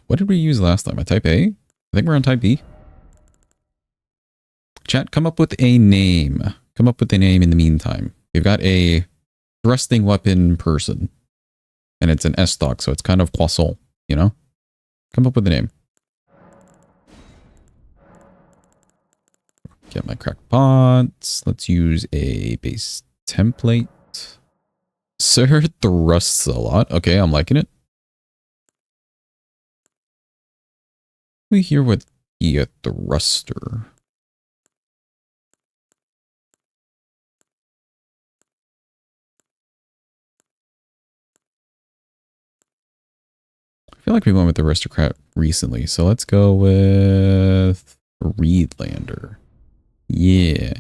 What did we use last time? A type A? I think we're on type B. Chat, come up with a name. Come up with a name in the meantime. We've got a thrusting weapon person. And it's an Estoc, so it's kind of croissant, you know? Come up with a name. Get my cracked pots. Let's use a base template. Sir thrusts a lot. Okay, I'm liking it. We here with a thruster. I feel like we went with the aristocrat recently, so let's go with Reedlander. Yeah.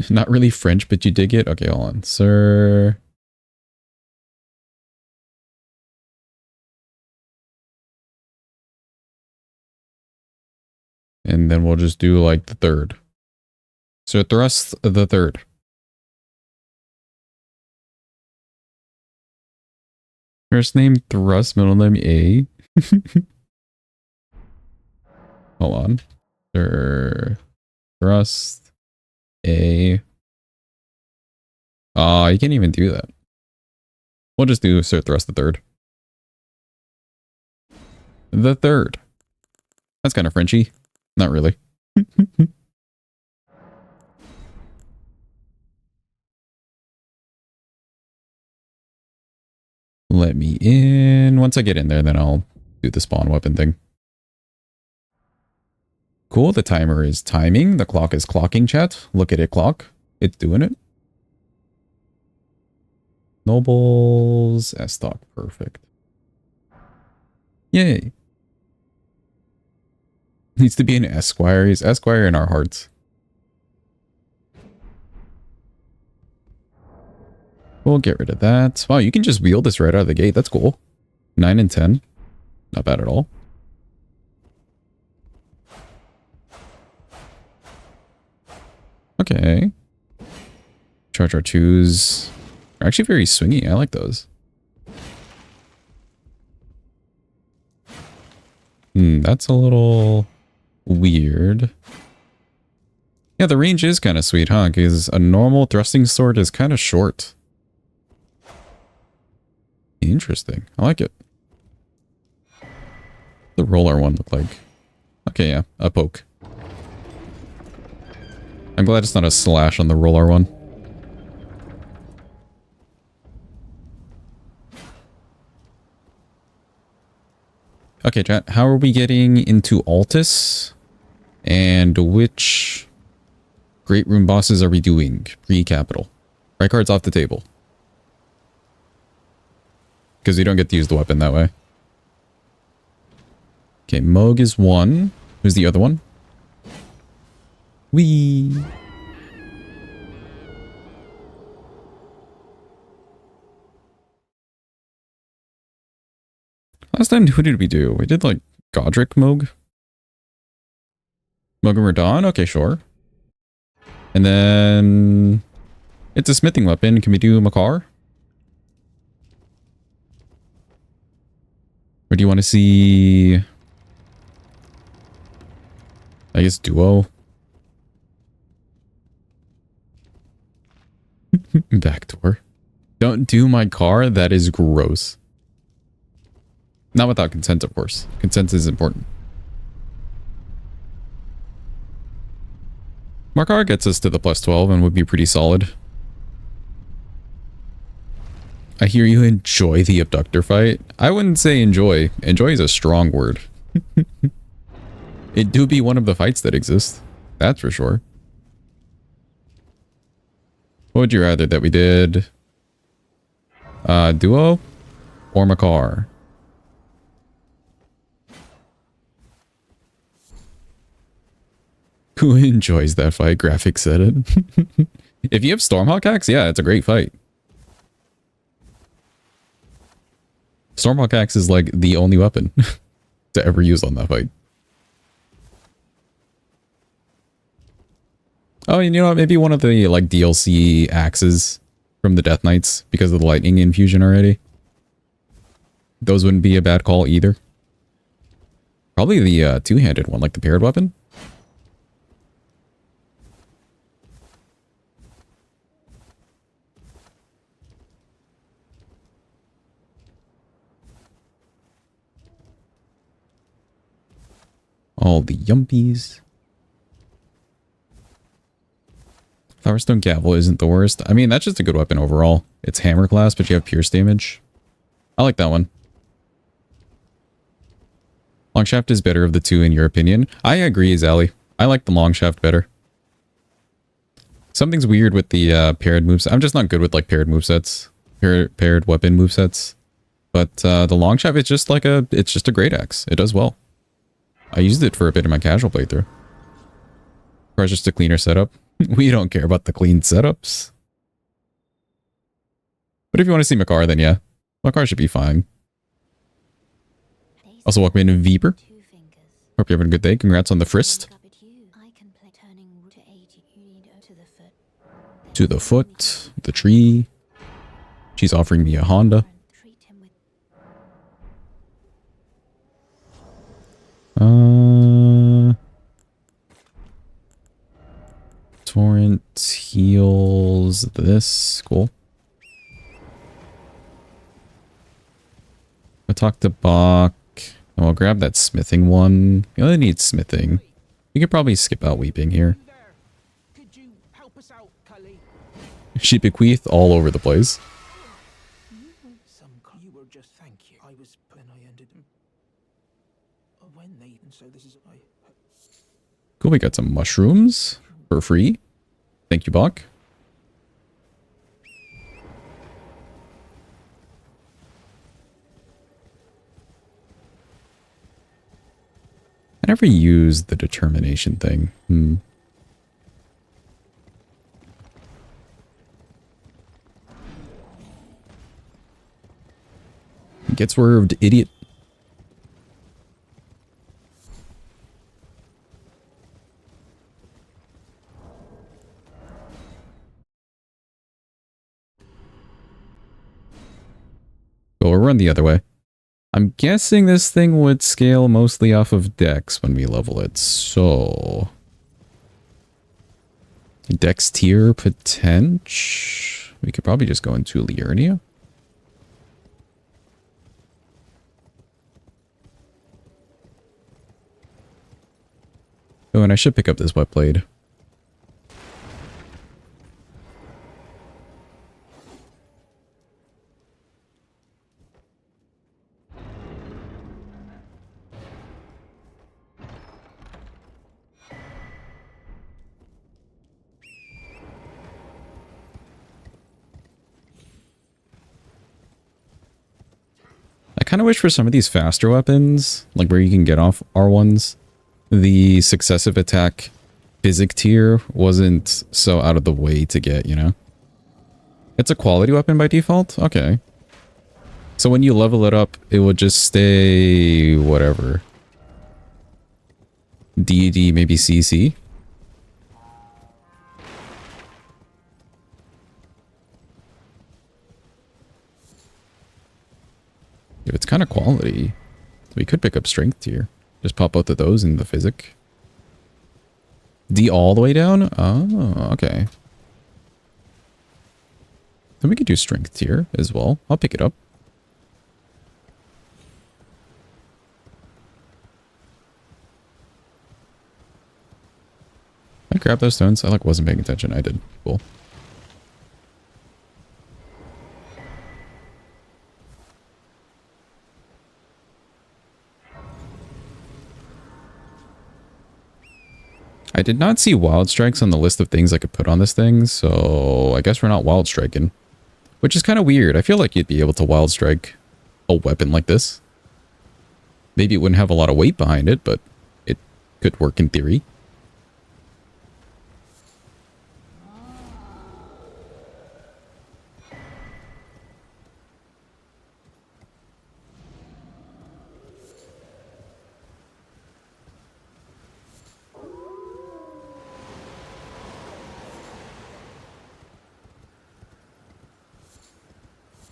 Not really French, but you dig it? Okay, hold on. Sir. And then we'll just do like the third. Sir Thrust the third. First name Thrust, middle name A. Hold on. Sir Thrust A. Oh, you can't even do that. We'll just do Sir Thrust the third. The third. That's kind of Frenchy. Not really. Let me in. Once I get in there, then I'll do the spawn weapon thing. Cool. The timer is timing. The clock is clocking, chat. Look at it, clock. It's doing it. Nobles. Estoc. Perfect. Yay. Needs to be an Esquire. He's Esquire in our hearts. We'll get rid of that. Wow, you can just wield this right out of the gate. That's cool. 9 and 10. Not bad at all. Okay. Charge R2s are actually very swingy. I like those. That's a little weird. Yeah, the range is kind of sweet, huh? Because a normal thrusting sword is kind of short. Interesting. I like it. The roller one look like. Okay, yeah. A poke. I'm glad it's not a slash on the roller one. Okay, chat. How are we getting into Altus? And which Great Room bosses are we doing? Pre-capital. Right card's off the table. Because you don't get to use the weapon that way. Okay, Moog is one. Who's the other one? Wee. Last time, who did we do? We did like Godric Moog. Moog and Radon? Okay, sure. And then it's a smithing weapon. Can we do Makar? Or do you want to see... I guess Duo? Backdoor. Don't do my car. That is gross. Not without consent, of course. Consent is important. Makar gets us to the plus 12 and would be pretty solid. I hear you enjoy the abductor fight. I wouldn't say enjoy. Enjoy is a strong word. It do be one of the fights that exist. That's for sure. What would you rather that we did? Duo or Makar? Who enjoys that fight? Graphics said it. If you have Stormhawk Axe, yeah, it's a great fight. Stormhawk Axe is like the only weapon to ever use on that fight. Oh, and you know what? Maybe one of the like DLC axes from the Death Knights because of the lightning infusion already. Those wouldn't be a bad call either. Probably the two-handed one, like the paired weapon. All the yumpies. Flowerstone Gavel isn't the worst. I mean, that's just a good weapon overall. It's hammer class, but you have pierce damage. I like that one. Longshaft is better of the two in your opinion. I agree, Zally. I like the Longshaft better. Something's weird with the paired moves. I'm just not good with like paired movesets. Paired weapon movesets. But the Longshaft is just like it's just a great axe. It does well. I used it for a bit in my casual playthrough. Or just a cleaner setup. We don't care about the clean setups. But if you want to see Makar, then yeah. Makar should be fine. Also, welcome in Viper. Hope you're having a good day. Congrats on the Frist. To the foot. The tree. She's offering me a Honda. Torrent heals this. Cool. I'll talk to Bach. And we'll grab that smithing one. You only need smithing. We could probably skip out weeping here. She bequeathed all over the place. Cool, we got some mushrooms for free. Thank you, Bach. I never used the determination thing. Get swerved, idiot. Go run the other way. I'm guessing this thing would scale mostly off of Dex when we level it, so... Dex tier potential? We could probably just go into Liurnia. Oh, and I should pick up this wet blade. I kind of wish for some of these faster weapons, like where you can get off R1s, the successive attack physic tier wasn't so out of the way to get, you know? It's a quality weapon by default? Okay. So when you level it up, it would just stay whatever. DD, maybe CC? If it's kind of quality, we could pick up strength tier. Just pop both of those in the physic. D all the way down? Oh, okay. Then we could do strength tier as well. I'll pick it up. I grabbed those stones. I like wasn't paying attention. I did. Cool. I did not see wild strikes on the list of things I could put on this thing, so I guess we're not wild striking. Which is kind of weird. I feel like you'd be able to wild strike a weapon like this. Maybe it wouldn't have a lot of weight behind it, but it could work in theory.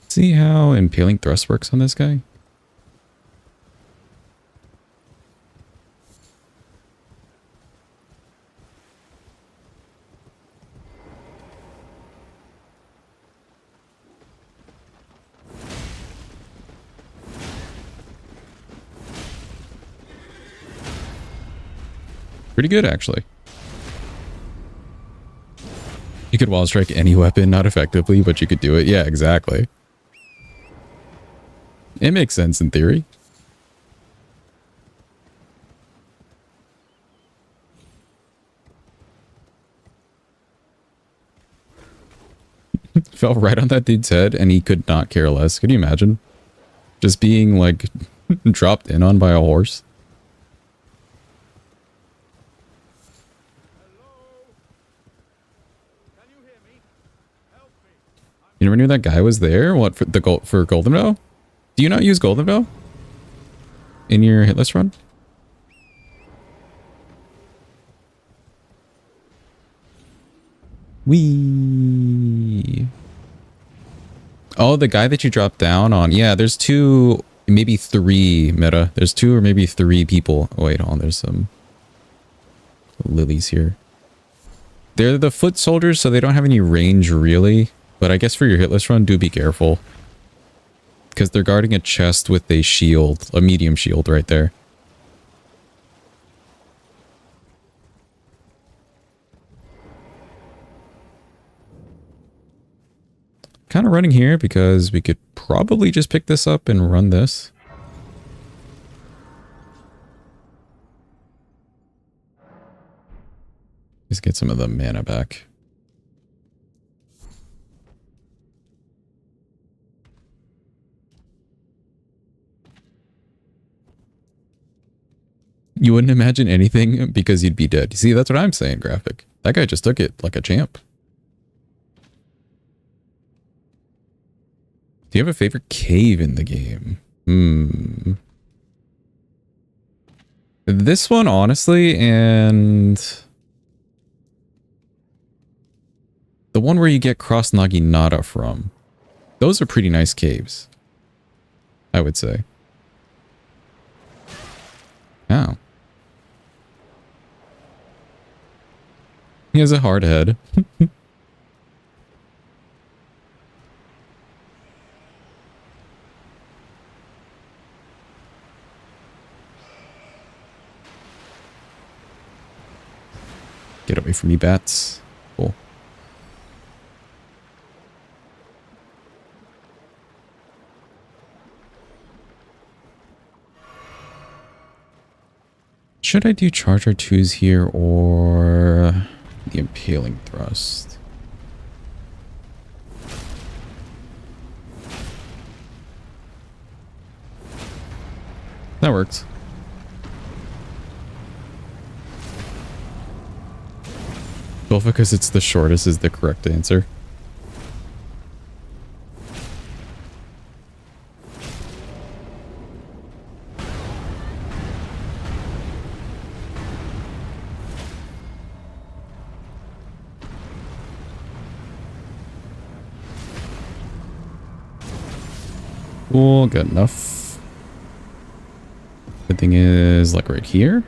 See how impaling thrust works on this guy? Pretty good, actually. You could wall strike any weapon, not effectively, but you could do it. Yeah, exactly. It makes sense in theory. Fell right on that dude's head and he could not care less. Could you imagine? Just being like dropped in on by a horse. You never knew that guy was there? What, for the Golden Bow? Do you not use Golden Bow in your hit list run? Wee. Oh, the guy that you dropped down on. Yeah, there's two, maybe three meta. There's two or maybe three people. Oh, wait, hold on. There's some lilies here. They're the foot soldiers, so they don't have any range really. But I guess for your hit list run, do be careful. Because they're guarding a chest with a shield, a medium shield right there. Kind of running here because we could probably just pick this up and run this. Just get some of the mana back. You wouldn't imagine anything because you'd be dead. You see, that's what I'm saying, Graphic. That guy just took it like a champ. Do you have a favorite cave in the game? This one, honestly, and the one where you get Cross Naginata from. Those are pretty nice caves, I would say. Oh. He has a hard head. Get away from me, bats. Cool. Should I do Charger 2s here or the Impaling Thrust? That works. Well, because it's the shortest is the correct answer. Cool, good enough. Good thing is, like right here.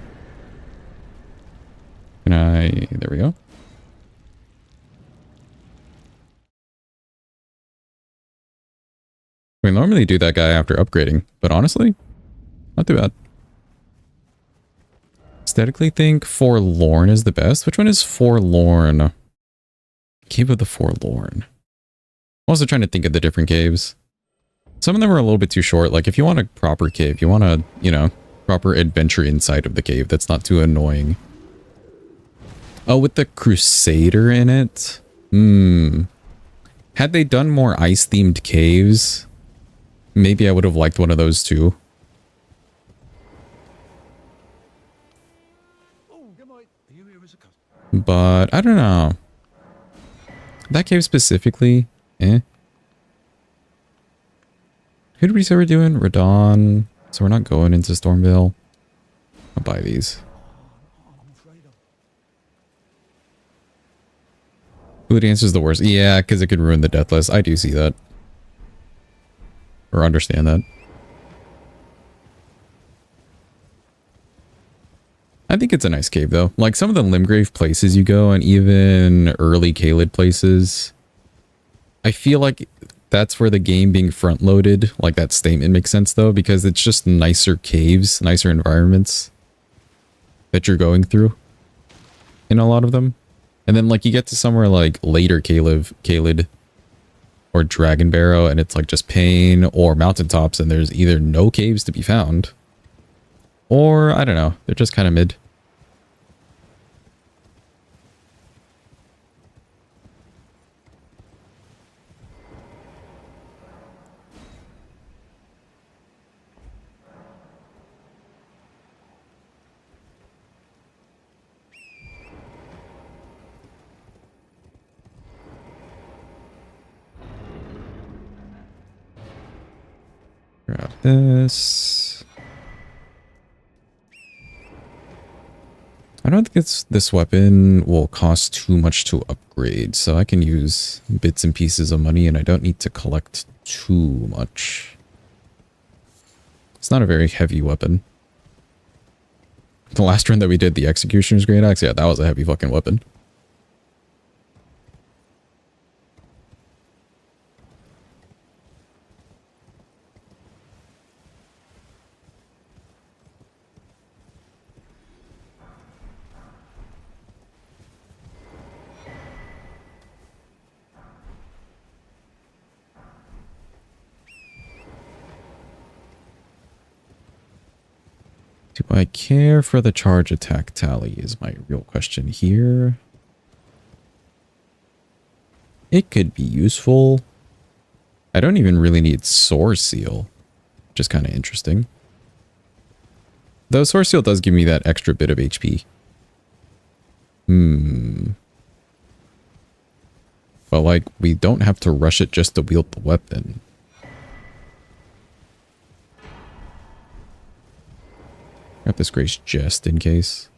Can I... There we go. We normally do that guy after upgrading, but honestly, not too bad. Aesthetically think Forlorn is the best. Which one is Forlorn? Cave of the Forlorn. I'm also trying to think of the different caves. Some of them are a little bit too short. Like if you want a proper cave, you want a, you know, proper adventure inside of the cave that's not too annoying. Oh, with the Crusader in it? Had they done more ice-themed caves, maybe I would have liked one of those too. But I don't know. That cave specifically, eh. Who did we say we're doing? Radon. So we're not going into Stormvale. I'll buy these. Food answers the worst. Yeah, because it could ruin the death list. I do see that. or understand that. I think it's a nice cave though. Like some of the Limgrave places you go and even early Caelid places, I feel like that's where the game being front loaded, like that statement makes sense though, because it's just nicer caves, nicer environments that you're going through in a lot of them. And then like you get to somewhere like later Caelid or Dragon Barrow and it's like just Pain or mountaintops and there's either no caves to be found or I don't know, they're just kind of mid. Grab this. I don't think this weapon will cost too much to upgrade, so I can use bits and pieces of money and I don't need to collect too much. It's not a very heavy weapon. The last run that we did, the Executioner's Great Axe, yeah, that was a heavy fucking weapon. Do I care for the charge attack tally is my real question here. It could be useful. I don't even really need Sword Seal, which is kind of interesting. Though Sword Seal does give me that extra bit of HP. But like, we don't have to rush it just to wield the weapon. Grab this Grace just in case.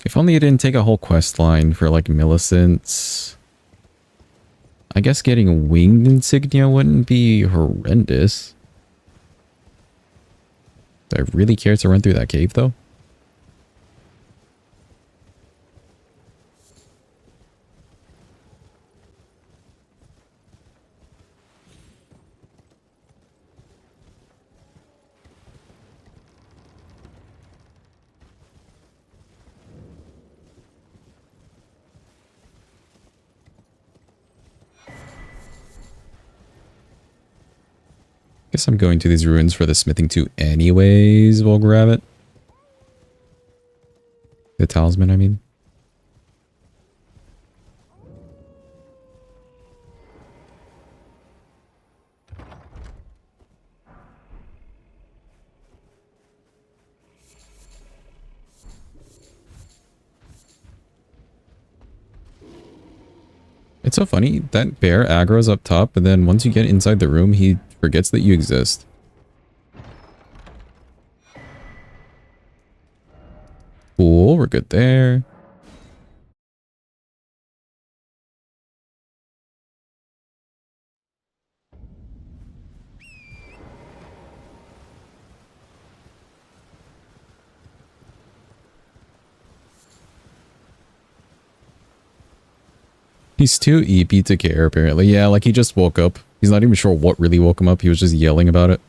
If only it didn't take a whole quest line for like Millicent's. I guess getting winged insignia wouldn't be horrendous. Do I really care to run through that cave though? Guess I'm going to these ruins for the smithing 2 anyways. We'll grab it. The talisman, I mean. It's so funny. That bear aggro's up top, and then once you get inside the room, he forgets that you exist. Cool, we're good there. He's too EP to care, apparently. Yeah, like he just woke up. He's not even sure what really woke him up. He was just yelling about it.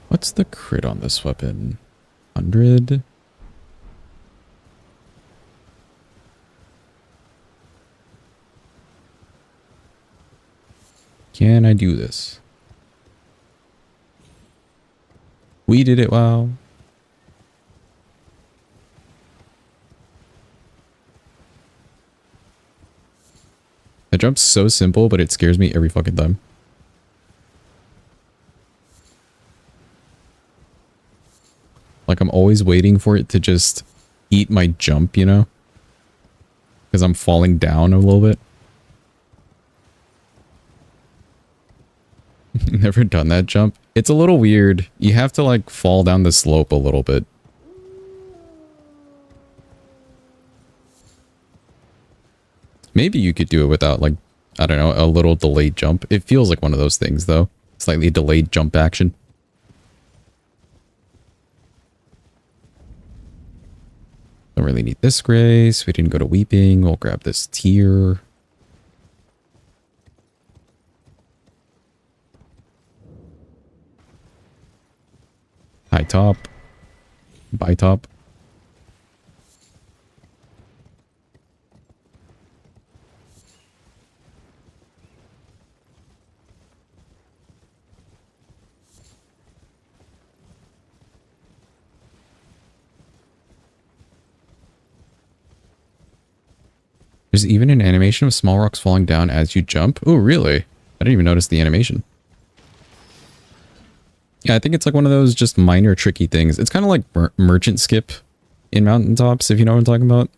What's the crit on this weapon? 100? Can I do this? We did it, wow. The jump's so simple, but it scares me every fucking time. Like, I'm always waiting for it to just eat my jump, you know? Because I'm falling down a little bit. Never done that jump. It's a little weird. You have to like fall down the slope a little bit. Maybe you could do it without like, I don't know, a little delayed jump. It feels like one of those things though. Slightly delayed jump action. Don't really need this grace. We didn't go to weeping. We'll grab this tier. High top. Buy top. There's even an animation of small rocks falling down as you jump. Oh, really? I didn't even notice the animation. Yeah, I think it's like one of those just minor tricky things. It's kind of like merchant skip in mountaintops, if you know what I'm talking about.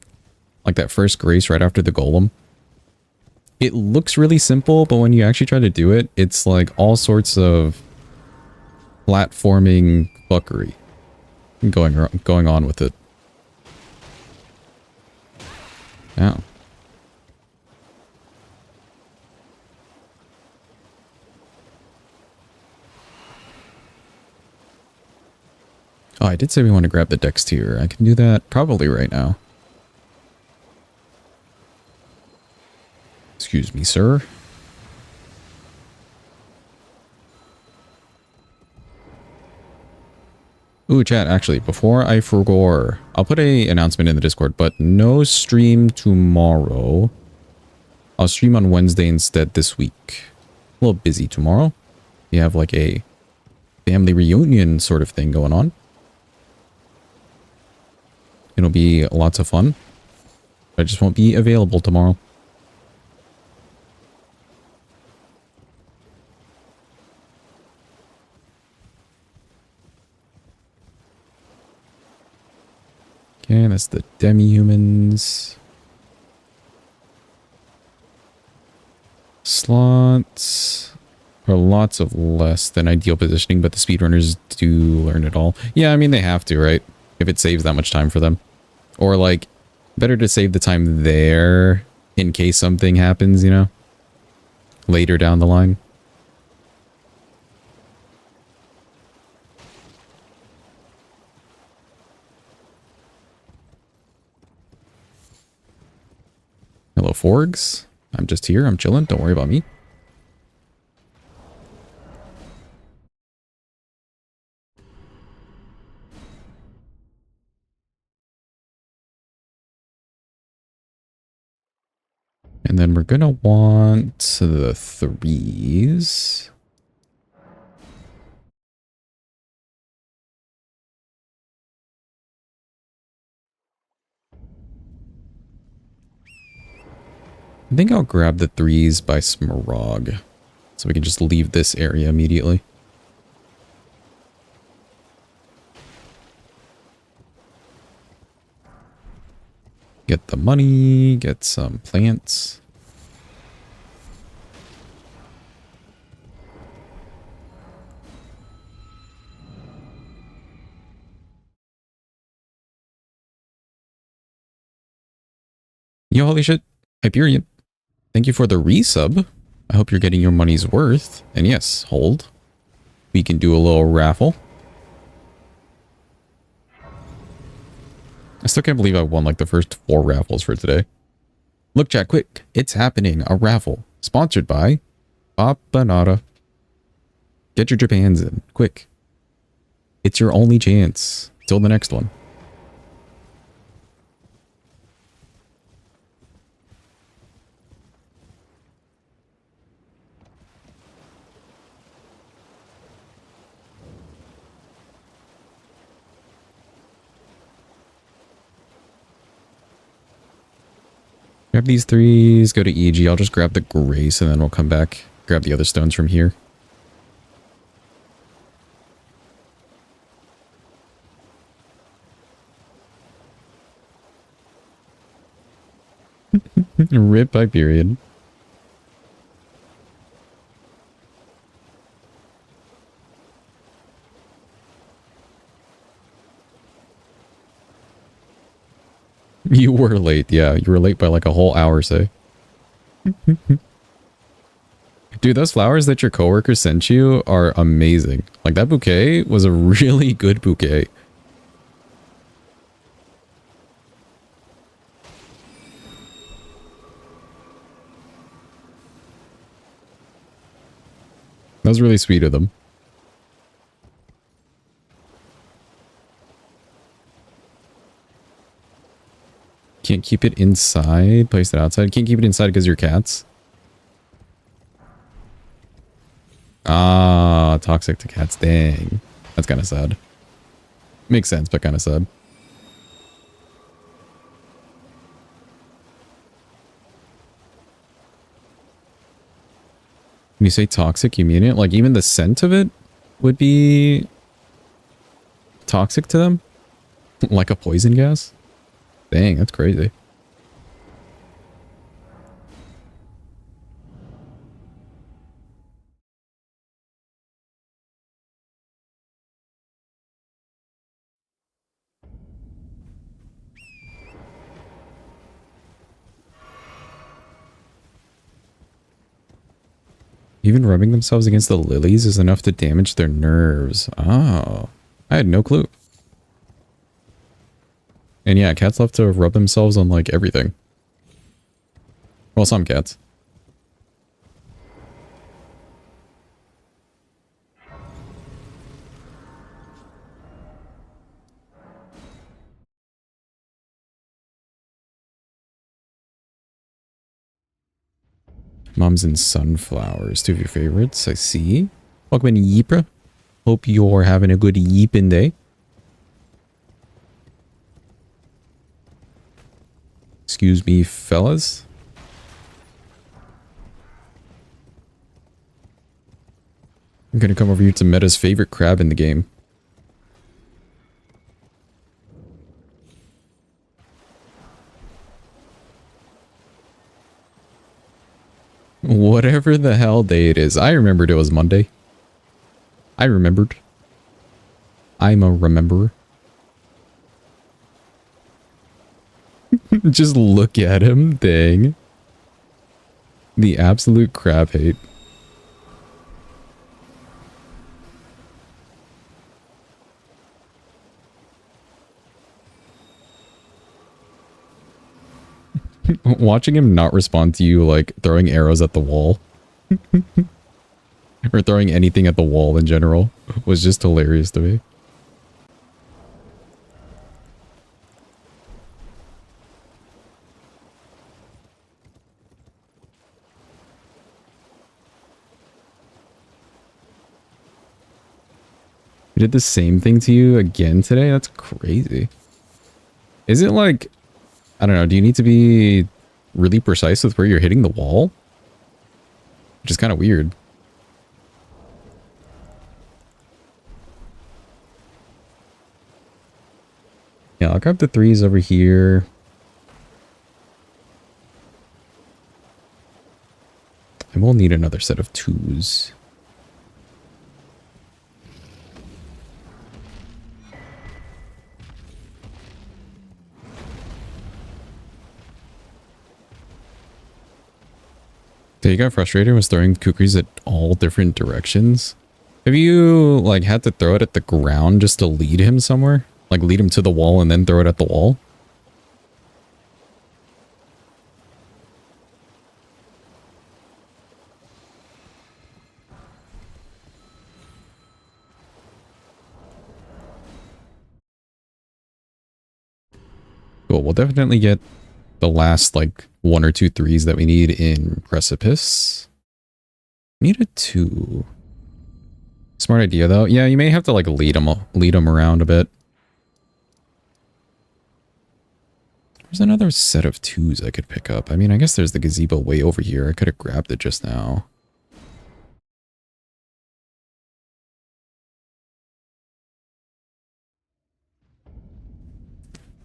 Like that first grace right after the golem. It looks really simple, but when you actually try to do it, it's like all sorts of platforming fuckery going on with it. Yeah. Oh, I did say we want to grab the dex tier. I can do that probably right now. Excuse me, sir. Ooh, chat, actually, before I forgot, I'll put a announcement in the Discord, but no stream tomorrow. I'll stream on Wednesday instead this week. A little busy tomorrow. You have like a family reunion sort of thing going on. It'll be lots of fun. I just won't be available tomorrow. Okay, that's the demi-humans. Slots are lots of less than ideal positioning, but the speedrunners do learn it all. Yeah, I mean, they have to, right? If it saves that much time for them. Or, like, better to save the time there in case something happens, you know? Later down the line. Hello, Forgs. I'm just here. I'm chilling. Don't worry about me. And then we're going to want the 3s. I think I'll grab the 3s by Smaragd. So we can just leave this area immediately. Get the money, get some plants. Yo, holy shit. Hyperion. Thank you for the resub. I hope you're getting your money's worth. And yes, hold. We can do a little raffle. I still can't believe I won like the first 4 raffles for today. Look, chat, quick. It's happening. A raffle. Sponsored by Papanata. Get your Japans in. Quick. It's your only chance. Till the next one. Grab these 3s, go to EG. I'll just grab the Grace and then we'll come back. Grab the other stones from here. Rip Hyperion. You were late. Yeah, you were late by like a whole hour, say. Dude, those flowers that your coworker sent you are amazing. Like that bouquet was a really good bouquet. That was really sweet of them. Can't keep it inside. Place it outside. Can't keep it inside because your cats. Ah, toxic to cats. Dang. That's kind of sad. Makes sense, but kind of sad. When you say toxic, you mean it? Like even the scent of it would be toxic to them? Like a poison gas? Dang, that's crazy. Even rubbing themselves against the lilies is enough to damage their nerves. Oh, I had no clue. And yeah, cats love to rub themselves on like everything. Well, some cats. Mums and sunflowers, two of your favorites, I see. Welcome in, Yeepra. Hope you're having a good yeeping day. Excuse me, fellas. I'm gonna come over here to Meta's favorite crab in the game. Whatever the hell day it is. I remembered it was Monday. I remembered. I'm a rememberer. Just look at him, dang. The absolute crab hate. Watching him not respond to you, like throwing arrows at the wall. Or throwing anything at the wall in general was just hilarious to me. He did the same thing to you again today? That's crazy. Is it like, I don't know, do you need to be really precise with where you're hitting the wall? Which is kind of weird. Yeah, I'll grab the threes over here. And we'll need another set of twos. So you got frustrated with throwing kukris at all different directions? Have you, like, had to throw it at the ground just to lead him somewhere? Like, lead him to the wall and then throw it at the wall? Cool, we'll definitely get the last, like, one or two threes that we need in Precipice. Need a two. Smart idea, though. Yeah, you may have to, like, lead him around a bit. There's another set of twos I could pick up. I mean, I guess there's the gazebo way over here. I could have grabbed it just now.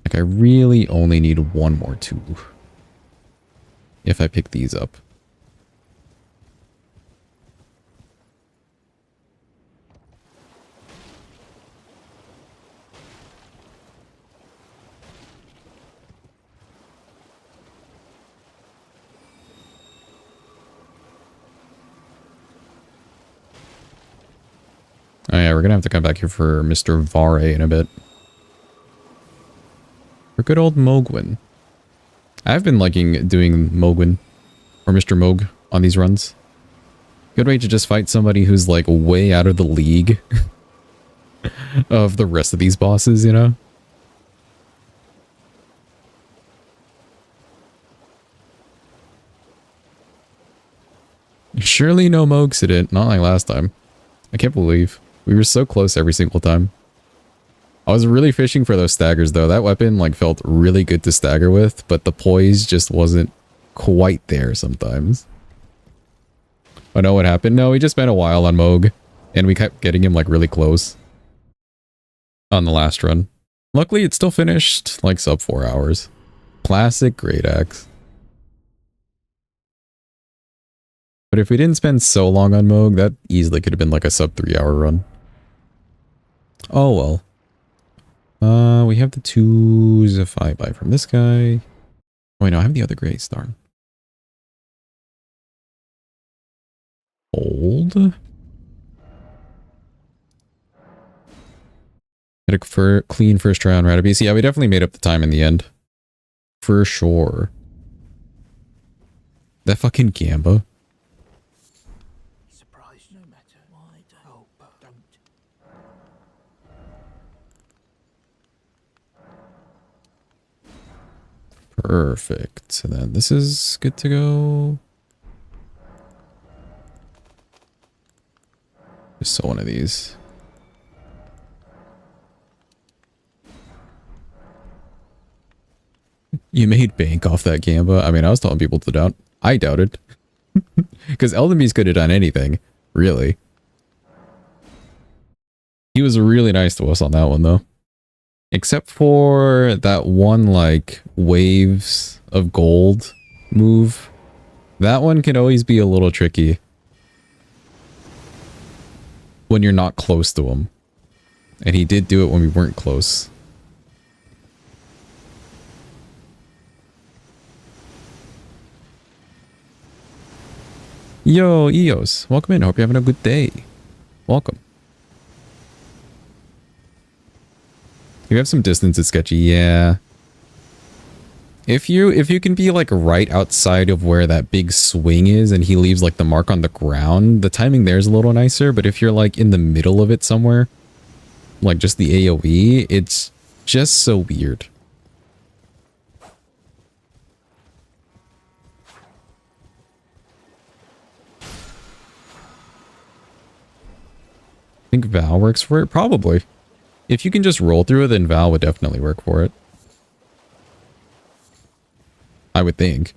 Like, I really only need one more two. If I pick these up. Yeah, we're gonna have to come back here for Mr. Vare in a bit. For good old Mogwin. I've been liking doing Mogwin, or Mr. Mog, on these runs. Good way to just fight somebody who's like way out of the league of the rest of these bosses, you know? Surely no Mogcident, not like last time. I can't believe. We were so close every single time. I was really fishing for those staggers though. That weapon like felt really good to stagger with, but the poise just wasn't quite there sometimes. I know what happened. No, we just spent a while on Moog, and we kept getting him like really close on the last run. Luckily, it still finished like sub 4 hours. Classic Great Axe. But if we didn't spend so long on Moog, that easily could have been like a sub 3 hour run. Oh well. We have the 2s if I buy from this guy. Oh wait, no, I have the other Grace, darn. Hold. Had a clean first try on Ratabeast. Yeah, we definitely made up the time in the end. For sure. That fucking Gamba. Surprised no matter why don't. Perfect. And then this is good to go. Just sell one of these. You made bank off that Gamba? I mean, I was telling people to doubt. I doubted. Because Elden Beast could have done anything. Really. He was really nice to us on that one, though. Except for that one, like, waves of gold move. That one can always be a little tricky. When you're not close to him. And he did do it when we weren't close. Yo, Eos. Welcome in. Hope you're having a good day. Welcome. You have some distance, it's sketchy. Yeah. If you can be like right outside of where that big swing is and he leaves like the mark on the ground, the timing there is a little nicer. But if you're like in the middle of it somewhere, like just the AoE, it's just so weird. I think Val works for it? Probably. If you can just roll through it, then Val would definitely work for it. I would think.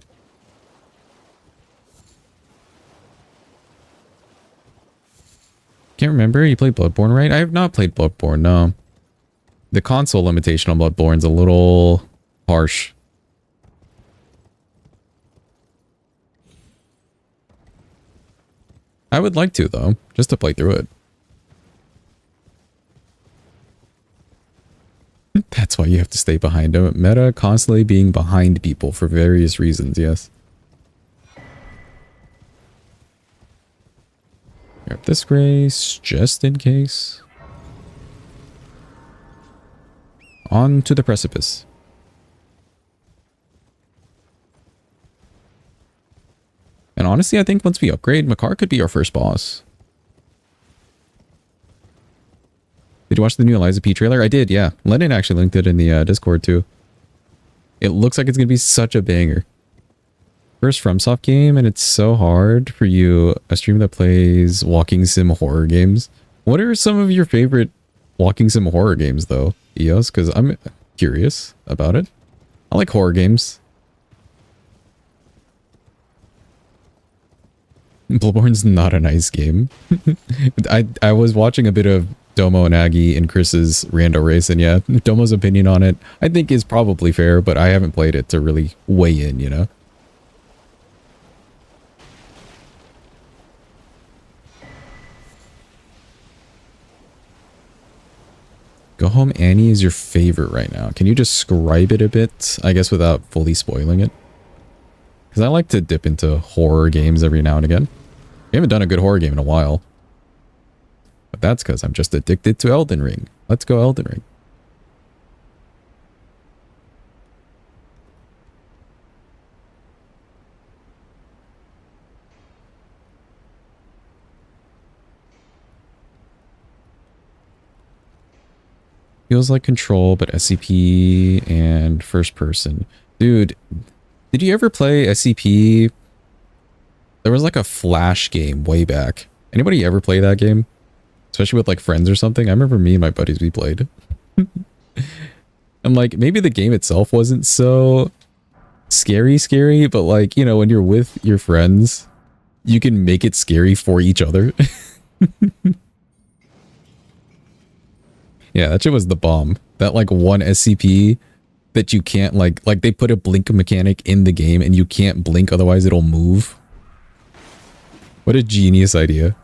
Can't remember. You played Bloodborne, right? I have not played Bloodborne, no. The console limitation on Bloodborne's a little harsh. I would like to, though, just to play through it. That's why you have to stay behind them. Meta constantly being behind people for various reasons, yes. Grab this Grace, just in case. On to the precipice. And honestly, I think once we upgrade, Makar could be our first boss. Did you watch the new Eliza P trailer? I did, yeah. Lennon actually linked it in the Discord too. It looks like it's going to be such a banger. First FromSoft game, and it's so hard for you, a streamer that plays walking sim horror games. What are some of your favorite walking sim horror games though, EOS? Because I'm curious about it. I like horror games. Bloodborne's not a nice game. I was watching a bit of Domo and Aggie and Chris's rando race, and yeah, Domo's opinion on it I think is probably fair, but I haven't played it to really weigh in, you know? Go Home Annie is your favorite right now. Can you describe it a bit, I guess, without fully spoiling it? Because I like to dip into horror games every now and again. We haven't done a good horror game in a while. But that's because I'm just addicted to Elden Ring. Let's go Elden Ring. Feels like Control, but SCP and first person. Dude, did you ever play SCP? There was like a Flash game way back. Anybody ever play that game? Especially with like friends or something? I remember me and my buddies, we played. I'm like, maybe the game itself wasn't so scary, but like, you know, when you're with your friends, you can make it scary for each other. Yeah, that shit was the bomb. That like one SCP that you can't like they put a blink mechanic in the game and you can't blink, otherwise it'll move. What a genius idea.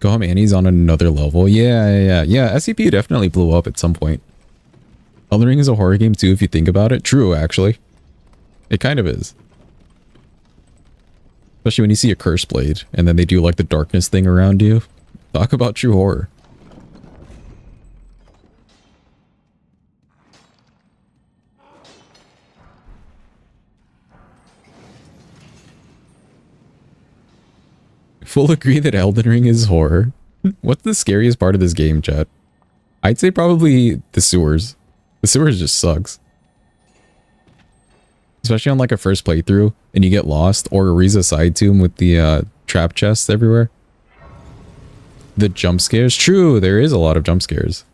Go home, Annie's on another level. Yeah. SCP definitely blew up at some point. Elden Ring is a horror game too, if you think about it. True, actually. It kind of is. Especially when you see a curse blade, and then they do like the darkness thing around you. Talk about true horror. Full agree that Elden Ring is horror. What's the scariest part of this game, chat? I'd say probably the sewers. The sewers just sucks. Especially on like a first playthrough and you get lost, or Ariza side tomb with the trap chests everywhere. The jump scares. True, there is a lot of jump scares.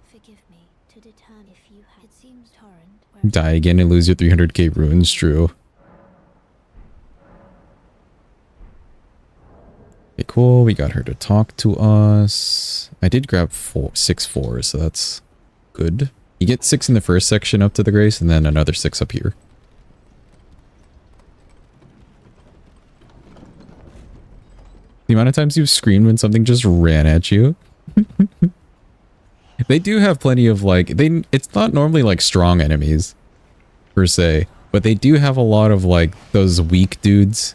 Forgive me to determine if you had. It seems torrent. Die again and lose your 300k runes. True. Okay, cool. We got her to talk to us. I did grab 6 4s, so that's good. You get 6 in the first section up to the Grace, and then another 6 up here. The amount of times you've screamed when something just ran at you. They do have plenty of like, it's not normally like strong enemies per se, but they do have a lot of like those weak dudes,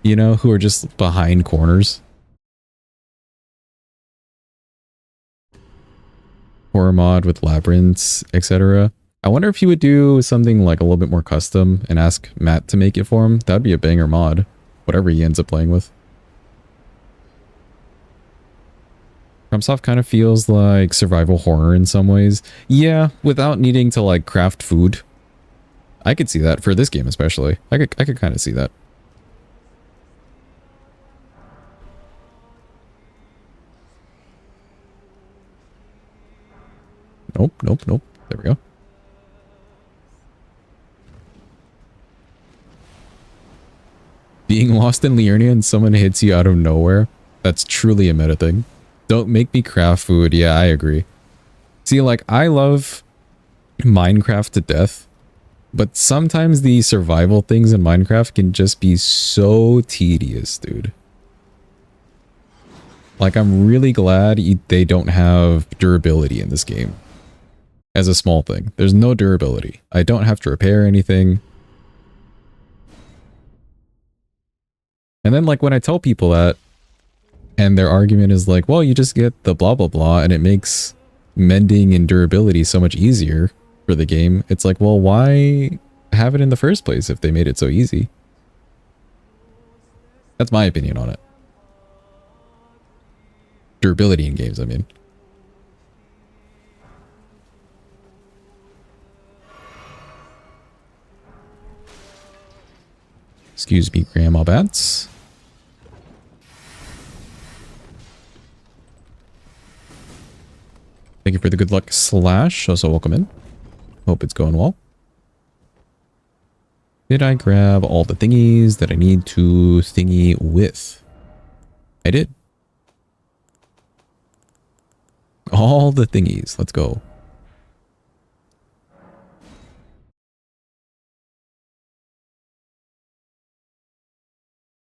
you know, who are just behind corners. Horror mod with labyrinths, etc. I wonder if he would do something like a little bit more custom and ask Matt to make it for him. That'd be a banger mod, whatever he ends up playing with. FromSoft kind of feels like survival horror in some ways. Yeah, without needing to like craft food. I could see that for this game especially. I could kind of see that. Nope. There we go. Being lost in Liurnia and someone hits you out of nowhere. That's truly a meta thing. Don't make me craft food. Yeah, I agree. See, like, I love Minecraft to death, but sometimes the survival things in Minecraft can just be so tedious, dude. Like, I'm really glad they don't have durability in this game. As a small thing. There's no durability. I don't have to repair anything. And then, like, when I tell people that, and their argument is like, well, you just get the blah blah blah and it makes mending and durability so much easier for the game. It's like, well, why have it in the first place if they made it so easy? That's my opinion on it. Durability in games, I mean. Excuse me, Grandma Bats. Thank you for the good luck slash. Also welcome in. Hope it's going well. Did I grab all the thingies that I need to thingy with? I did. All the thingies. Let's go.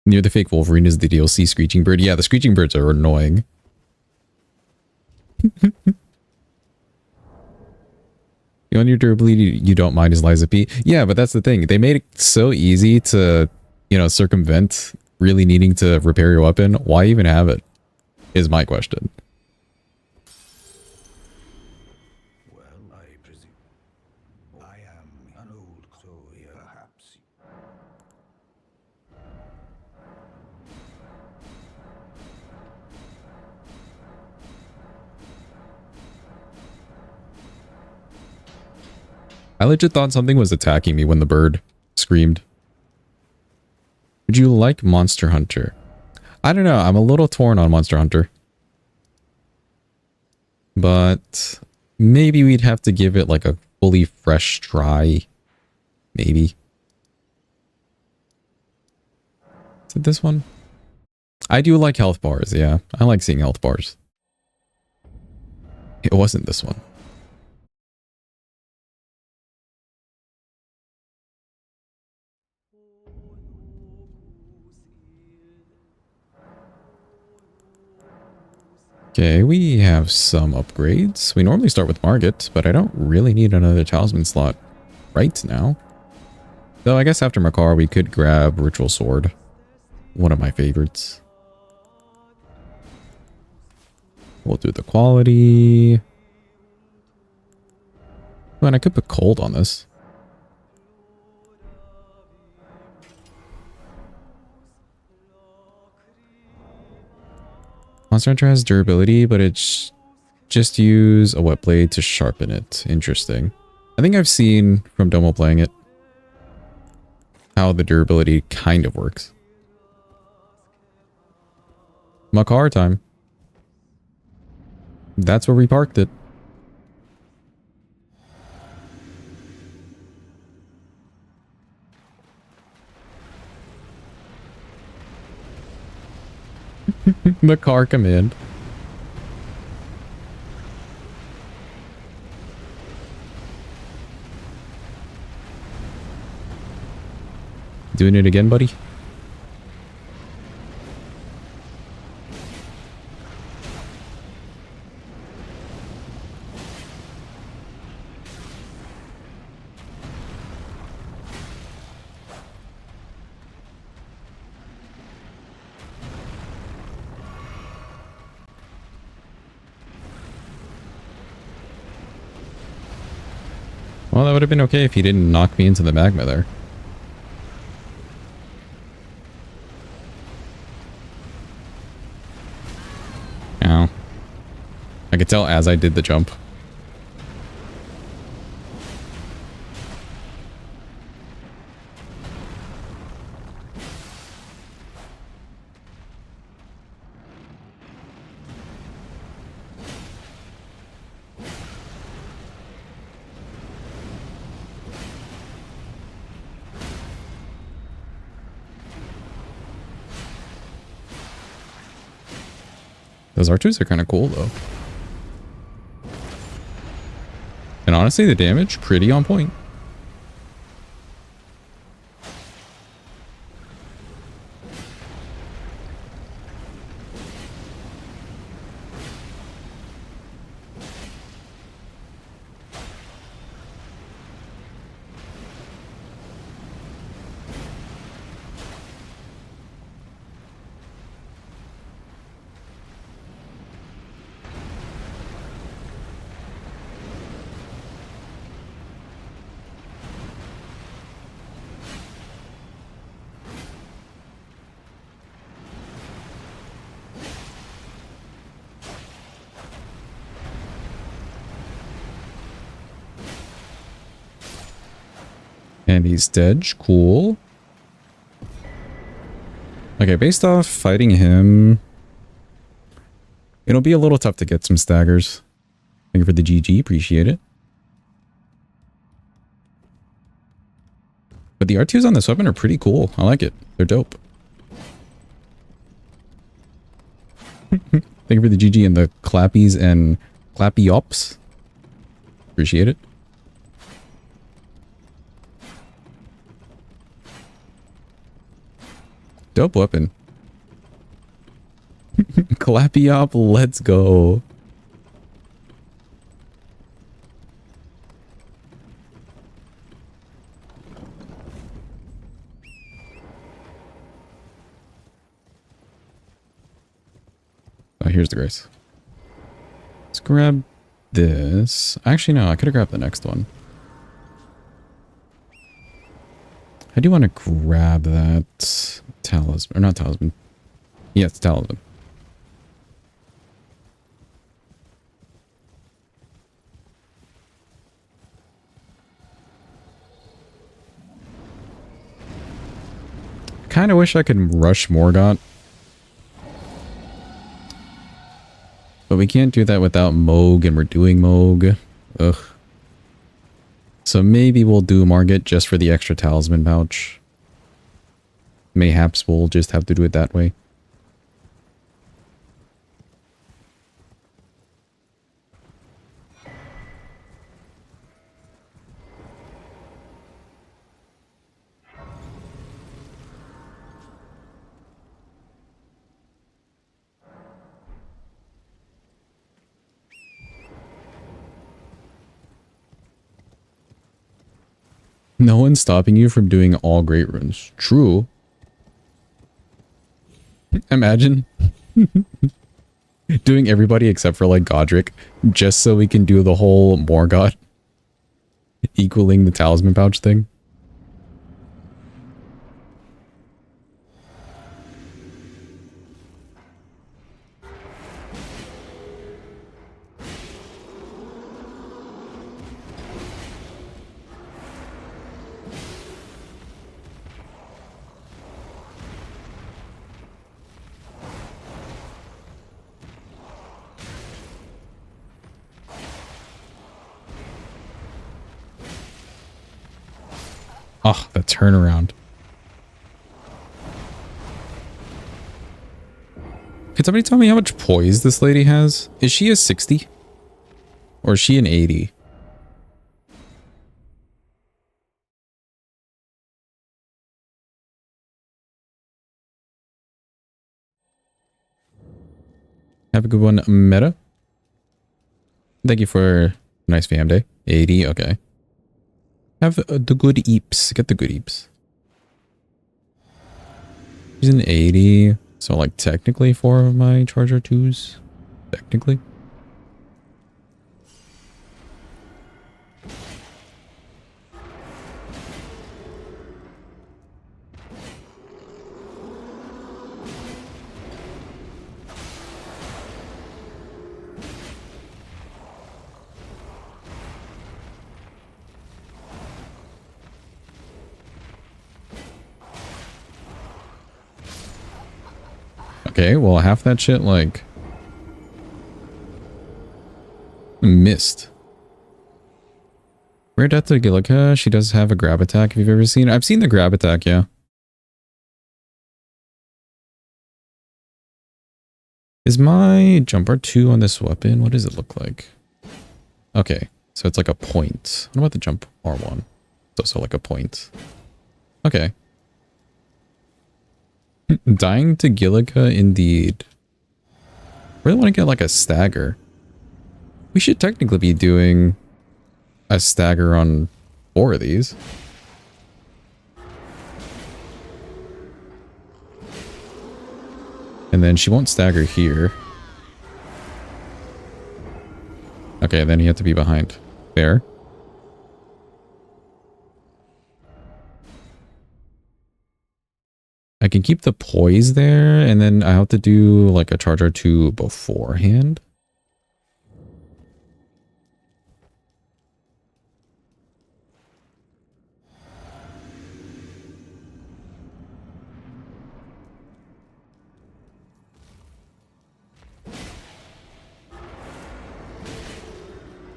Near the fake Wolverine is the DLC Screeching Bird. Yeah, the Screeching Birds are annoying. The only durability you don't mind is Liza P. Yeah, but that's the thing. They made it so easy to, you know, circumvent really needing to repair your weapon. Why even have it? Is my question. Well, I presume. I am an old crow here, perhaps. I legit thought something was attacking me when the bird screamed. Would you like Monster Hunter? I don't know. I'm a little torn on Monster Hunter. But maybe we'd have to give it like a fully fresh try. Maybe. Is it this one? I do like health bars, yeah. I like seeing health bars. It wasn't this one. Okay, we have some upgrades. We normally start with Margit, but I don't really need another talisman slot right now. Though I guess after Makar we could grab Ritual Sword. One of my favorites. We'll do the quality. Oh, and I could put cold on this. Monster Hunter has durability, but it's just use a wet blade to sharpen it. Interesting. I think I've seen from Domo playing it how the durability kind of works. Makar time. That's where we parked it. The car command. Doing it again, buddy? Well, that would have been okay if he didn't knock me into the magma there. Ow. I could tell as I did the jump. Those R2s are kind of cool, though. And honestly, the damage, pretty on point. And he's dead. Cool. Okay, based off fighting him, it'll be a little tough to get some staggers. Thank you for the GG. Appreciate it. But the R2s on this weapon are pretty cool. I like it. They're dope. Thank you for the GG and the clappies and clappy ops. Appreciate it. Dope weapon. Clappy op, let's go. here's the grace. Let's grab this. Actually, no, I could have grabbed the next one. I do want to grab that talisman. Or not talisman. Yes, talisman. Kind of wish I could rush Morgott. But we can't do that without Moog, and we're doing Moog. Ugh. So maybe we'll do Margit just for the extra talisman pouch. Mayhaps we'll just have to do it that way. No one's stopping you from doing all great runes. True. Imagine doing everybody except for like Godric just so we can do the whole Morgott equaling the talisman pouch thing. Oh, the turnaround. Can somebody tell me how much poise this lady has? Is she a 60? Or is she an 80? Have a good one, Meta. Thank you for a nice fam day. 80, okay. Have the good eeps. Get the good eeps. She's an 80. So like technically 4 of my charger 2s. Technically. Okay, well, half that shit, like, missed. Rare death to Gillica. She does have a grab attack. If you've ever seen it. I've seen the grab attack, yeah. Is my jump R2 on this weapon? What does it look like? Okay, so it's like a point. What about the jump R1? It's also like a point. Okay. Dying to Gillica, indeed. Really want to get like a stagger. We should technically be doing a stagger on 4 of these. And then she won't stagger here. Okay, then you have to be behind. There. I can keep the poise there, and then I have to do like a charge R2 beforehand.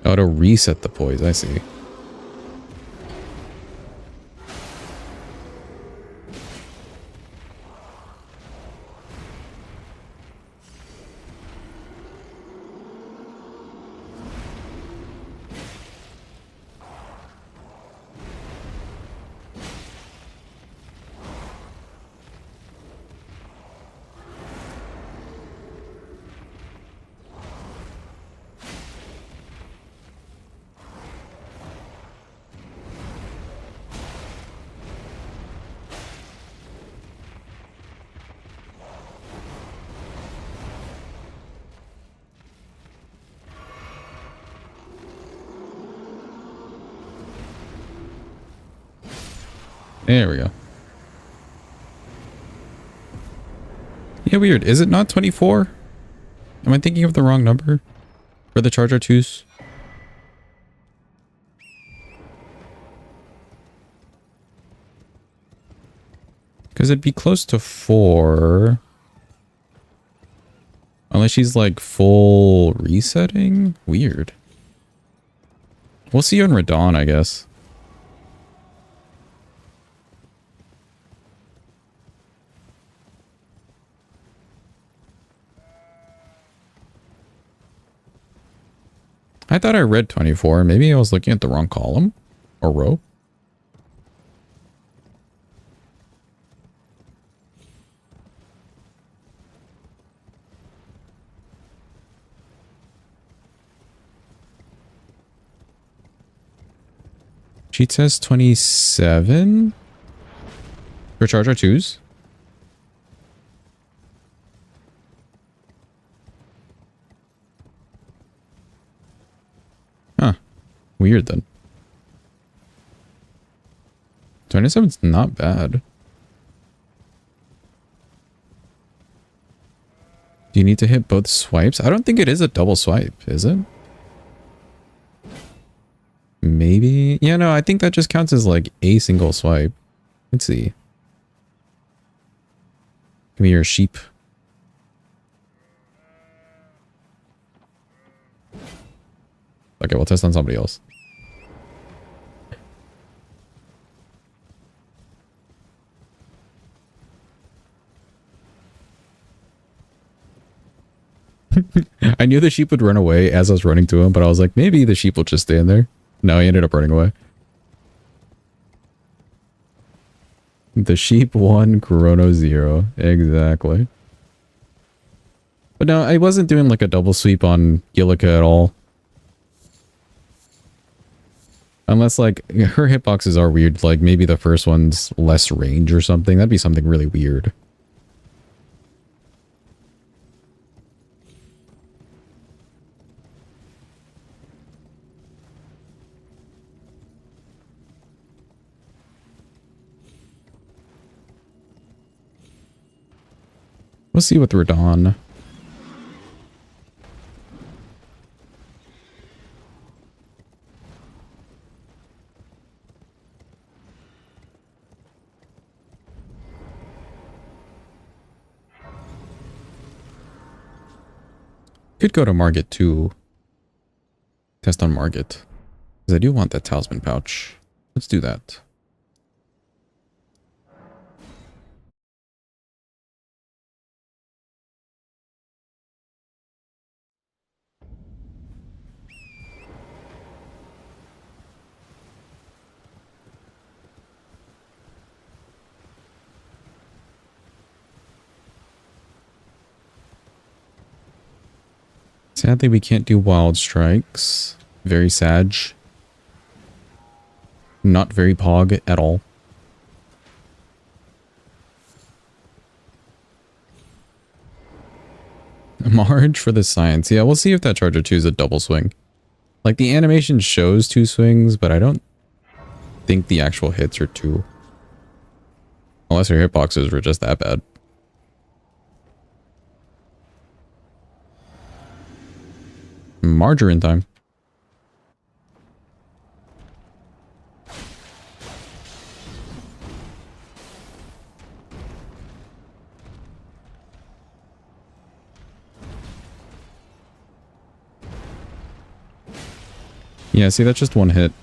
Oh, to reset the poise, I see. There we go. Yeah, weird. Is it not 24? Am I thinking of the wrong number for the Charger 2s? Because it'd be close to 4. Unless she's like full resetting? Weird. We'll see you in Radon, I guess. I thought I read 24. Maybe I was looking at the wrong column or row. Sheet says 27 for Charger 2s. Huh. Weird then. 27's not bad. Do you need to hit both swipes? I don't think it is a double swipe, is it? Maybe. Yeah, no, I think that just counts as like a single swipe. Let's see. Give me your sheep. Okay, we'll test on somebody else. I knew the sheep would run away as I was running to him, but I was like, maybe the sheep will just stay in there. No, he ended up running away. The sheep won, Chrono 0. Exactly. But no, I wasn't doing like a double sweep on Gillica at all. Unless like her hitboxes are weird, like maybe the first one's less range or something. That'd be something really weird. We'll see with Radon. Could go to Margit too. Test on Margit. Because I do want that talisman pouch. Let's do that. Sadly, we can't do wild strikes. Very sad. Not very pog at all. Marge for the science. Yeah, we'll see if that Charger 2 is a double swing. Like, the animation shows 2 swings, but I don't think the actual hits are 2. Unless her hitboxes were just that bad. Margarine time. Yeah, see, that's just one hit.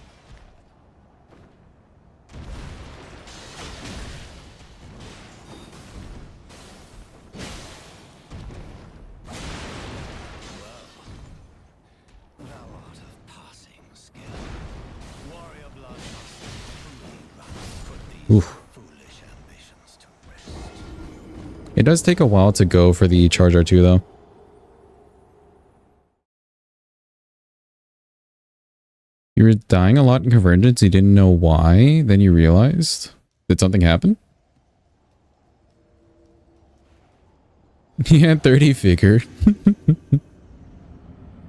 Oof. It does take a while to go for the Charge R2 though. You were dying a lot in Convergence, you didn't know why, then you realized? Did something happen? He had 30 vigor.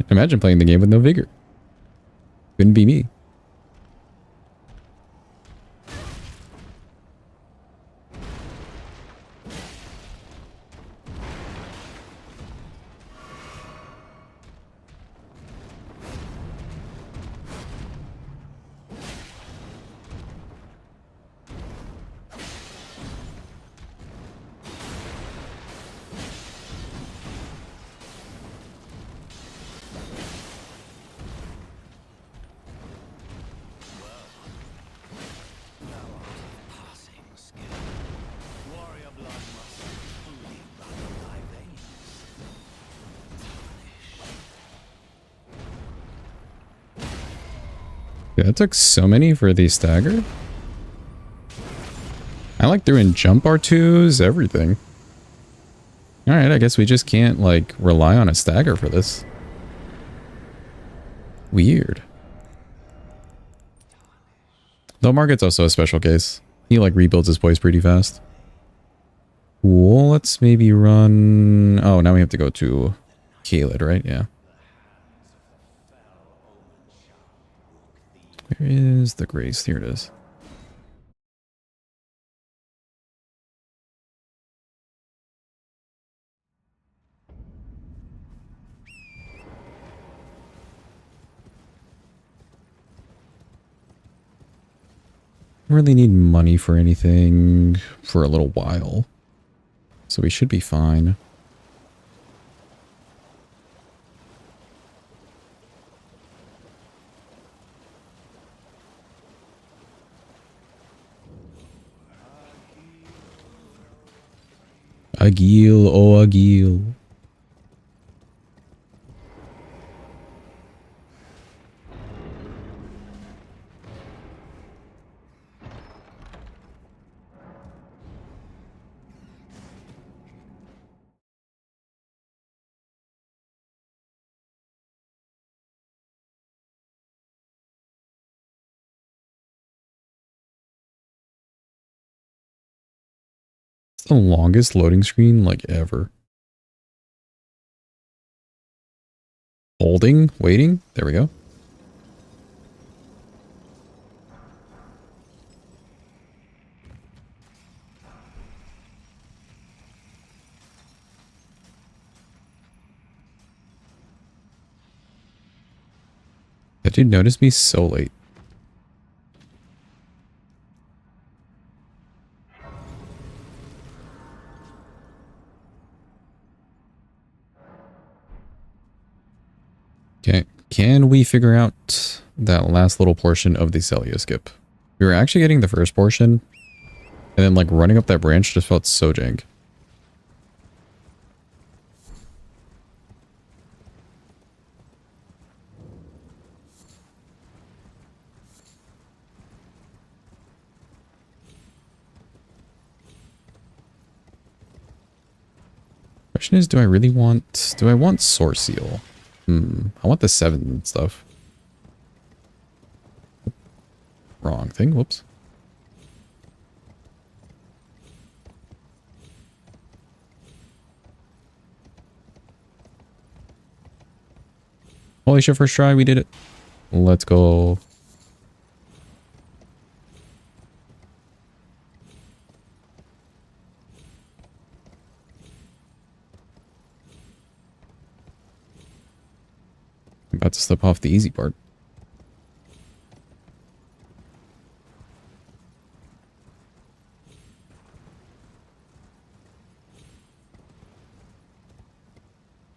Imagine playing the game with no vigor. Couldn't be me. that took so many for the stagger. I like doing jump R2s, everything. Alright, I guess we just can't, like, rely on a stagger for this. Weird. Though Market's also a special case. He, like, rebuilds his poise pretty fast. Cool, let's maybe run... Oh, now we have to go to Kaled, right? Yeah. Where is the Grace? Here it is. Don't really need money for anything for a little while. So we should be fine. Agil, oh Agil. It's the longest loading screen, like, ever. Holding, waiting. There we go. That dude noticed me so late. Okay, can we figure out that last little portion of the Celia skip? We were actually getting the first portion, and then, like, running up that branch just felt so jank. Question is, do I want Source Seal? I want the 7 stuff. Wrong thing, whoops. Holy shit, first try, we did it. Let's go. I'm about to slip off the easy part.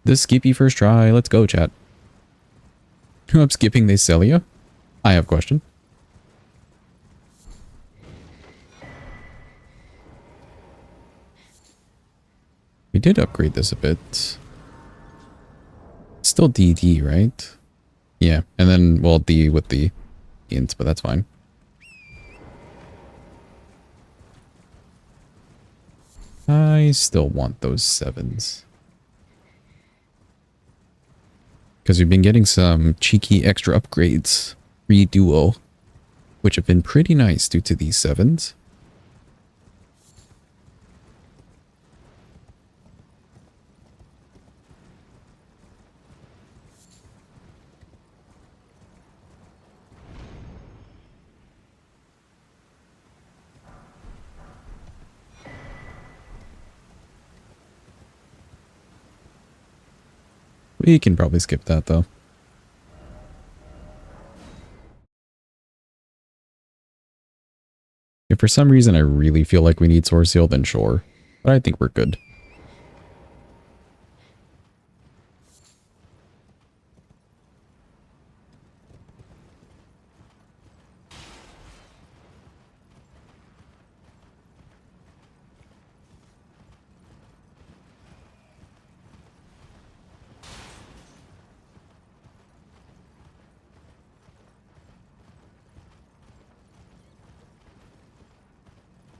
The skippy first try, let's go, chat. I'm skipping the Celia? I have a question. We did upgrade this a bit. Still DD, right? Yeah, and then, well, D with the int, but that's fine. I still want those 7s. Because we've been getting some cheeky extra upgrades re-duo, which have been pretty nice due to these 7s. We can probably skip that, though. If for some reason I really feel like we need Source Seal, then sure. But I think we're good.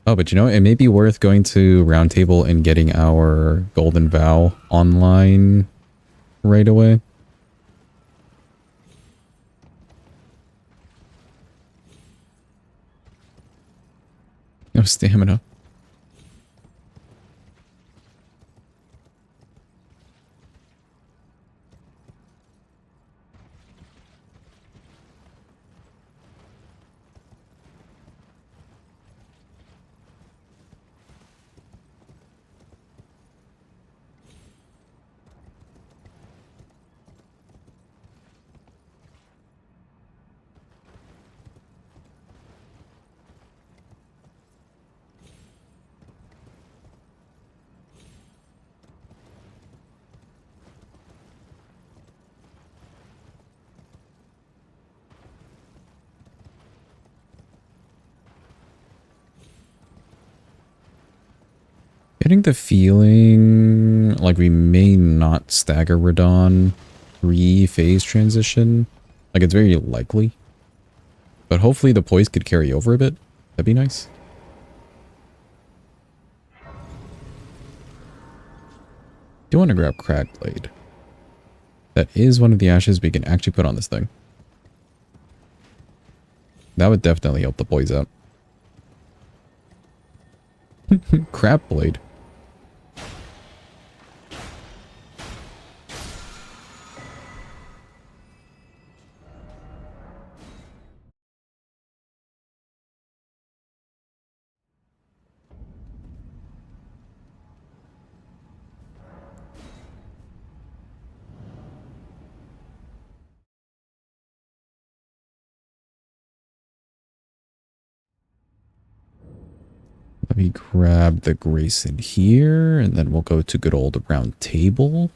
Oh, but you know, it may be worth going to Roundtable and getting our Golden Vow online right away. No stamina. Getting the feeling like we may not stagger Radon pre-phase transition. Like it's very likely. But hopefully the poise could carry over a bit. That'd be nice. Do want to grab Crag Blade. That is one of the ashes we can actually put on this thing. That would definitely help the poise out. Crab Blade. Let me grab the Grayson here, and then we'll go to good old round table.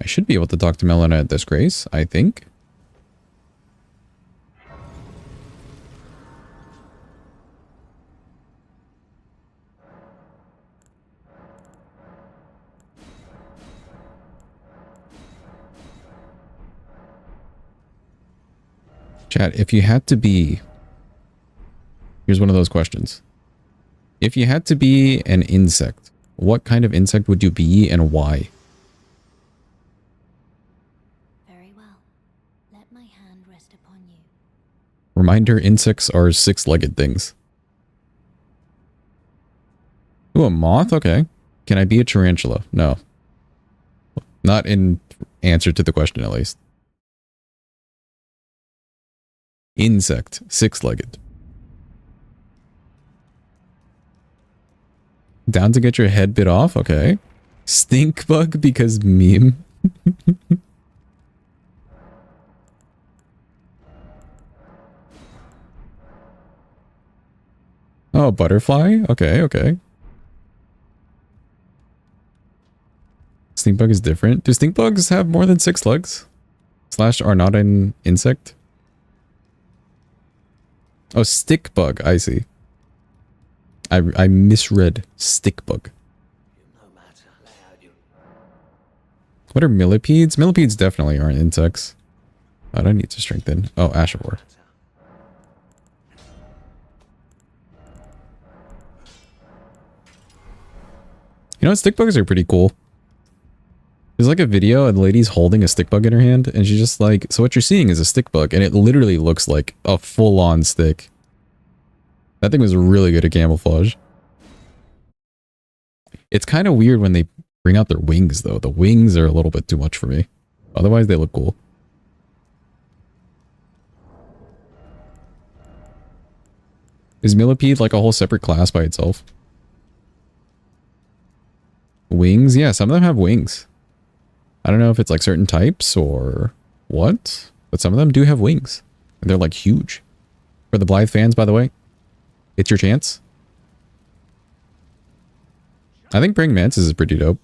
I should be able to talk to Melina at Disgrace, I think. Chat, if you had to be... Here's one of those questions. If you had to be an insect, what kind of insect would you be and why? Very well. Let my hand rest upon you. Reminder, insects are six-legged things. Ooh, a moth? Okay. Can I be a tarantula? No. Not in answer to the question, at least. Insect. Six-legged. Down to get your head bit off? Okay. Stink bug because meme. Oh, butterfly? Okay, okay. Stink bug is different. Do stink bugs have more than 6 legs? Slash are not an insect? Oh, stick bug. I see. I misread stick bug. What are millipedes? Millipedes definitely aren't insects. I don't need to strengthen. Oh, Ashivore. You know what? Stick bugs are pretty cool. There's like a video and the lady's holding a stick bug in her hand and she's just like, so what you're seeing is a stick bug and it literally looks like a full-on stick. That thing was really good at camouflage. It's kind of weird when they bring out their wings though. The wings are a little bit too much for me. Otherwise they look cool. Is millipede like a whole separate class by itself? Wings? Yeah, some of them have wings. I don't know if it's like certain types or what, but some of them do have wings. And they're like huge. For the Blythe fans, by the way, it's your chance. I think praying mantis is pretty dope.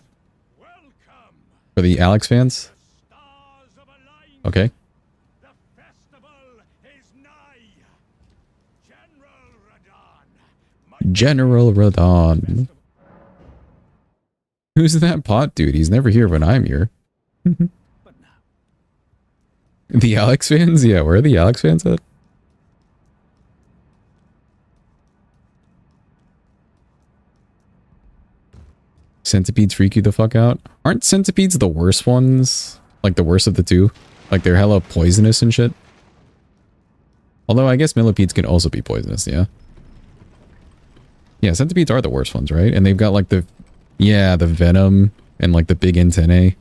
For the Alex fans. Okay. General Radon. Who's that pot dude? He's never here when I'm here. The Alex fans? Yeah, where are the Alex fans at? Centipedes freak you the fuck out. Aren't centipedes the worst ones? Like the worst of the two? Like they're hella poisonous and shit? Although I guess millipedes can also be poisonous, yeah? Yeah, centipedes are the worst ones, right? And they've got like the... Yeah, the venom and like the big antennae.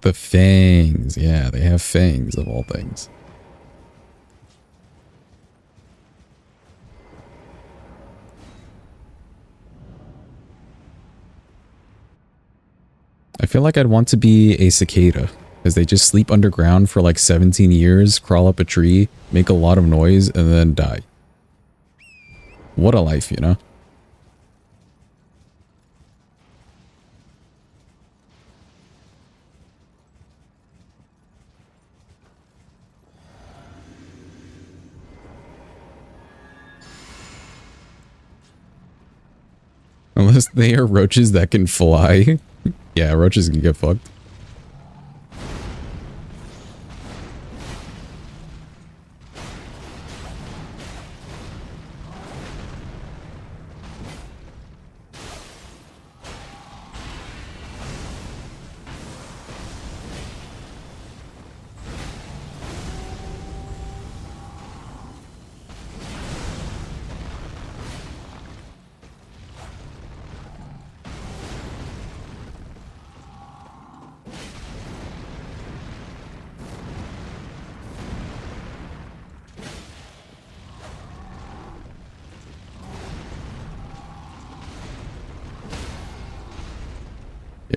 The fangs. Yeah, they have fangs of all things. I feel like I'd want to be a cicada, because they just sleep underground for like 17 years, crawl up a tree, make a lot of noise, and then die. What a life, you know? Unless they are roaches that can fly. Yeah, roaches can get fucked.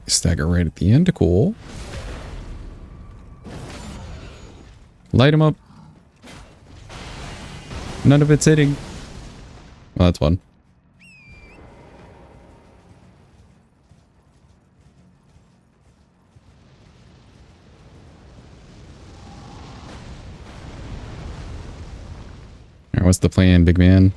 Stagger right at the end. Cool. Light him up. None of it's hitting. Well, that's fun. Alright, what's the plan, big man?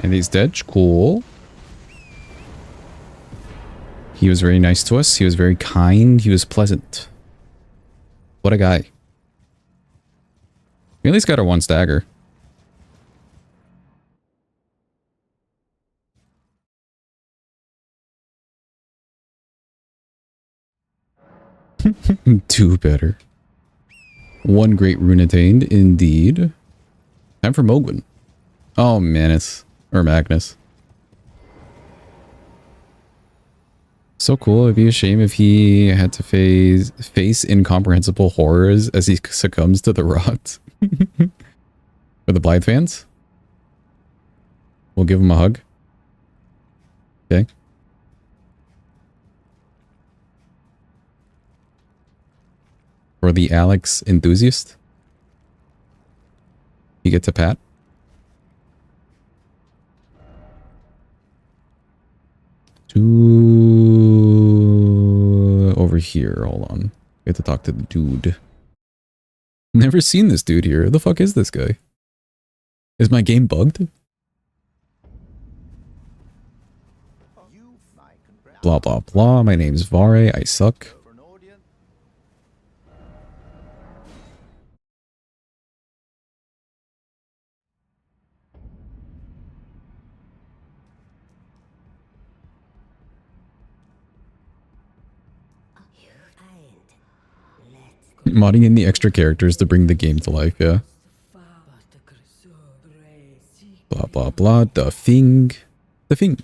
And he's dead. Cool. He was very nice to us. He was very kind. He was pleasant. What a guy. We at least got our one stagger. Two better. One great rune attained, indeed. Time for Mogwin. Oh, Manus. Or Magnus. So cool. It'd be a shame if he had to face incomprehensible horrors as he succumbs to the rot. For the Blythe fans? We'll give him a hug. Okay. For the Alex enthusiast? You get to pat. To over here. Hold on. We have to talk to the dude. Never seen this dude here. Who the fuck is this guy? Is my game bugged? Blah blah blah. My name's Vare. I suck. Modding in the extra characters to bring the game to life, yeah. Blah, blah, blah. The Fing. The Fing.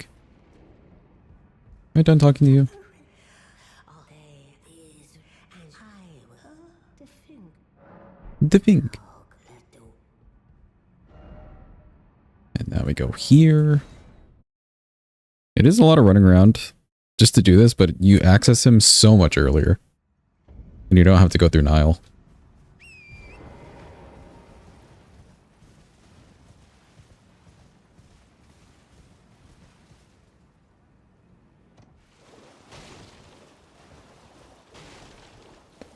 Am I done talking to you? The Fing. Now we go here. It is a lot of running around just to do this, but you access him so much earlier. And you don't have to go through Nile.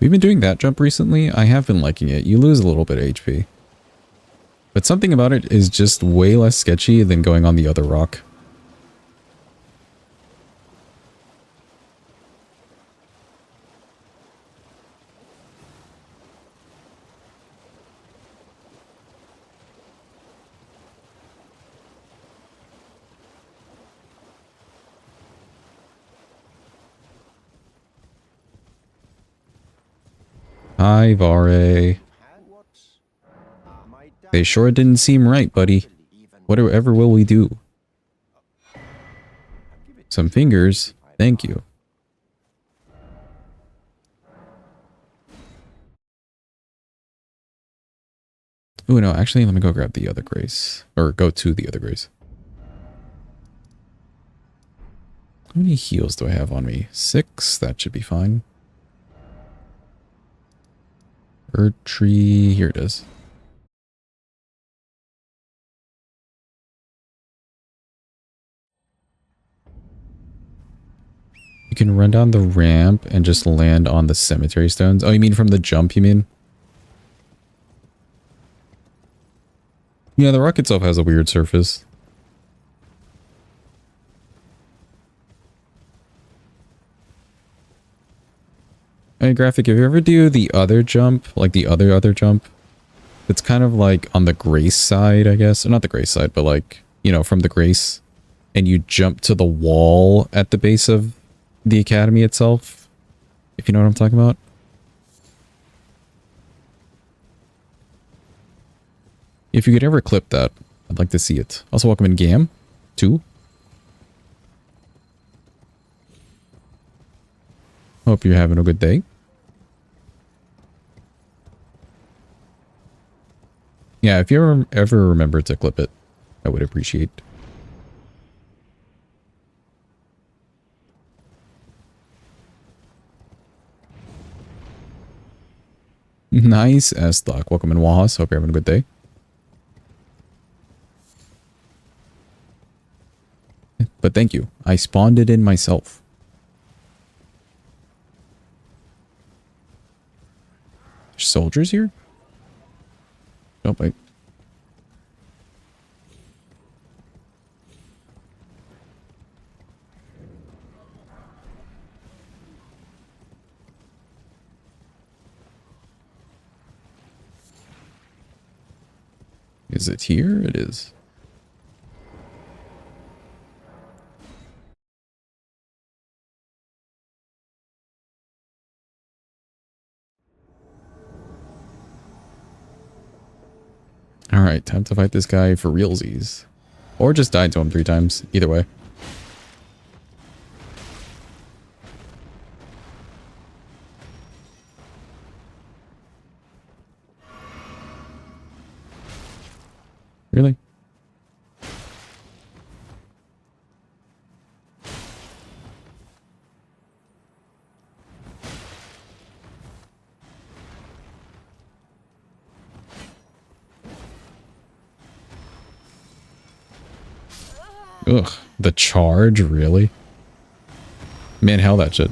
We've been doing that jump recently. I have been liking it. You lose a little bit of HP. But something about it is just way less sketchy than going on the other rock. Hi, Vare. They sure didn't seem right, buddy. Whatever will we do? Some fingers. Thank you. Oh, no, actually, let me go grab the other grace. Or go to the other grace. How many heals do I have on me? 6? That should be fine. Earth tree. Here it is. You can run down the ramp and just land on the cemetery stones. Oh, you mean from the jump, you mean? Yeah, the rock itself has a weird surface. Hey, Graphic, if you ever do the other jump, like the other jump, it's kind of like on the grace side, I guess. Or not the grace side, but like, you know, from the grace. And you jump to the wall at the base of the academy itself. If you know what I'm talking about. If you could ever clip that, I'd like to see it. Also, welcome in Gam, too. Hope you're having a good day. Yeah, if you ever remember to clip it, I would appreciate. Nice, Estoc. Welcome in, Wahas. Hope you're having a good day. But thank you. I spawned it in myself. There's soldiers here? Oh, wait. Is it here? It is. Alright, time to fight this guy for realsies. Or just die to him 3 times. Either way. Really? Ugh, the charge, really? Man, hell that shit.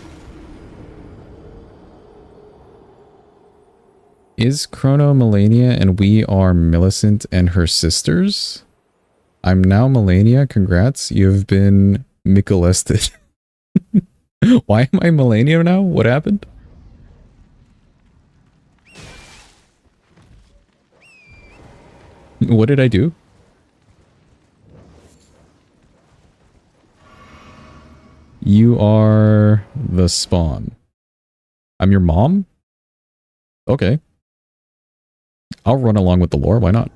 Is Chrono Melania and we are Millicent and her sisters? I'm now Melania, congrats. You've been Mikolested. Why am I Melania now? What happened? What did I do? You are the spawn. I'm your mom? Okay. I'll run along with the lore, why not?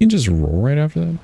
can just roll right after that.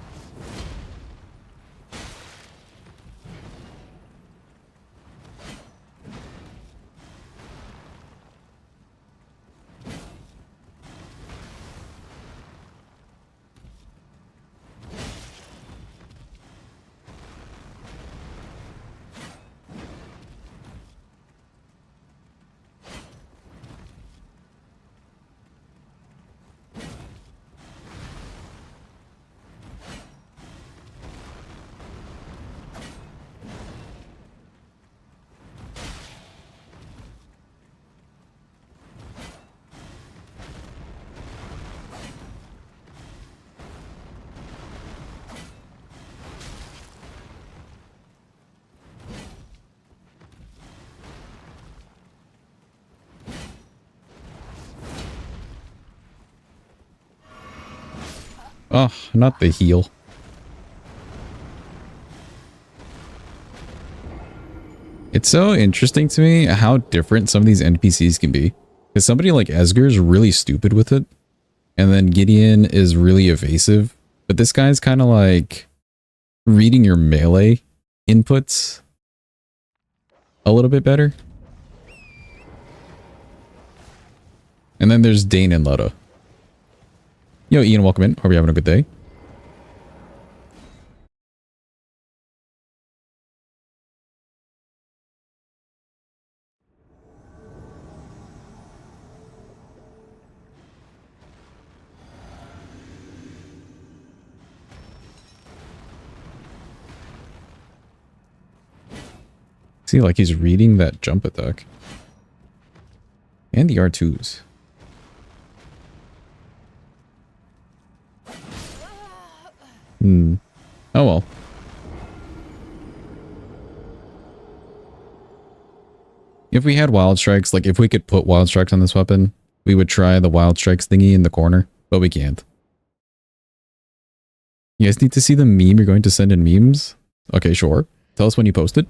Oh, not the heal. It's so interesting to me how different some of these NPCs can be. Because somebody like Esger is really stupid with it. And then Gideon is really evasive. But this guy's kind of like reading your melee inputs a little bit better. And then there's Dane and Letta. Yo, Ian, welcome in. Hope you're having a good day. See, like he's reading that jump attack. And the R2s. Hmm. Oh well. If we had wild strikes, like if we could put wild strikes on this weapon, we would try the wild strikes thingy in the corner, but we can't. You guys need to see the meme you're going to send in memes? Okay, sure. Tell us when you post it.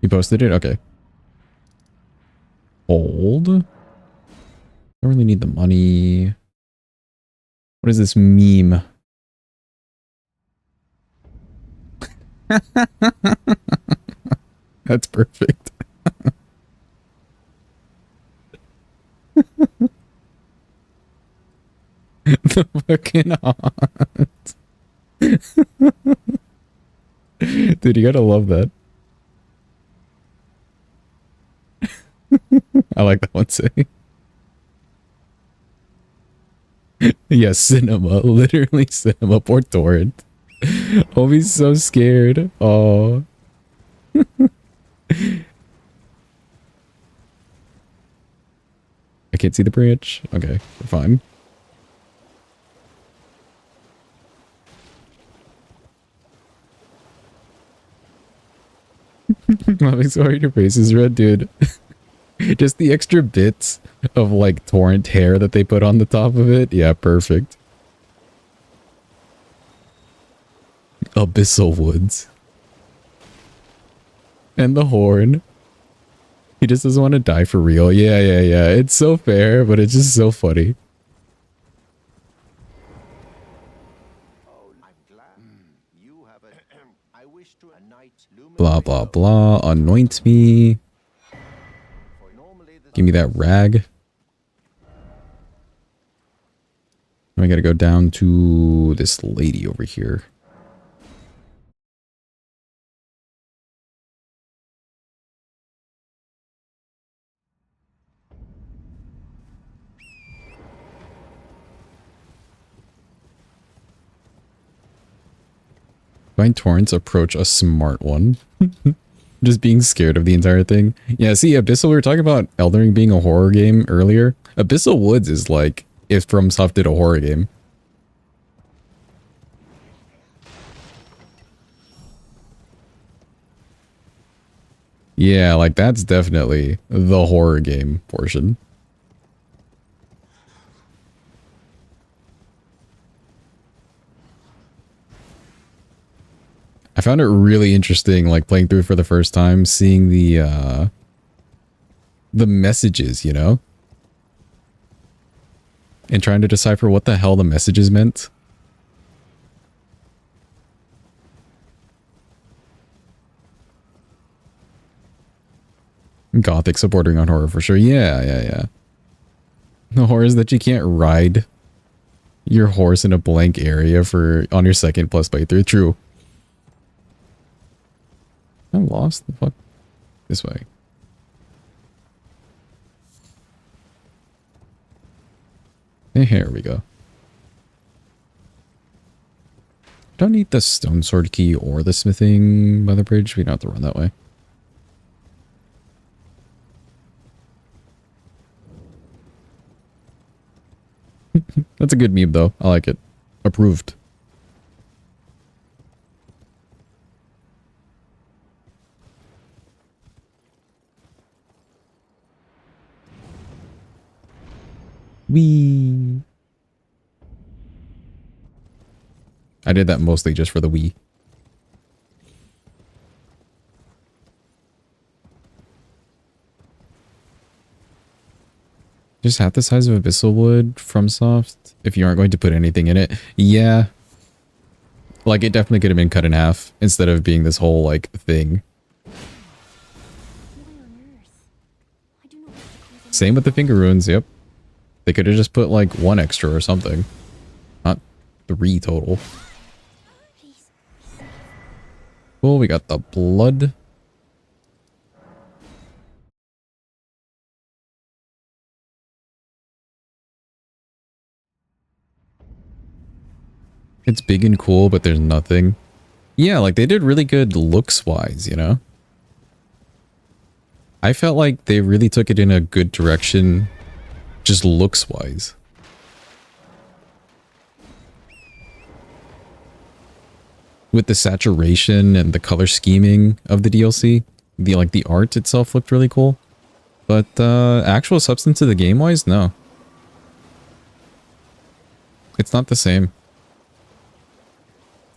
You posted it? Okay. Hold. I don't really need the money. What is this meme? That's perfect. The fucking odds. Dude, you gotta love that. I like that one say. Yeah, cinema. Literally cinema. Poor Torrent. Oh, he's so scared. Oh. I can't see the branch. Okay, we're fine. Laughing so hard your face is red, dude. Just the extra bits of like Torrent hair that they put on the top of it. Yeah, perfect. Abyssal Woods. And the horn. He just doesn't want to die for real. Yeah. It's so fair, but it's just so funny. Blah, blah, blah. Anoint me. Give me that rag. I gotta go down to this lady over here. Find Torrent's approach a smart one. Just being scared of the entire thing. Yeah, see, Abyssal, we were talking about Elden Ring being a horror game earlier. Abyssal Woods is like if FromSoft did a horror game. Yeah, like that's definitely the horror game portion. found it really interesting, like playing through for the first time, seeing the messages, you know? And trying to decipher what the hell the messages meant. Gothic supporting on horror for sure. Yeah. The horror is that you can't ride your horse in a blank area for on your second plus playthrough. True. I'm lost. The fuck? This way. Here we go. Don't need the stone sword key or the smithing by the bridge. We don't have to run that way. That's a good meme though. I like it. Approved. Wee. I did that mostly just for the Wii. Just half the size of Abyssal Wood from Soft if you aren't going to put anything in it. Yeah. Like it definitely could have been cut in half instead of being this whole like thing. Same with the finger runes, yep. They could have just put like 1 extra or something. Not 3 total. Cool, we got the blood. It's big and cool, but there's nothing. Yeah, like they did really good looks-wise, you know? I felt like they really took it in a good direction, just looks-wise. With the saturation and the color scheming of the DLC, the art itself looked really cool. But actual substance of the game-wise, no. It's not the same.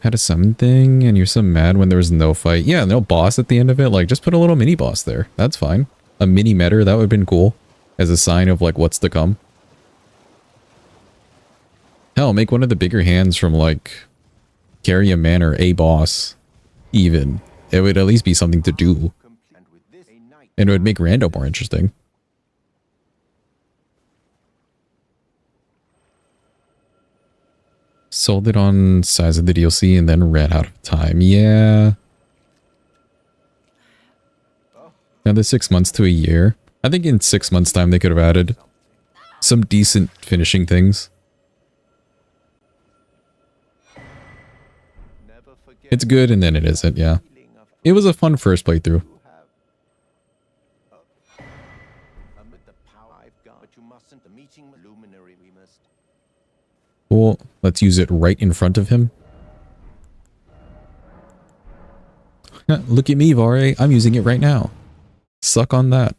Had a summon thing and you're so mad when there was no fight. Yeah, no boss at the end of it. Like, just put a little mini boss there. That's fine. A mini meter, that would have been cool. As a sign of, like, what's to come. Hell, make one of the bigger hands from, like, carry a man or a boss. Even. It would at least be something to do. And it would make rando more interesting. Sold it on size of the DLC and then ran out of time. Yeah. Another 6 months to a year. I think in 6 months' time they could have added some decent finishing things. It's good and then it isn't, yeah. It was a fun first playthrough. Cool. Let's use it right in front of him. Look at me, Vare. I'm using it right now. Suck on that.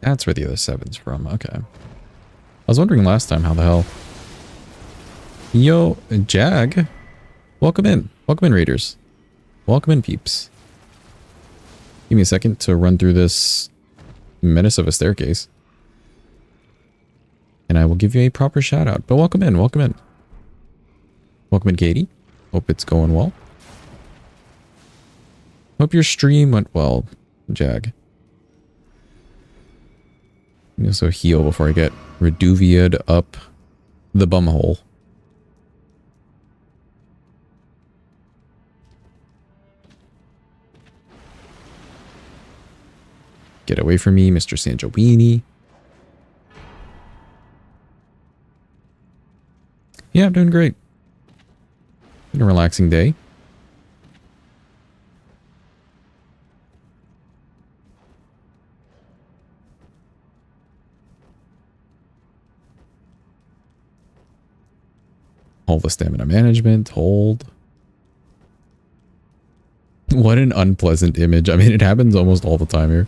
That's where the other 7's from. Okay. I was wondering last time how the hell. Yo, Jag. Welcome in. Welcome in, raiders. Welcome in, peeps. Give me a second to run through this menace of a staircase. And I will give you a proper shout out. But welcome in. Welcome in. Welcome in, Katie. Hope it's going well. Hope your stream went well, Jag. Let me also heal before I get Reduvia'd up the bumhole. Get away from me, Mr. Sanjowini. Yeah, I'm doing great. Been a relaxing day. Hold the stamina management. Hold. What an unpleasant image. I mean, it happens almost all the time here.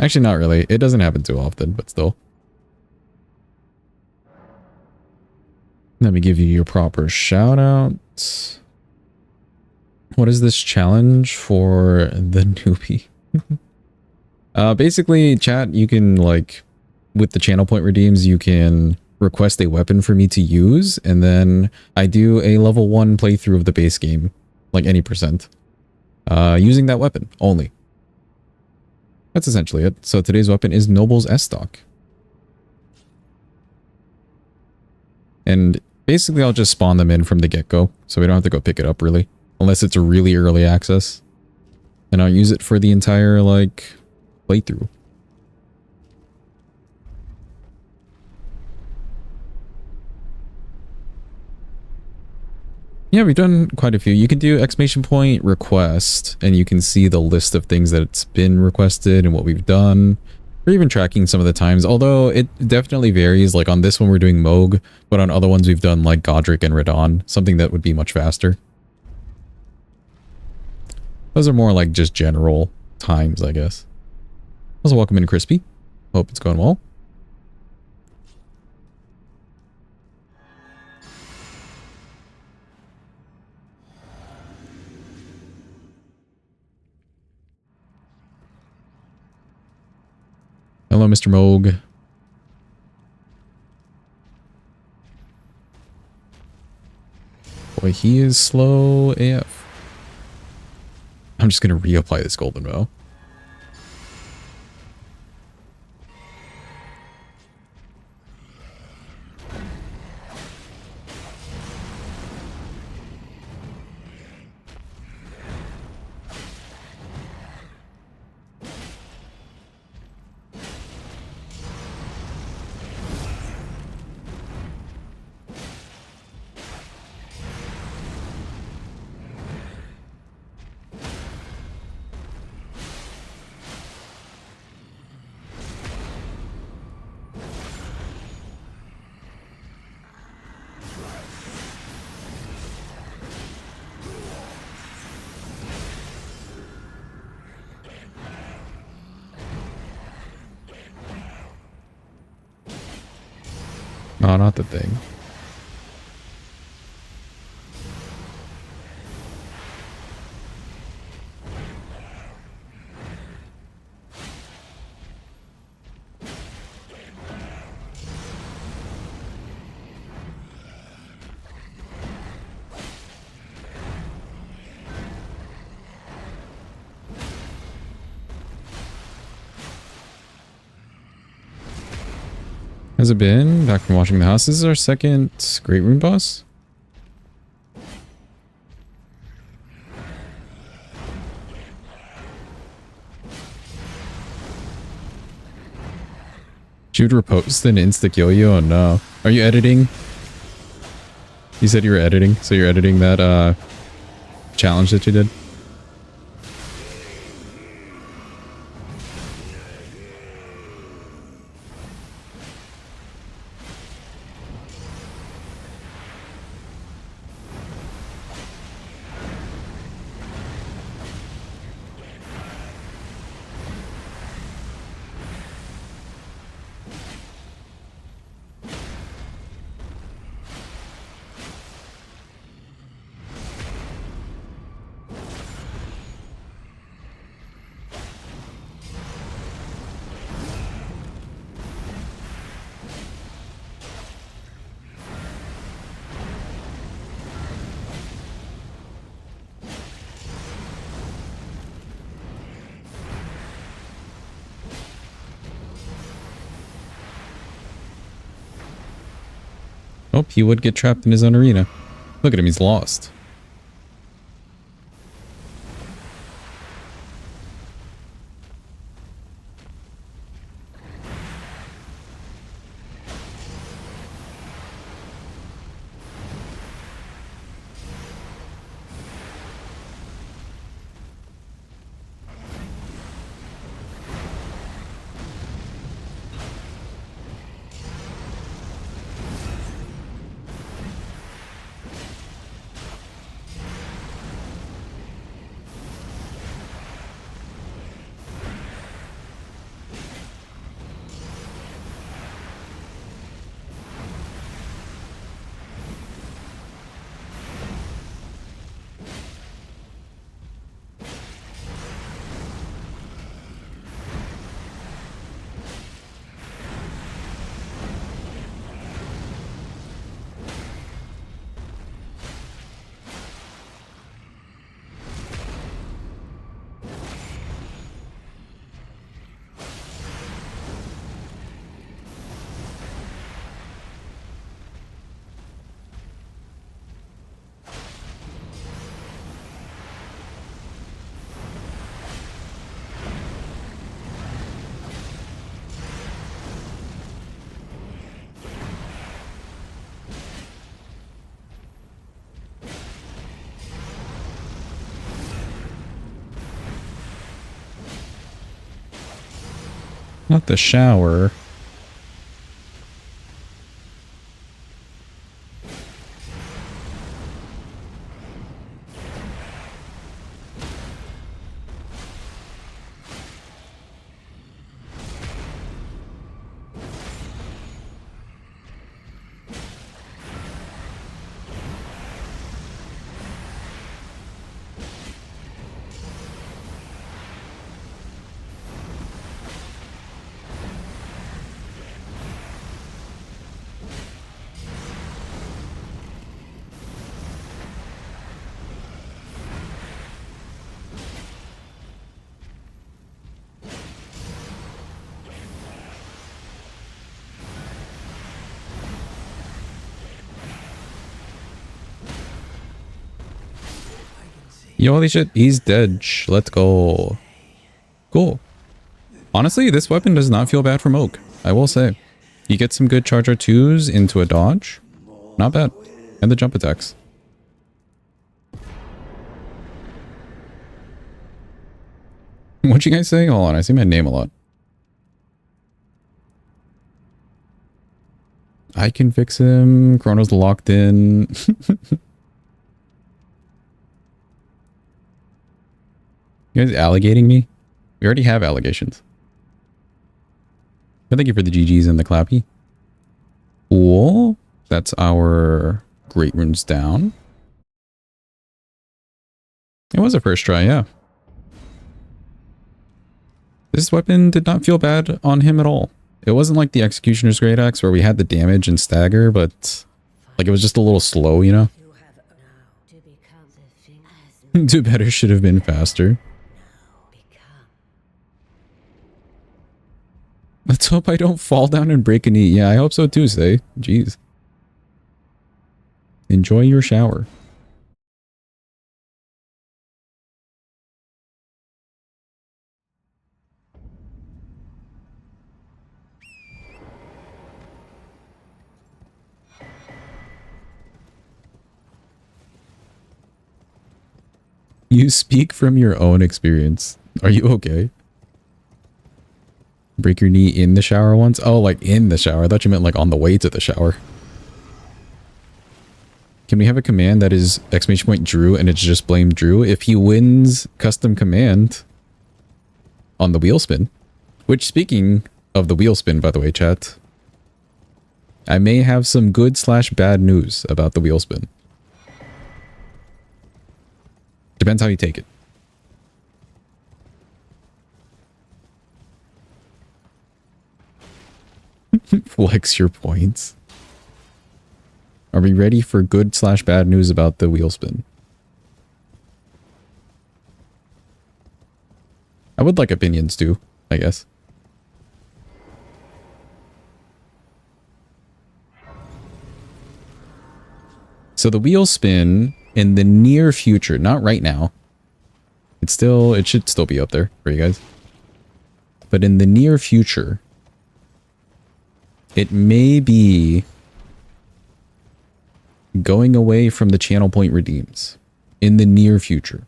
Actually, not really. It doesn't happen too often, but still. Let me give you your proper shout out. What is this challenge for the newbie? Basically, chat, you can, like, with the channel point redeems, you can request a weapon for me to use, and then I do a level 1 playthrough of the base game, like any percent, using that weapon only. That's essentially it. So today's weapon is Noble's Estoc. And basically, I'll just spawn them in from the get-go, so we don't have to go pick it up, really. Unless it's a really early access. And I'll use it for the entire, like, playthrough. Yeah, we've done quite a few. You can do exclamation point request, and you can see the list of things that's been requested and what we've done. We're even tracking some of the times, although it definitely varies. Like on this one, we're doing Moog, but on other ones, we've done like Godric and Radon, something that would be much faster. Those are more like just general times, I guess. Also, welcome in, Crispy. Hope it's going well. Hello, Mr. Moog. Boy, he is slow AF. I'm just going to reapply this golden bow. No, not the thing. How's it been? Back from watching the house. This is our second Great Rune boss. Shoot, repost an insta-kill you? Oh no. Are you editing? You said you were editing, so you're editing that challenge that you did? Oh, he would get trapped in his own arena. Look at him, he's lost. Not the shower. Yo, holy shit, he's dead. Let's go. Cool. Honestly, this weapon does not feel bad from Oak, I will say. You get some good charge R2s into a dodge. Not bad. And the jump attacks. What you guys say? Hold on, I see my name a lot. I can fix him. Chrono's locked in. You guys alligating me? We already have allegations. But thank you for the GGs and the clappy. Cool. That's our great runes down. It was a first try, yeah. This weapon did not feel bad on him at all. It wasn't like the Executioner's Great Axe where we had the damage and stagger, but like it was just a little slow, you know? Do better should have been faster. Let's hope I don't fall down and break a knee. Yeah, I hope so too, Say. Jeez. Enjoy your shower. You speak from your own experience. Are you okay? Break your knee in the shower once? Oh, like in the shower. I thought you meant like on the way to the shower. Can we have a command that is exclamation point Drew and it's just blame Drew? If he wins custom command on the wheel spin, which speaking of the wheel spin, by the way, chat, I may have some good / bad news about the wheel spin. Depends how you take it. Flex your points. Are we ready for good / bad news about the wheel spin? I would like opinions too, I guess. So the wheel spin in the near future, not right now. It should still be up there for you guys. But in the near future, it may be going away from the channel point redeems in the near future.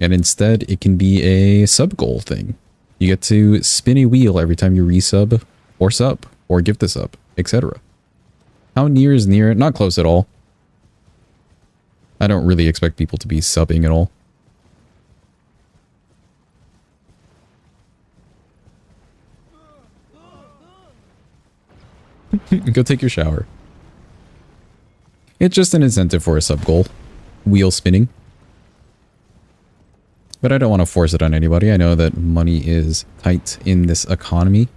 And instead, it can be a sub goal thing. You get to spin a wheel every time you resub or sub or gift a sub, etc. How near is near? Not close at all. I don't really expect people to be subbing at all. Go take your shower. It's just an incentive for a sub goal. Wheel spinning. But I don't want to force it on anybody. I know that money is tight in this economy.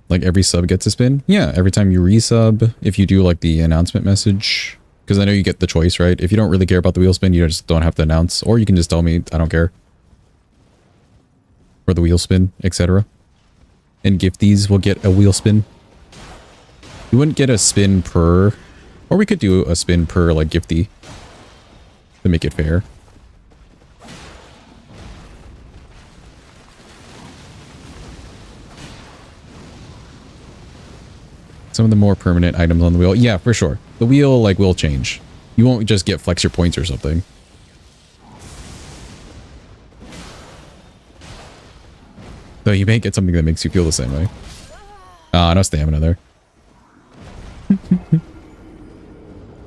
Like every sub gets a spin? Yeah, every time you resub, if you do like the announcement message. Because I know you get the choice, right? If you don't really care about the wheel spin, you just don't have to announce. Or you can just tell me, I don't care. For the wheel spin, etc. And gifties will get a wheel spin. You wouldn't get a spin per... Or we could do a spin per, like, gifty. To make it fair. Some of the more permanent items on the wheel. Yeah, for sure. The wheel, like, will change. You won't just get flex your points or something. Though you may get something that makes you feel the same way. Ah, no stamina there.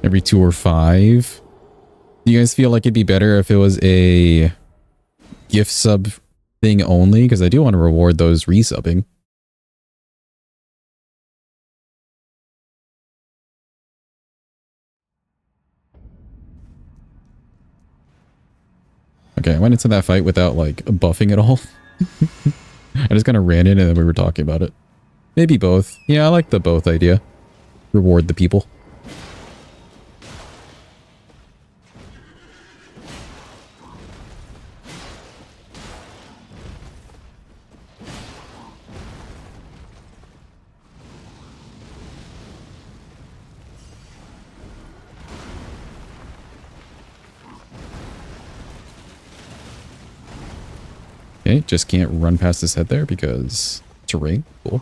Every 2 or 5. Do you guys feel like it'd be better if it was a gift sub thing only? Because I do want to reward those resubbing. Okay, I went into that fight without like buffing at all. I just kind of ran in and then we were talking about it. Maybe both. Yeah, I like the both idea. Reward the people. Okay, just can't run past his head there because terrain. Cool.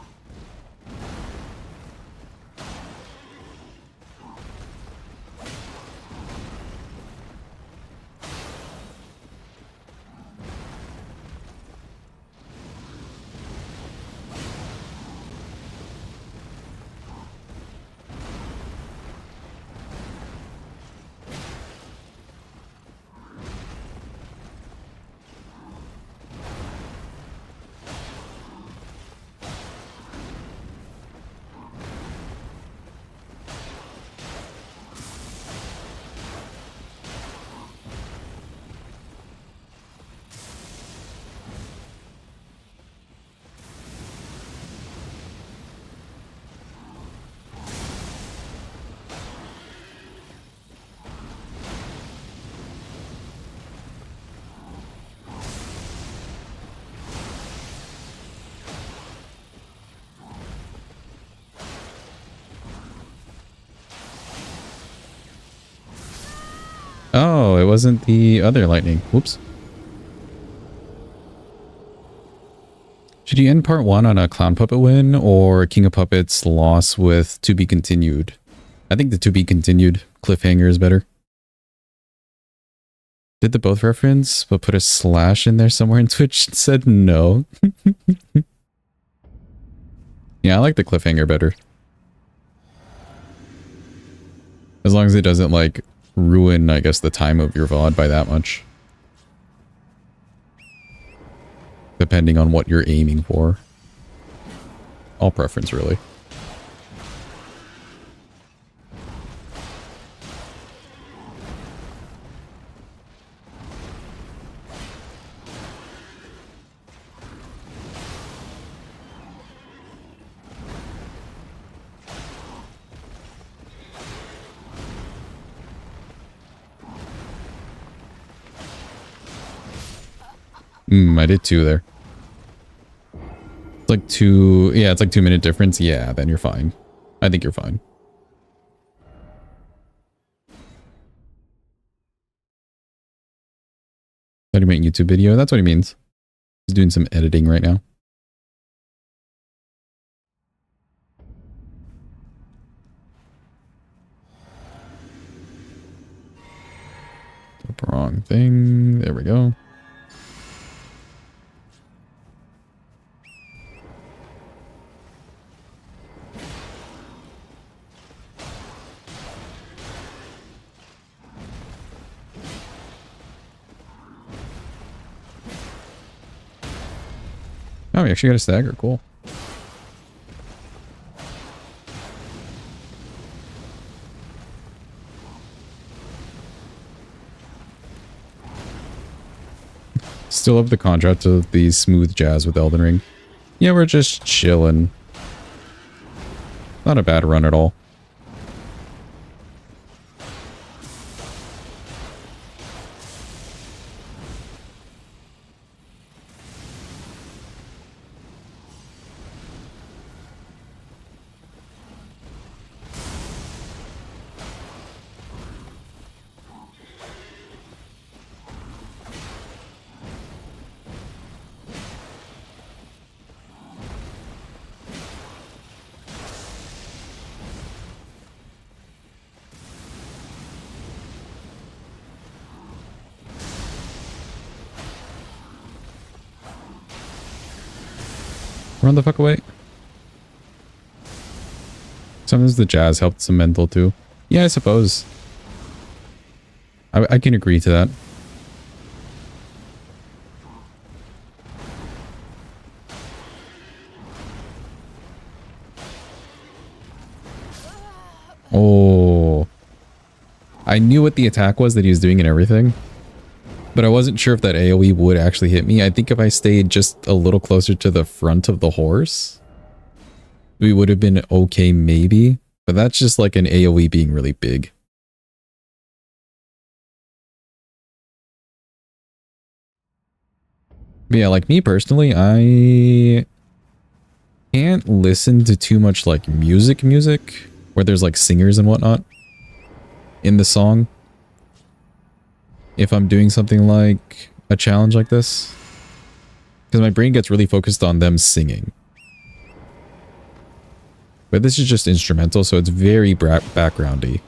Oh, it wasn't the other lightning. Whoops. Should you end part 1 on a clown puppet win or King of Puppets loss with to be continued? I think the to be continued cliffhanger is better. Did the both reference but put a slash in there somewhere in Twitch and said no? Yeah, I like the cliffhanger better. As long as it doesn't like ruin, I guess, the time of your VOD by that much. Depending on what you're aiming for. All preference, really. I did 2 there. It's like 2... Yeah, it's like 2-minute difference. Yeah, then you're fine. I think you're fine. How do you make YouTube video? That's what he means. He's doing some editing right now. Wrong thing. There we go. Oh, we actually got a stagger. Cool. Still have the contrast of the smooth jazz with Elden Ring. Yeah, we're just chilling. Not a bad run at all. Run the fuck away. Sometimes the jazz helped some mental too. Yeah, I suppose. I can agree to that. Oh. I knew what the attack was that he was doing and everything. But I wasn't sure if that AoE would actually hit me. I think if I stayed just a little closer to the front of the horse, we would have been okay maybe. But that's just like an AoE being really big. But yeah, like me personally, I can't listen to too much like music where there's like singers and whatnot in the song. If I'm doing something like a challenge like this, because my brain gets really focused on them singing. But this is just instrumental, so it's very backgroundy.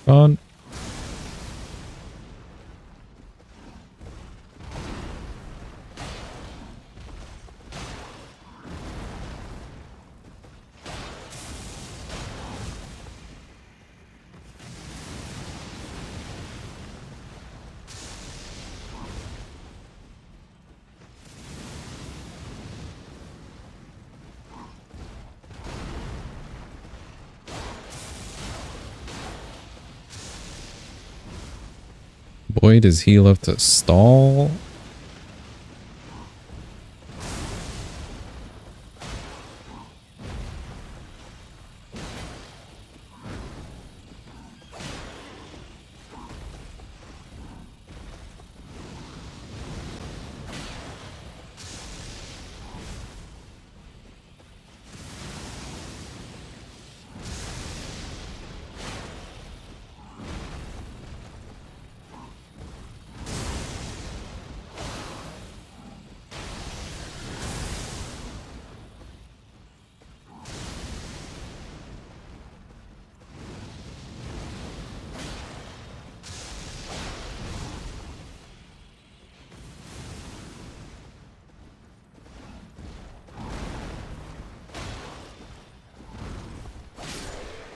On. Boy, does he love to stall.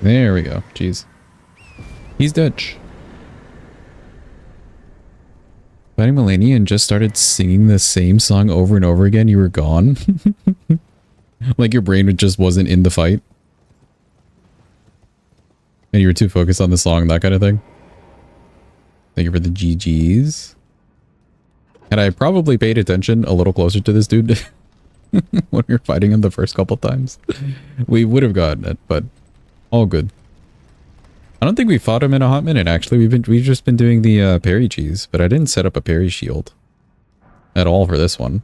There we go. Jeez. He's Dutch. Buddy Millennium just started singing the same song over and over again. You were gone. Like your brain just wasn't in the fight. And you were too focused on the song, that kind of thing. Thank you for the GGs. Had I probably paid attention a little closer to this dude when we were fighting him the first couple times, we would have gotten it, but all good. I don't think we fought him in a hot minute, actually. We've just been doing the parry cheese, but I didn't set up a parry shield at all for this one.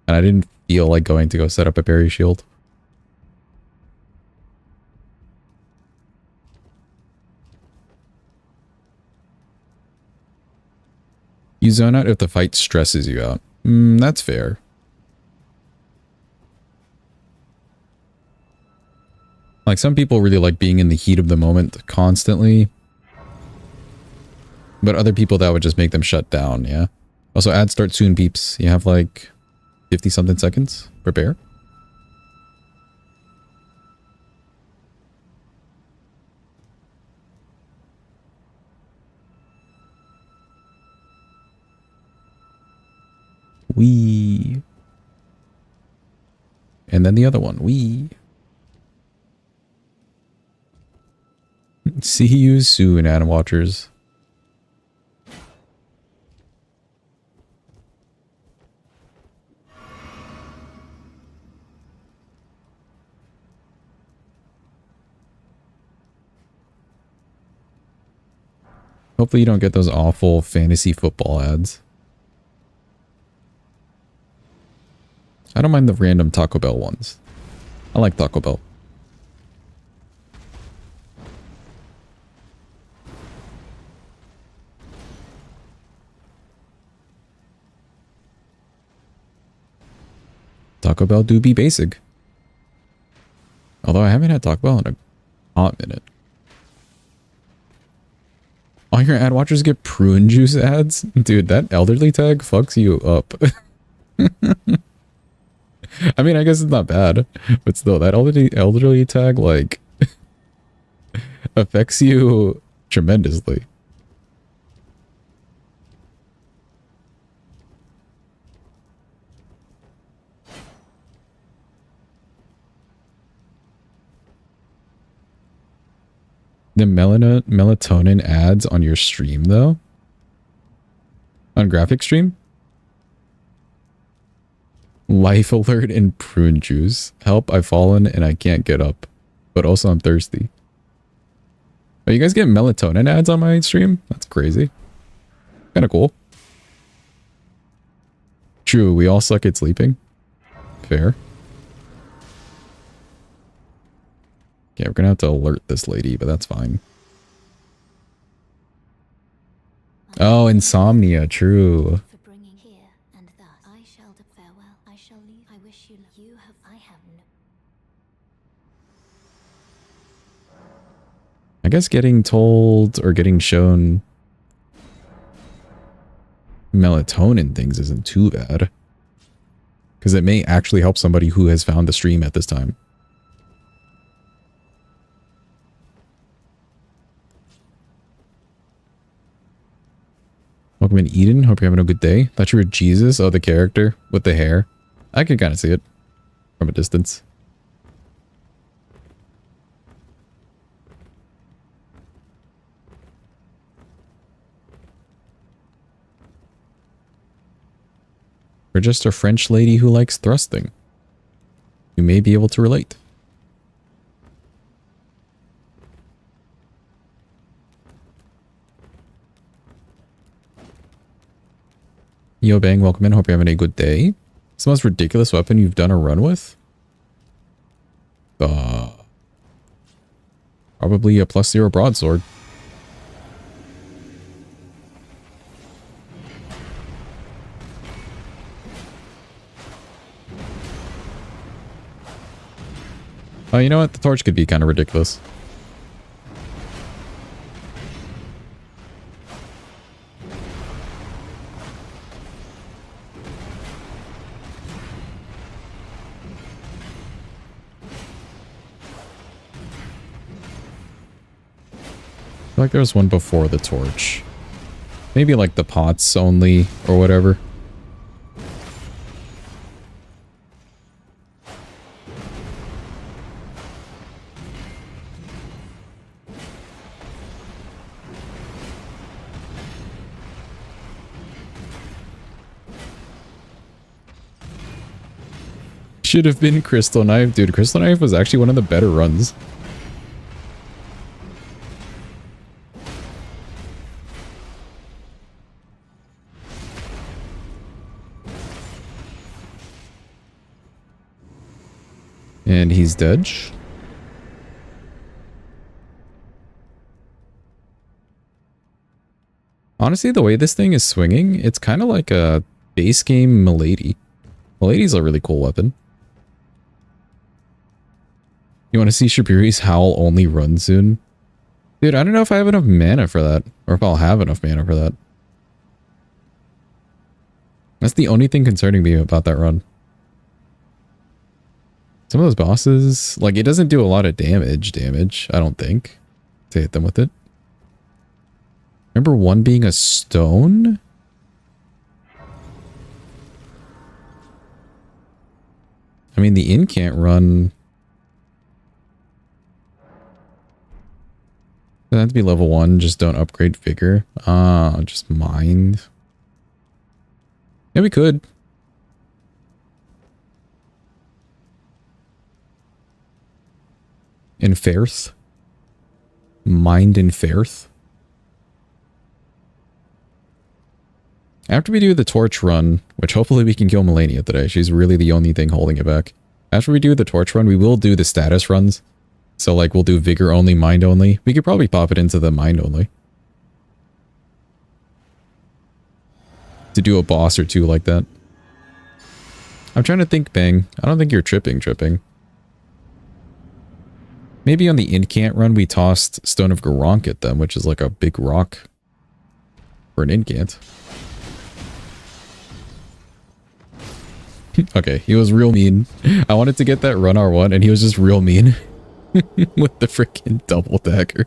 And I didn't feel like going to go set up a parry shield. You zone out if the fight stresses you out. That's fair. Like, some people really like being in the heat of the moment constantly. But other people, that would just make them shut down, yeah? Also, ad start soon, peeps. You have like 50-something seconds. Prepare. Wee. And then the other one. Wee. See you soon, Adam Watchers. Hopefully you don't get those awful fantasy football ads. I don't mind the random Taco Bell ones. I like Taco Bell. Taco Bell do be basic. Although I haven't had Taco Bell in a hot minute. All your ad watchers get prune juice ads? Dude, that elderly tag fucks you up. I mean, I guess it's not bad, but still, that elderly tag, like, affects you tremendously. The melatonin ads on your stream, though? On graphic stream? Life alert and prune juice. Help, I've fallen and I can't get up. But also I'm thirsty. Oh, you guys get melatonin ads on my stream? That's crazy. Kind of cool. True, we all suck at sleeping. Fair. Yeah, we're gonna have to alert this lady, but that's fine. Oh, insomnia, true. For bringing here, and thus I shall farewell. I shall leave. I wish you have. I have no. I guess getting told or getting shown melatonin things isn't too bad. Because it may actually help somebody who has found the stream at this time. Welcome in, Eden. Hope you're having a good day. Thought you were Jesus. Oh, the character with the hair. I could kind of see it from a distance. Or just a French lady who likes thrusting. You may be able to relate. Yo Bang, welcome in. Hope you're having a good day. It's the most ridiculous weapon you've done a run with? Probably a +0 broadsword. Oh, you know what? The torch could be kind of ridiculous. I feel like there was one before the torch. Maybe like the pots only or whatever. Should have been Crystal Knife. Dude, Crystal Knife was actually one of the better runs. And he's dead. Honestly, the way this thing is swinging, it's kind of like a base game Milady. Milady's a really cool weapon. You want to see Shibiri's Howl only run soon? Dude, I don't know if I have enough mana for that. Or if I'll have enough mana for that. That's the only thing concerning me about that run. Some of those bosses, like, it doesn't do a lot of damage, I don't think, to hit them with it. Remember one being a stone? I mean, the incant run doesn't have to be level 1, just don't upgrade vigor. Ah, just mind. Yeah, we could. In Fairth. Mind in Fairth. After we do the torch run, which hopefully we can kill Melania today. She's really the only thing holding it back. After we do the torch run, we will do the status runs. So like we'll do vigor only, mind only. We could probably pop it into the mind only. To do a boss or two like that. I'm trying to think, Bang. I don't think you're tripping. Maybe on the incant run we tossed Stone of Garonk at them, which is like a big rock for an incant. Okay, he was real mean. I wanted to get that run R1 and he was just real mean. With the freaking double dagger.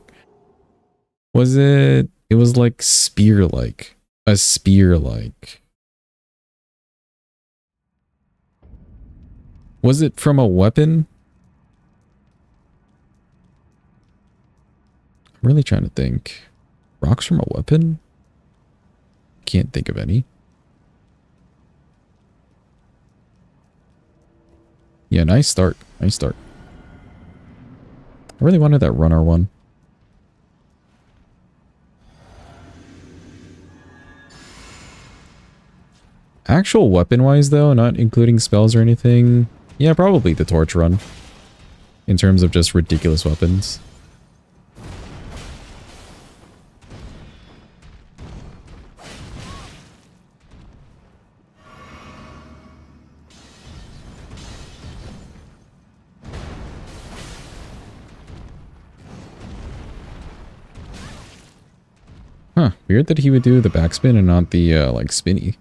Was it? It was like spear-like. A spear-like. Was it from a weapon? I'm really trying to think. Rocks from a weapon? Can't think of any. Yeah, nice start. Nice start. I really wanted that runner one. Actual weapon-wise, though, not including spells or anything. Yeah, probably the torch run. In terms of just ridiculous weapons. Huh, weird that he would do the backspin and not the, like, spinny.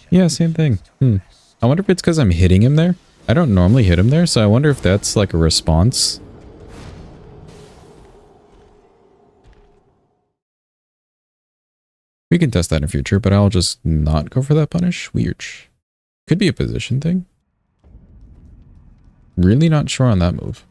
Yeah, same thing. I wonder if it's because I'm hitting him there. I don't normally hit him there, so I wonder if that's like a response. We can test that in future, but I'll just not go for that punish. Weird. Could be a position thing. Really not sure on that move.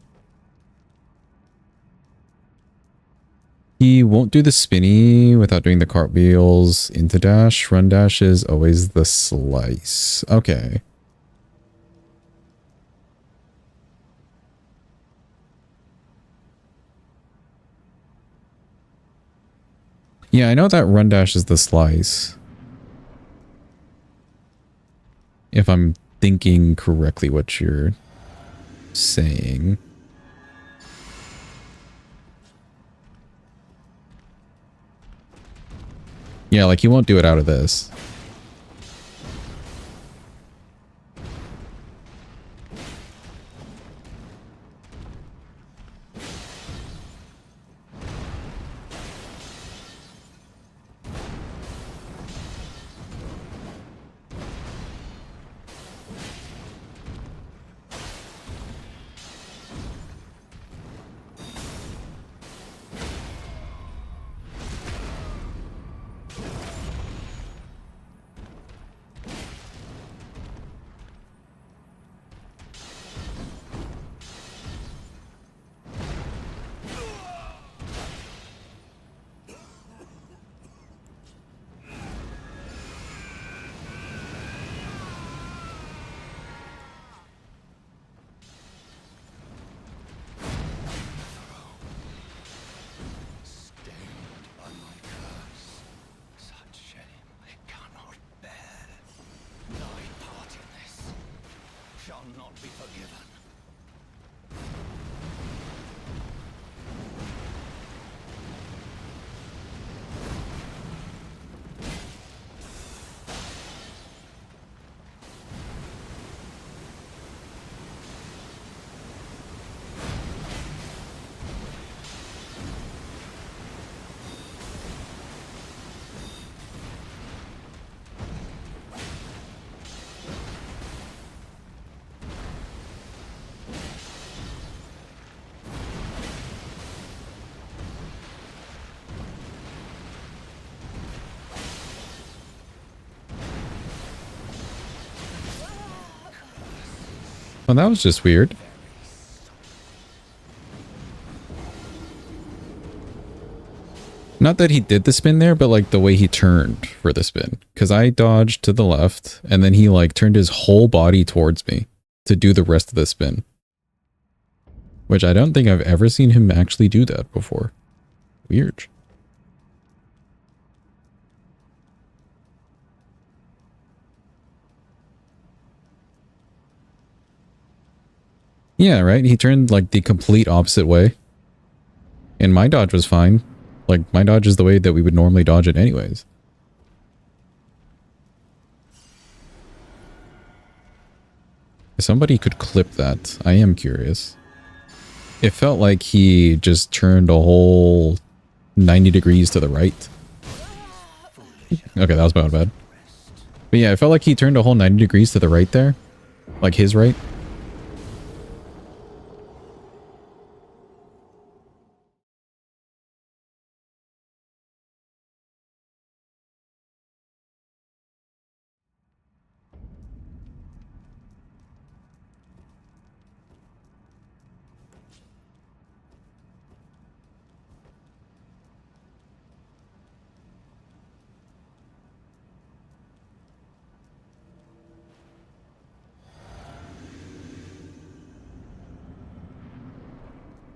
He won't do the spinny without doing the cartwheels into dash. Run dash is always the slice. Okay. Yeah, I know that run dash is the slice. If I'm thinking correctly what you're saying. Yeah, like he won't do it out of this. Well, that was just weird. Not that he did the spin there, but like the way he turned for the spin. Because I dodged to the left, and then he like turned his whole body towards me to do the rest of the spin. Which I don't think I've ever seen him actually do that before. Weird. Yeah, right? He turned like the complete opposite way. And my dodge was fine. Like, my dodge is the way that we would normally dodge it anyways. If somebody could clip that. I am curious. It felt like he just turned a whole 90 degrees to the right. Okay, that was my bad. But yeah, it felt like he turned a whole 90 degrees to the right there. Like his right.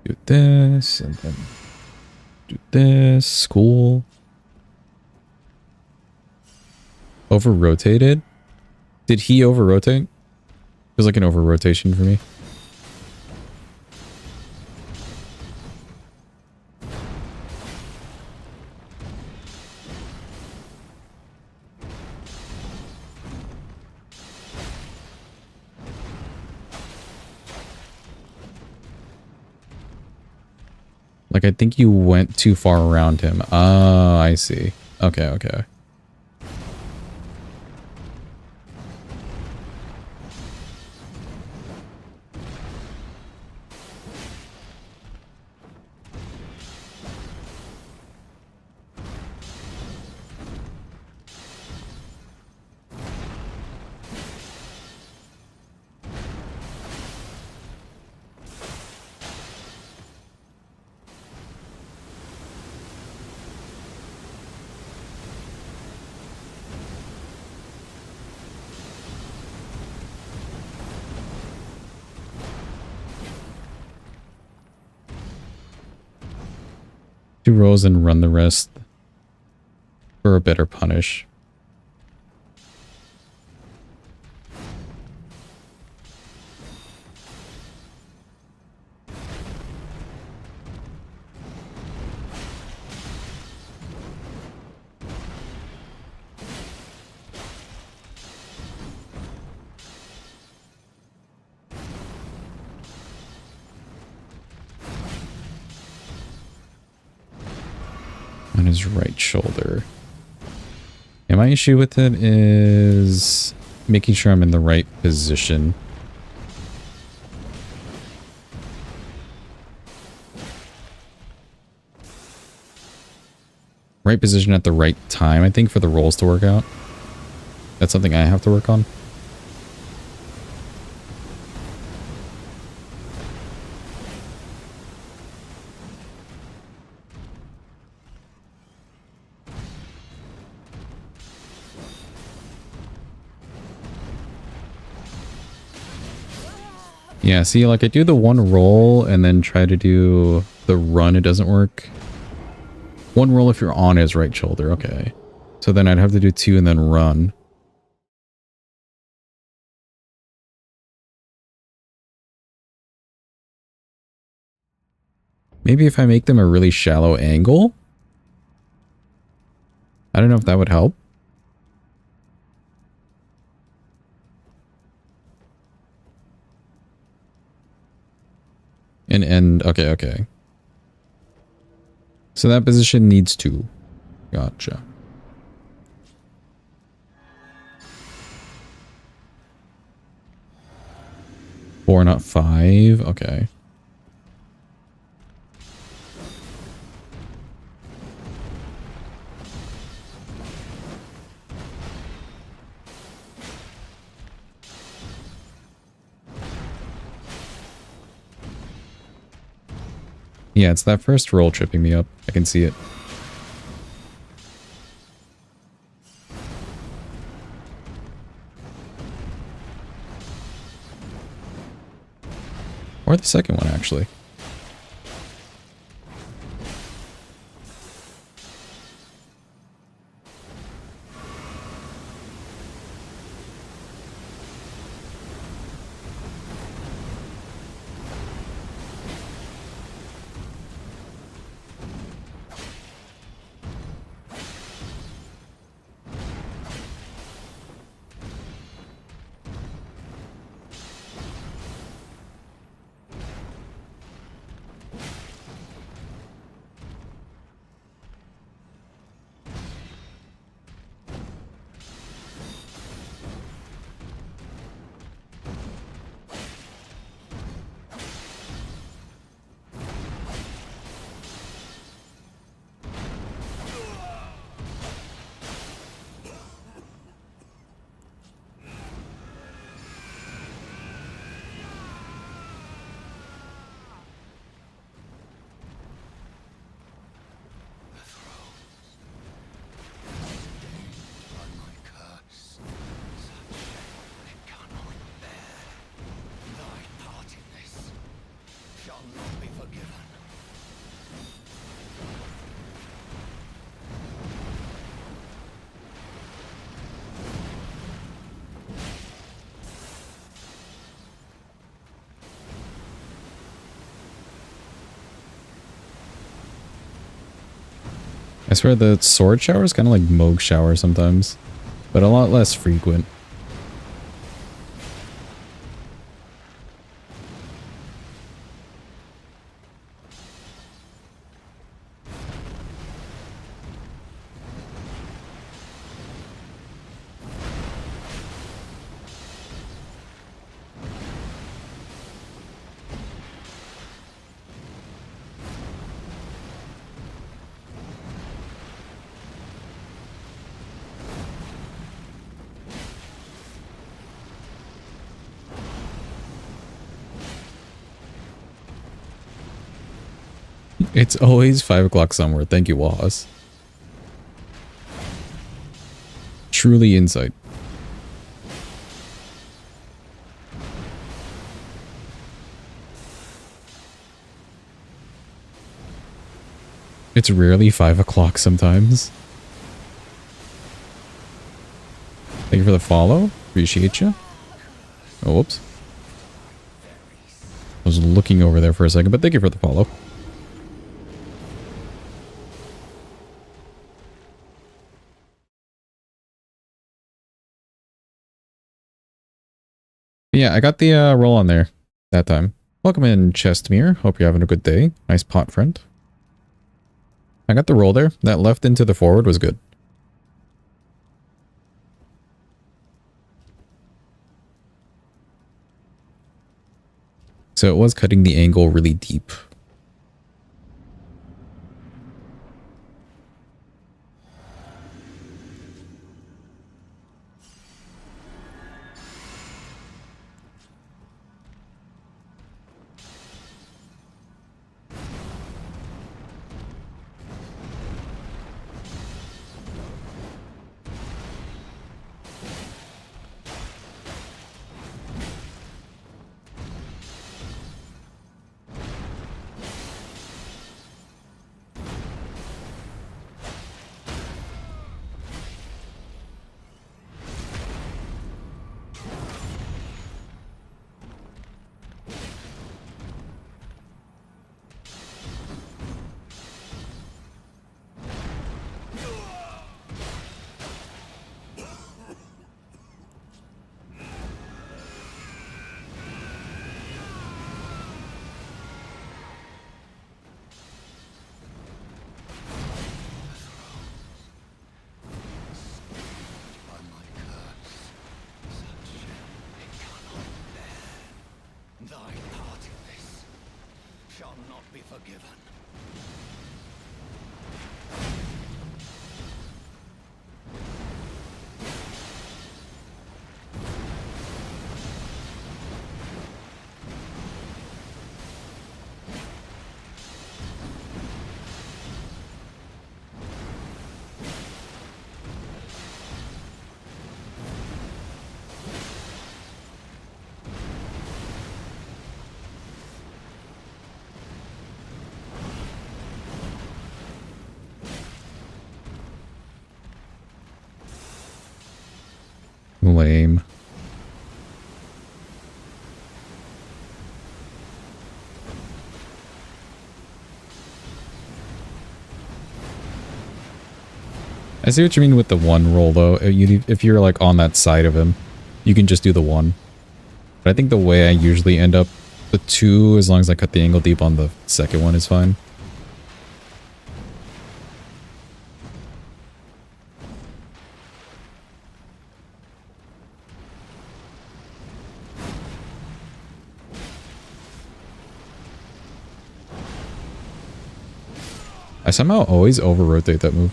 Do this, and then do this. Cool. Over-rotated? Did he over-rotate? Feels like an over-rotation for me. Like, I think you went too far around him. Oh, I see. Okay, okay. Two rolls and run the rest for a better punish. On his right shoulder. And my issue with it is making sure I'm in the right position. Right position at the right time, I think, for the rolls to work out. That's something I have to work on. Yeah, see, like I do the one roll and then try to do the run, it doesn't work. One roll if you're on his right shoulder, okay. So then I'd have to do two and then run. Maybe if I make them a really shallow angle? I don't know if that would help. And end, okay, okay. So that position needs two. Gotcha. Four, not five, okay. Yeah, it's that first roll tripping me up. I can see it. Or the second one, actually. I swear the sword shower is kind of like Moog shower sometimes, but a lot less frequent. It's always 5 o'clock somewhere. Thank you, Wallace. Truly insight. It's rarely 5 o'clock sometimes. Thank you for the follow. Appreciate you. Oh, whoops. I was looking over there for a second, but thank you for the follow. Yeah, I got the roll on there that time. Welcome in, Chestmere. Hope you're having a good day. Nice pot, friend. I got the roll there. That left into the forward was good. So it was cutting the angle really deep. lame. I see what you mean with the one roll, though. If you're, like, on that side of him, you can just do the one. But I think the way I usually end up, the two, as long as I cut the angle deep on the second one, is fine. I somehow always over-rotate that move.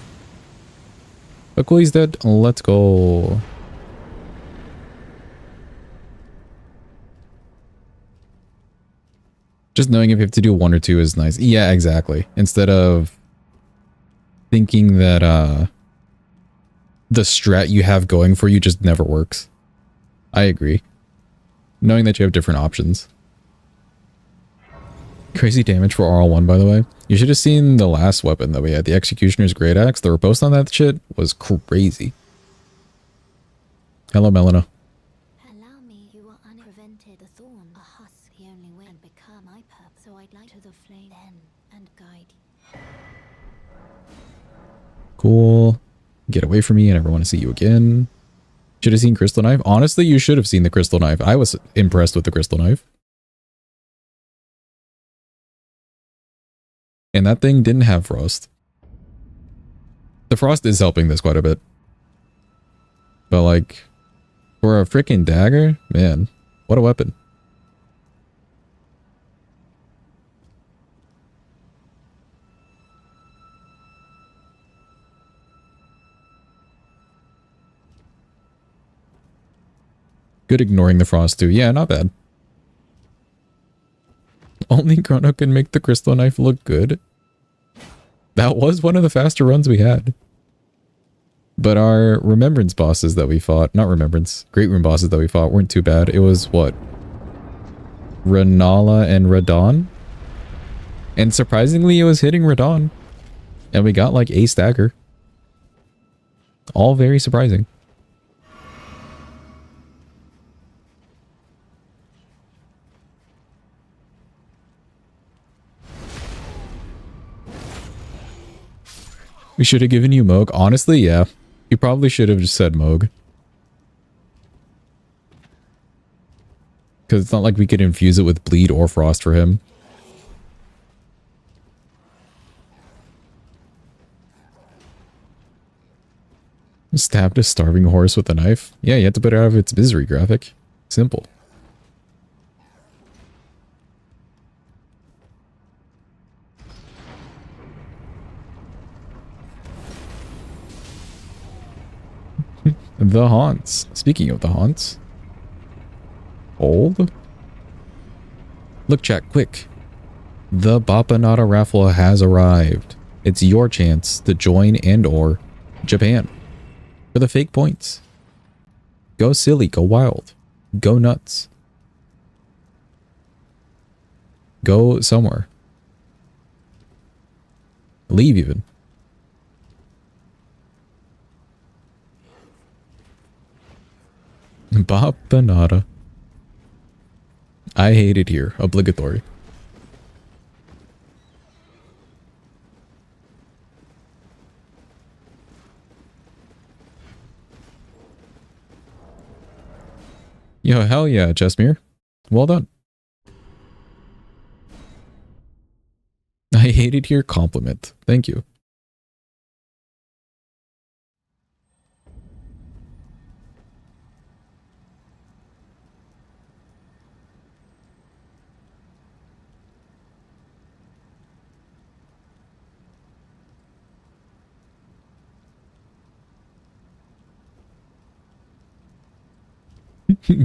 Look, cool, he's dead. Let's go. Just knowing if you have to do one or two is nice. Yeah, exactly. Instead of thinking that the strat you have going for you just never works. I agree. Knowing that you have different options. Crazy damage for RL1, by the way. You should have seen the last weapon that we had, the Executioner's Great Axe. The riposte on that shit was crazy. Hello, Melina. Allow me, you are unprevented. The thorn, a husk, the only way and become my purpose. So I'd like to the flame then and guide you. Cool. Get away from me, I never want to see you again. Should have seen Crystal Knife. Honestly, you should have seen the Crystal Knife. I was impressed with the Crystal Knife. And that thing didn't have frost. The frost is helping this quite a bit. But like, for a freaking dagger, man, what a weapon. Good ignoring the frost too. Yeah, not bad. Only Chrono can make the Crystal Knife look good. That was one of the faster runs we had. But our Remembrance bosses that we fought, not Remembrance, Great Room bosses that we fought weren't too bad. It was what? Renala and Radon? And surprisingly, it was hitting Radon. And we got like a stagger. All very surprising. We should have given you Moog. Honestly, yeah. You probably should have just said Moog. Because it's not like we could infuse it with Bleed or Frost for him. Stabbed a starving horse with a knife? Yeah, you had to put it out of its misery graphic. Simple. The Haunts. Speaking of the Haunts. Old? Look, chat, quick. The Bapanada raffle has arrived. It's your chance to join and/or Japan for the fake points. Go silly, go wild, go nuts. Go somewhere. Leave even. Bapanada. I hate it here. Obligatory. Yo, hell yeah, Chesmere. Well done. I hate it here. Compliment. Thank you.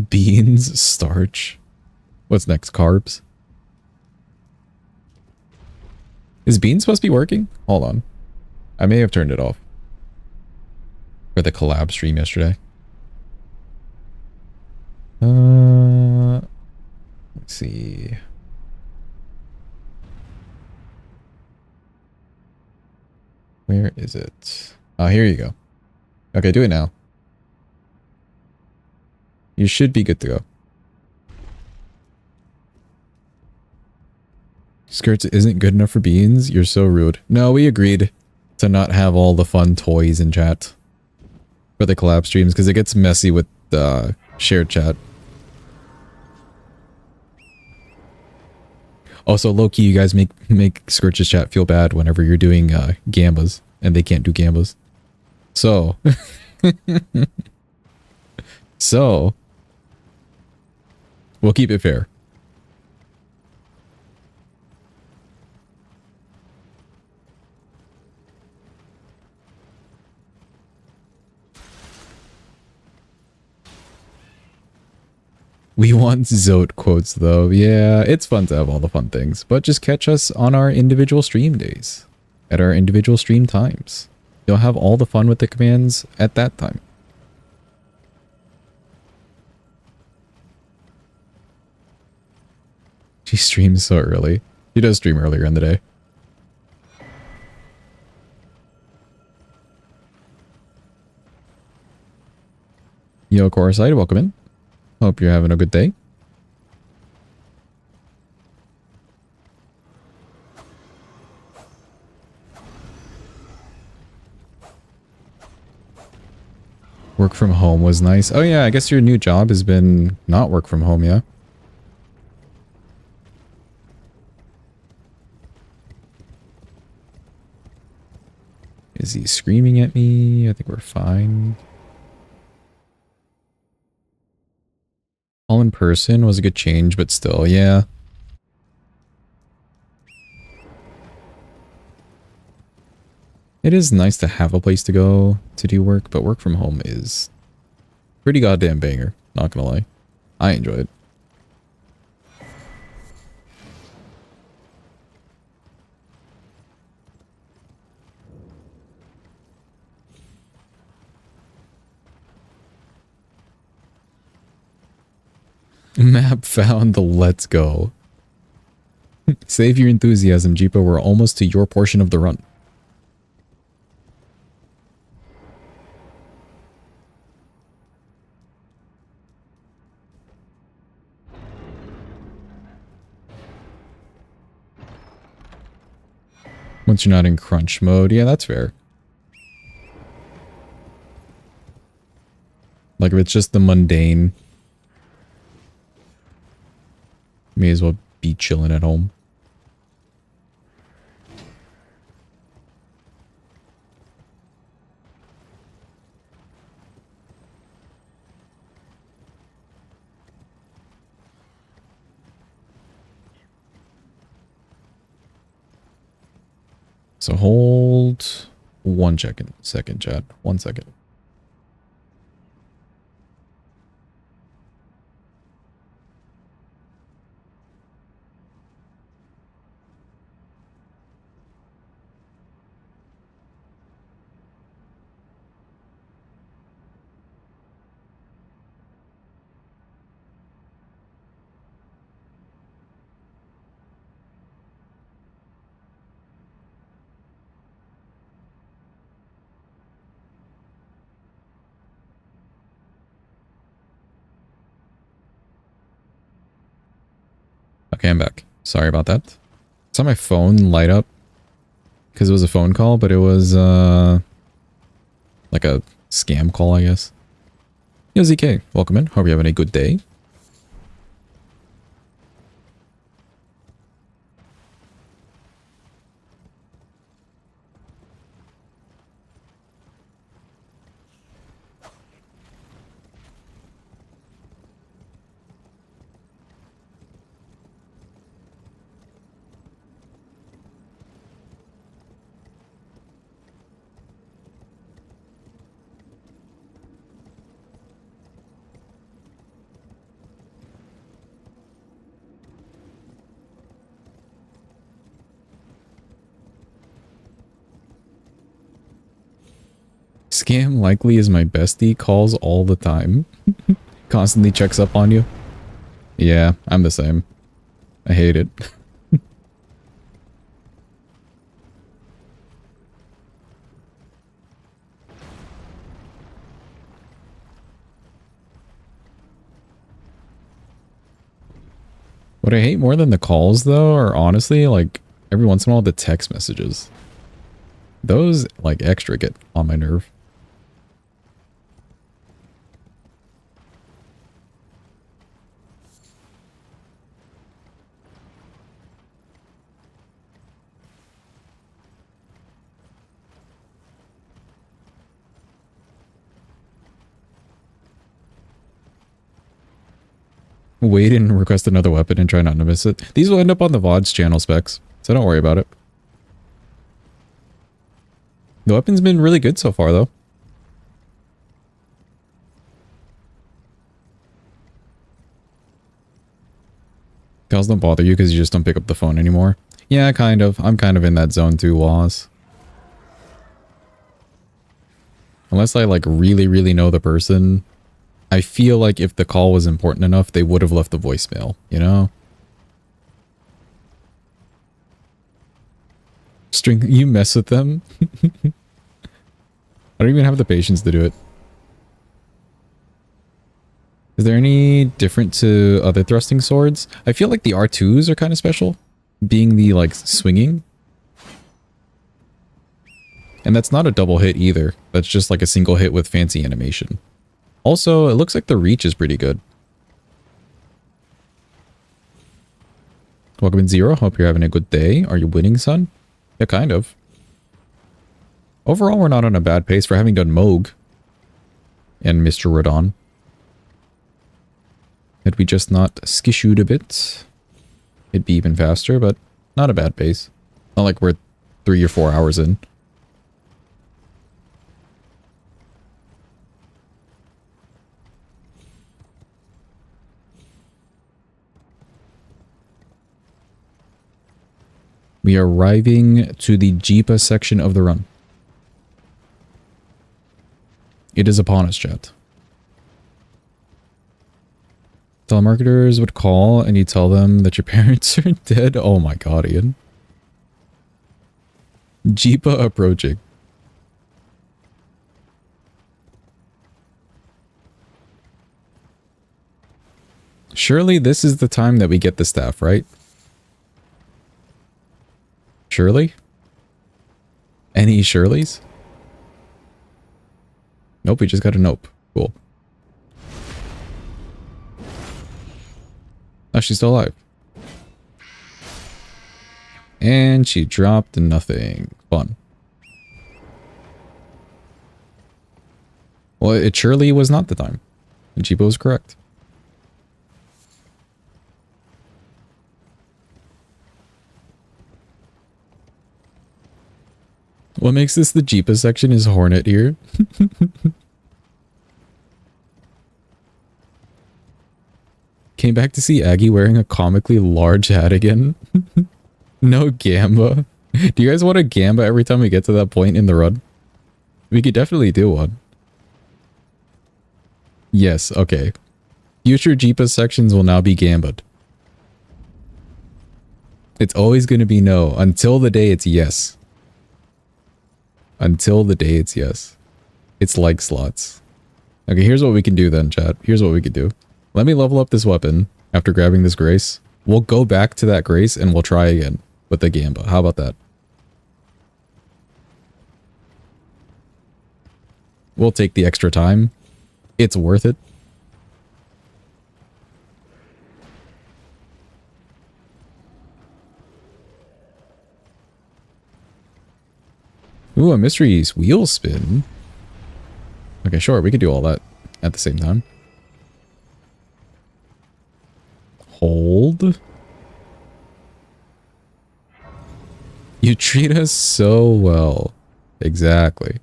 Beans, starch. What's next? Carbs? Is beans supposed to be working? Hold on. I may have turned it off. For the collab stream yesterday. Let's see. Where is it? Oh, here you go. Okay, do it now. You should be good to go. Skirts isn't good enough for beans? You're so rude. No, we agreed to not have all the fun toys in chat for the collab streams because it gets messy with the shared chat. Also, low-key, you guys make Scorch's chat feel bad whenever you're doing gambas and they can't do gambas. So, so we'll keep it fair. We want Zote quotes though. Yeah, it's fun to have all the fun things, but just catch us on our individual stream days, at our individual stream times. You'll have all the fun with the commands at that time. She streams so early. She does stream earlier in the day. Yo, Corside, welcome in. Hope you're having a good day. Work from home was nice. Oh yeah, I guess your new job has been not work from home, yeah? Is he screaming at me? I think we're fine. All in person was a good change, but still, yeah. It is nice to have a place to go to do work, but work from home is pretty goddamn banger, not gonna lie. I enjoy it. Map found the let's go. Save your enthusiasm, Jeepa. We're almost to your portion of the run. Once you're not in crunch mode, yeah, that's fair. Like if it's just the mundane, may as well be chilling at home. So hold 1 second, chat. 1 second. Okay, I'm back. Sorry about that. Saw my phone light up because it was a phone call, but it was like a scam call, I guess. Yo, ZK, welcome in. Hope you're having a good day. Scam likely is my bestie, calls all the time. Constantly checks up on you. Yeah, I'm the same. I hate it. What I hate more than the calls, though, are honestly, like, every once in a while, the text messages. Those, like, extra get on my nerve. Wait and request another weapon and try not to miss it. These will end up on the VOD's channel specs, so don't worry about it. The weapon's been really good so far, though. Calls don't bother you because you just don't pick up the phone anymore. Yeah, kind of. I'm kind of in that zone too, Waz. Unless I, like, really, really know the person, I feel like if the call was important enough, they would have left the voicemail, you know? String, you mess with them? I don't even have the patience to do it. Is there any different to other thrusting swords? I feel like the R2s are kind of special, being the, like, swinging. And that's not a double hit either. That's just like a single hit with fancy animation. Also, it looks like the reach is pretty good. Welcome in, Zero. Hope you're having a good day. Are you winning, son? Yeah, kind of. Overall, we're not on a bad pace for having done Moog and Mr. Rodon. Had we just not skissued a bit, it'd be even faster, but not a bad pace. Not like we're 3 or 4 hours in. We are arriving to the Jeepa section of the run. It is upon us, chat. Telemarketers would call and you tell them that your parents are dead. Oh my god, Ian. Jeepa approaching. Surely this is the time that we get the staff, right? Surely? Any Shirleys? Nope, we just got a nope. Cool. Oh, she's still alive. And she dropped nothing. Fun. Well, it surely was not the time. And Jeepa was correct. What makes this the Jeepa section is Hornet here. Came back to see Aggie wearing a comically large hat again. No Gamba. Do you guys want a Gamba every time we get to that point in the run? We could definitely do one. Yes, okay. Future Jeepa sections will now be Gamba'd. It's always going to be no until the day it's yes. Until the day it's yes. It's like slots. Okay, here's what we can do then, chat. Here's what we could do. Let me level up this weapon after grabbing this Grace. We'll go back to that Grace and we'll try again with the Gamba. How about that? We'll take the extra time. It's worth it. Ooh, a mystery's wheel spin. Okay, sure, we could do all that at the same time. Hold. You treat us so well. Exactly.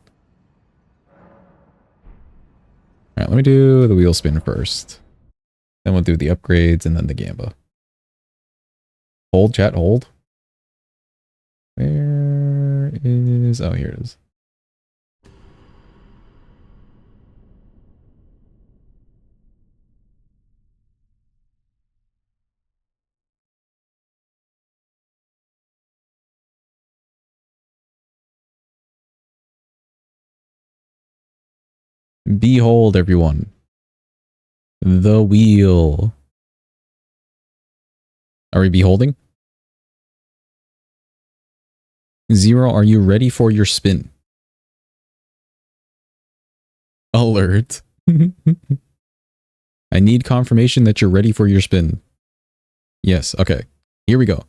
Alright, let me do the wheel spin first. Then we'll do the upgrades and then the Gamba. Hold, chat, hold. Where is... Oh, here it is. Behold, everyone. The wheel. Are we beholding? Zero, are you ready for your spin? Alert. I need confirmation that you're ready for your spin. Yes, okay. Here we go.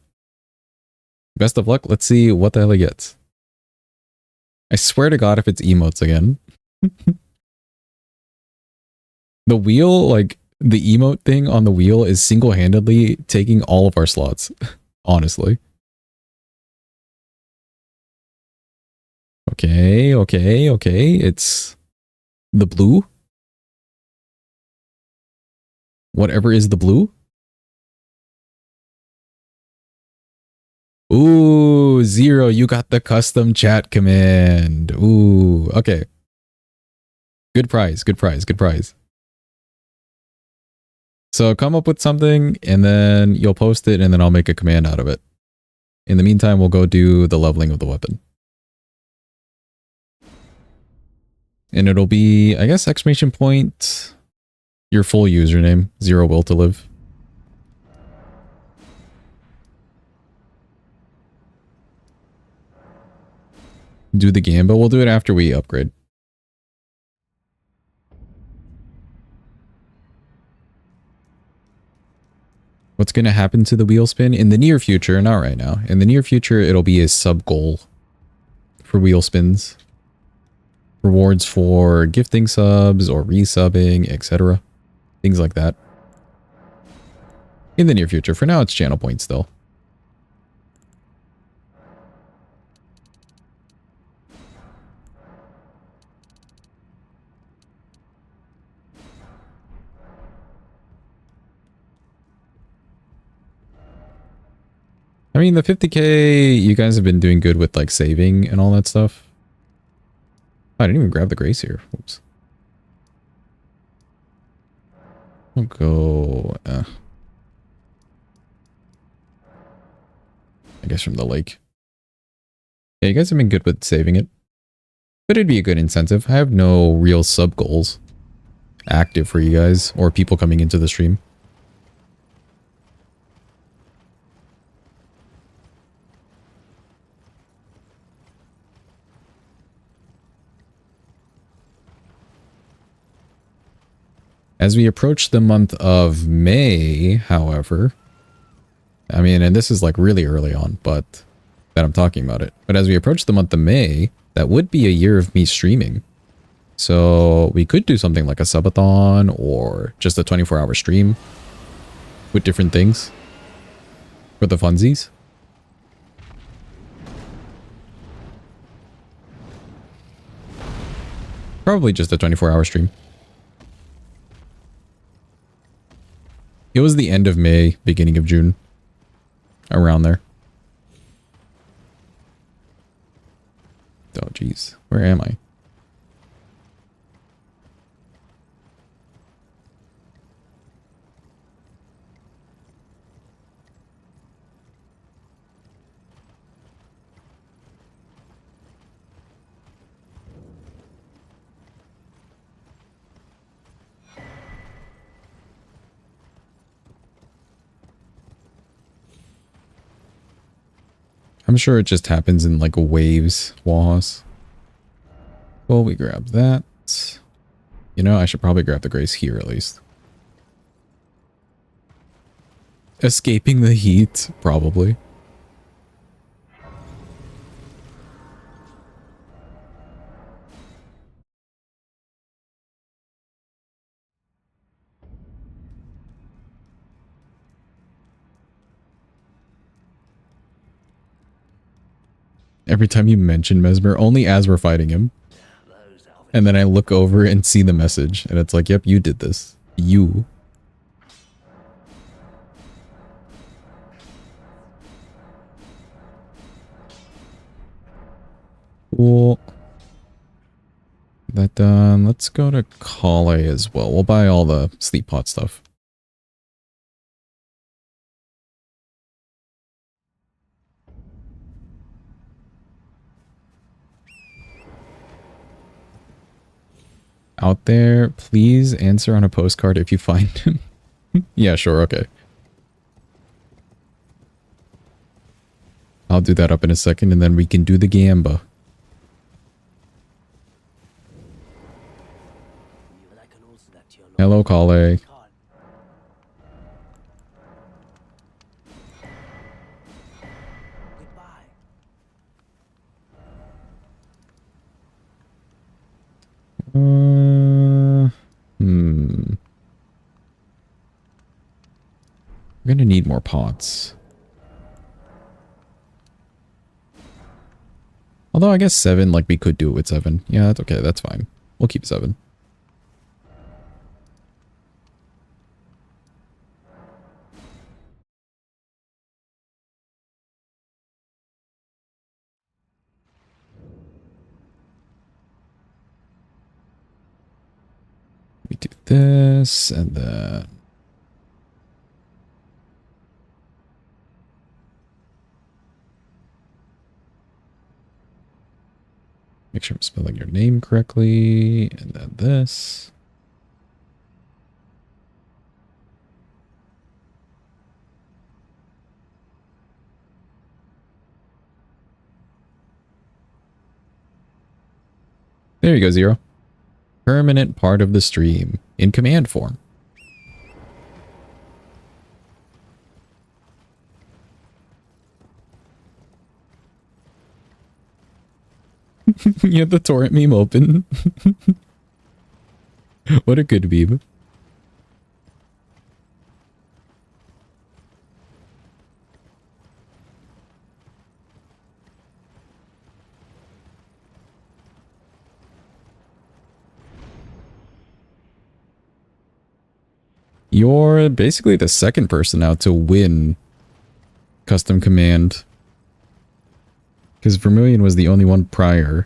Best of luck. Let's see what the hell he gets. I swear to God if it's emotes again. The wheel, like, the emote thing on the wheel is single-handedly taking all of our slots. Honestly. Okay, okay, okay. It's the blue. Whatever is the blue. Ooh, Zero, you got the custom chat command. Ooh, okay. Good prize, good prize, good prize. So come up with something and then you'll post it and then I'll make a command out of it. In the meantime, we'll go do the leveling of the weapon. And it'll be, I guess, exclamation point, your full username, Zero Will to Live. Do the game, but we'll do it after we upgrade. What's going to happen to the wheel spin? In the near future, not right now. In the near future, it'll be a sub goal for wheel spins. Rewards for gifting subs or resubbing, etc. Things like that. In the near future. For now, it's channel points still. I mean, the 50k, you guys have been doing good with like saving and all that stuff. Oh, I didn't even grab the grace here. Oops. I'll go, I guess from the lake. Yeah, you guys have been good with saving it. But it'd be a good incentive. I have no real sub goals active for you guys or people coming into the stream. As we approach the month of May, however, I mean, and this is like really early on, but that I'm talking about it. But as we approach the month of May, that would be a year of me streaming. So we could do something like a subathon or just a 24-hour stream with different things for the funsies. Probably just a 24-hour stream. It was the end of May, beginning of June. Around there. Oh, jeez. Where am I? I'm sure it just happens in like waves, Wahas. Well, we grab that. You know, I should probably grab the grace here at least. Escaping the heat, probably. Every time you mention Mesmer, only as we're fighting him. And then I look over and see the message. And it's like, yep, you did this. You. Cool. That done. Let's go to Kale as well. We'll buy all the sleep pot stuff. Out there, please answer on a postcard if you find him. Yeah, sure, okay. I'll do that up in a second, and then we can do the gamba. Hello, Kale. We're gonna need more pots. Although I guess 7, like we could do it with 7. Yeah, that's okay. That's fine. We'll keep 7. We do this and then make sure I'm spelling your name correctly, and then this. There you go, Zero. Permanent part of the stream in command form. You have the torrent meme open. What a good meme. You're basically the second person now to win custom command. Because Vermilion was the only one prior.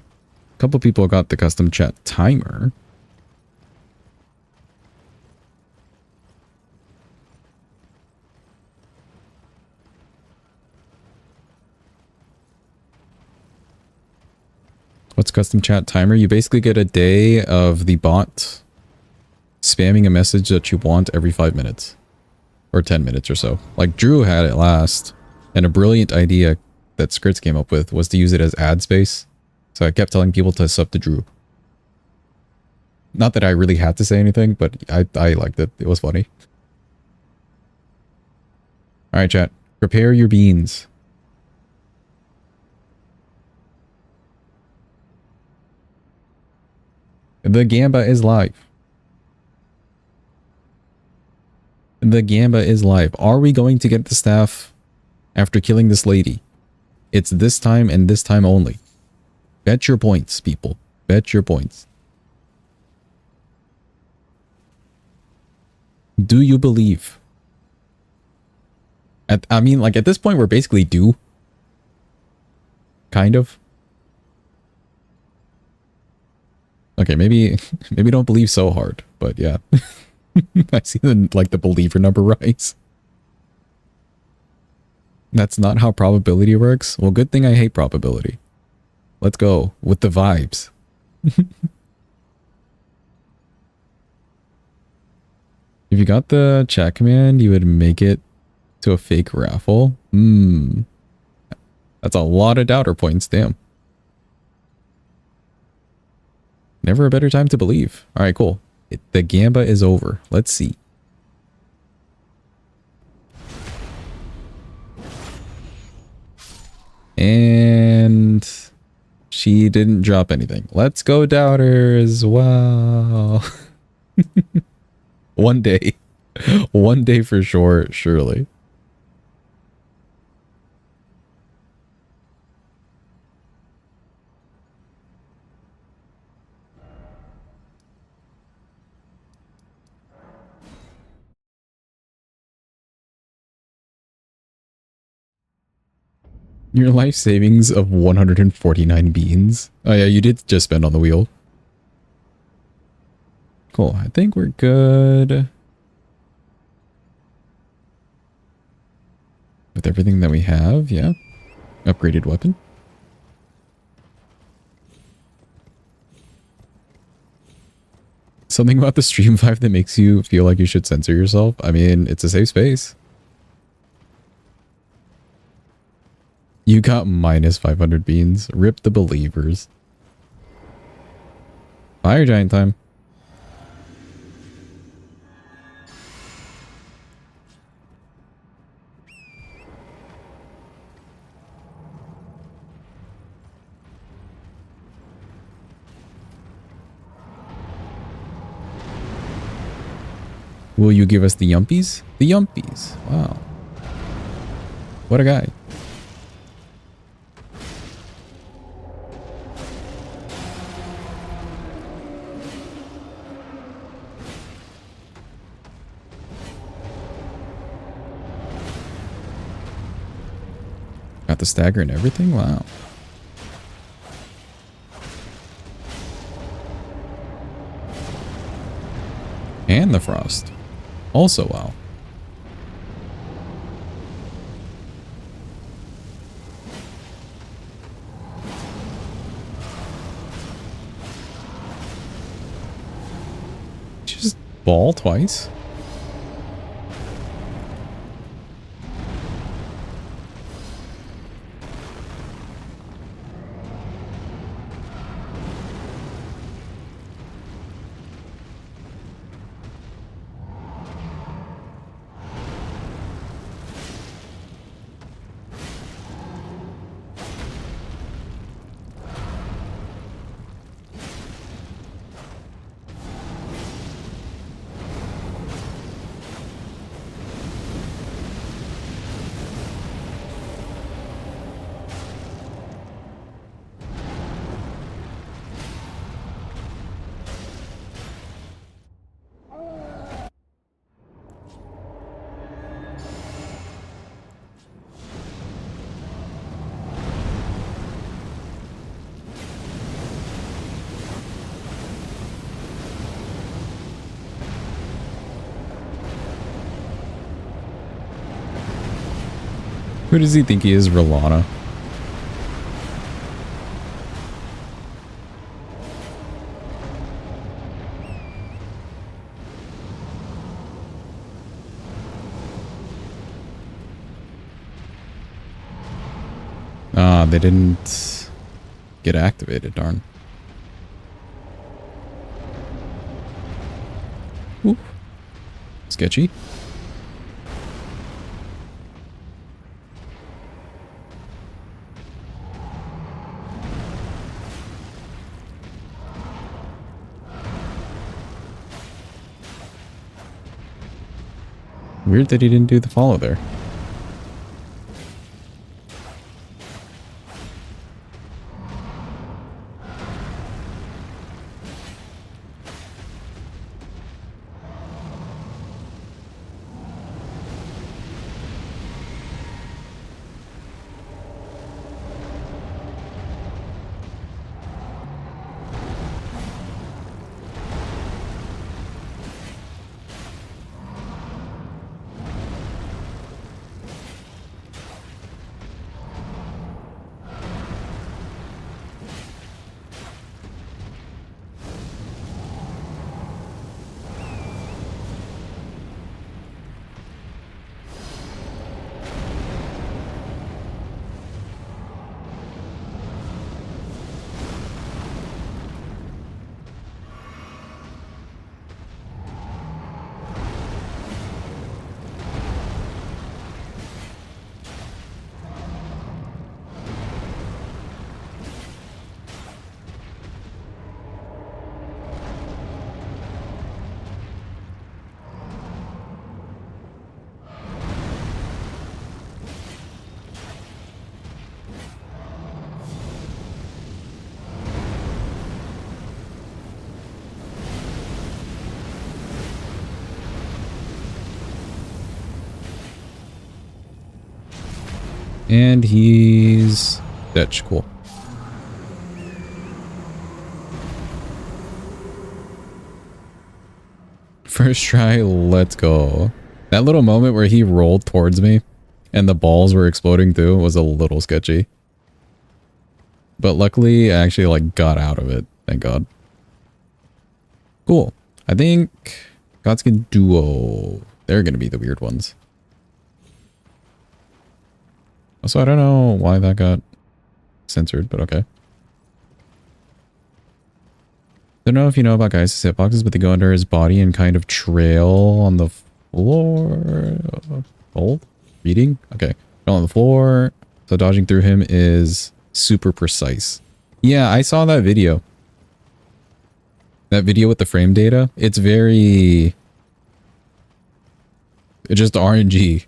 A couple people got the custom chat timer. What's custom chat timer? You basically get a day of the bot spamming a message that you want every 5 minutes. Or 10 minutes or so. Like Drew had it last. And a brilliant idea that Scrits came up with was to use it as ad space. So I kept telling people to sub to Drew. Not that I really had to say anything, but I liked it. It was funny. Alright, chat. Prepare your beans. The Gamba is live. The Gamba is live. Are we going to get the staff after killing this lady? It's this time and this time only. Bet your points, people. Bet your points. Do you believe? I mean, like, at this point, we're basically due. Kind of. Okay, maybe don't believe so hard, but yeah. I see the believer number rise. That's not how probability works. Well, good thing I hate probability. Let's go with the vibes. If you got the chat command, you would make it to a fake raffle. That's a lot of doubter points, damn. Never a better time to believe. All right, cool. The Gamba is over. Let's see. And she didn't drop anything. Let's go, doubters. Wow. One day. One day for sure, surely. Your life savings of 149 beans. Oh yeah, you did just spend on the wheel. Cool, I think we're good. With everything that we have, yeah. Upgraded weapon. Something about the stream vibe that makes you feel like you should censor yourself. I mean, it's a safe space. You got minus 500 beans. Rip the believers. Fire giant time. Will you give us the yumpies? The yumpies. Wow. What a guy. Got the stagger and everything? Wow. And the frost. Also wow. Just ball twice? Who does he think he is, Rolana? Ah, they didn't get activated, darn. Ooh. Sketchy. Weird that he didn't do the follow there. And he's Dutch. Cool. First try, let's go. That little moment where he rolled towards me and the balls were exploding too was a little sketchy. But luckily, I actually like got out of it. Thank God. Cool. I think Godskin Duo. They're going to be the weird ones. Also, I don't know why that got censored, but okay. Don't know if you know about guys' hitboxes, but they go under his body and kind of trail on the floor. Hold? Reading? Okay. Trail on the floor. So dodging through him is super precise. Yeah, I saw that video. That video with the frame data. It's very... It's just RNG.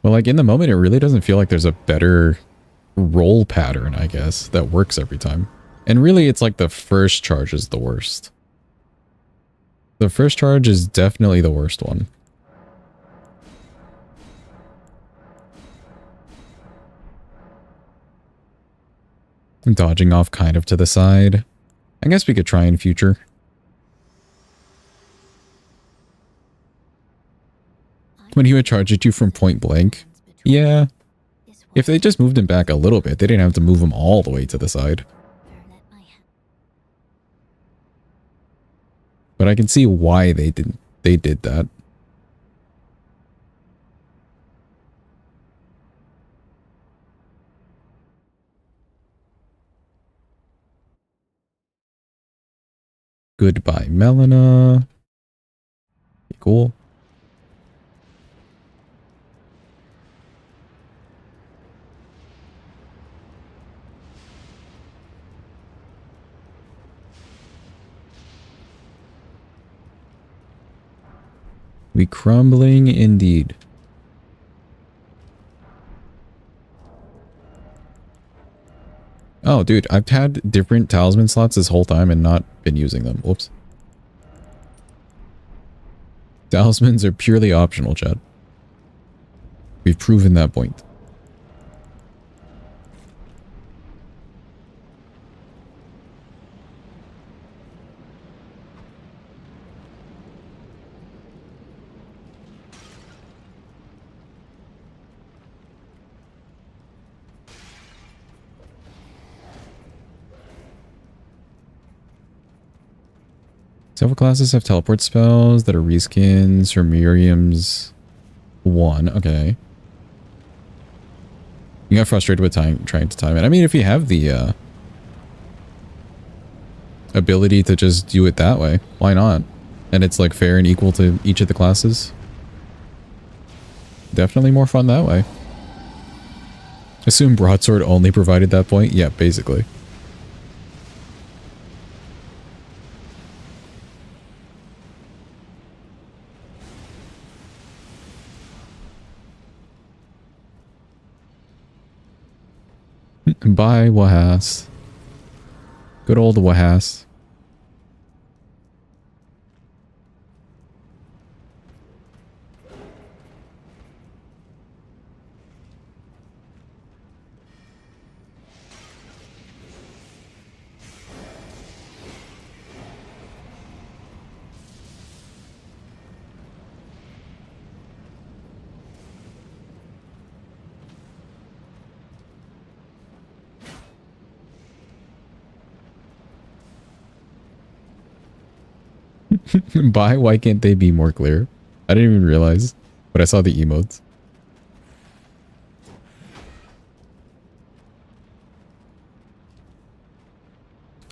Well, like in the moment, it really doesn't feel like there's a better roll pattern, I guess, that works every time. And really, it's like the first charge is the worst. The first charge is definitely the worst one. Dodging off kind of to the side. I guess we could try in future. When he would charge at you from point blank. Yeah. If they just moved him back a little bit, they didn't have to move him all the way to the side. But I can see why they did that. Goodbye, Melina. Cool. We crumbling indeed. Oh, dude, I've had different talisman slots this whole time and not been using them. Whoops. Talismans are purely optional, Chad. We've proven that point. Several classes have teleport spells that are reskins for Miriam's one. Okay. You got frustrated with trying to time it. I mean, if you have the ability to just do it that way, why not? And it's like fair and equal to each of the classes. Definitely more fun that way. Assume broadsword only provided that point? Yeah, basically. Bye, Wahas. Good old Wahas. Bye, why can't they be more clear? I didn't even realize, but I saw the emotes.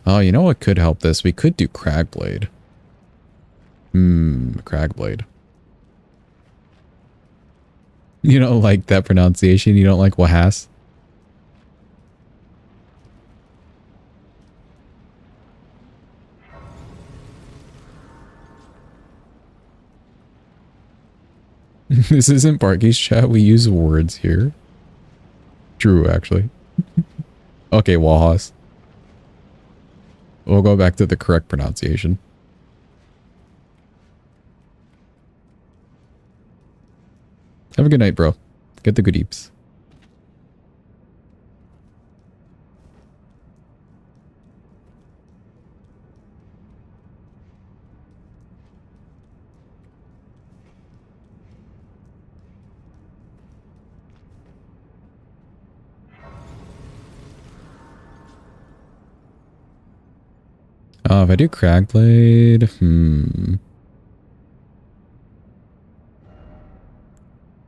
Oh, you know what could help this? We could do Cragblade. Cragblade. You don't like that pronunciation? You don't like Wahas? This isn't Barky's chat. We use words here. True, actually. Okay, Wahas. We'll go back to the correct pronunciation. Have a good night, bro. Get the good eeps. Oh, if I do Cragblade,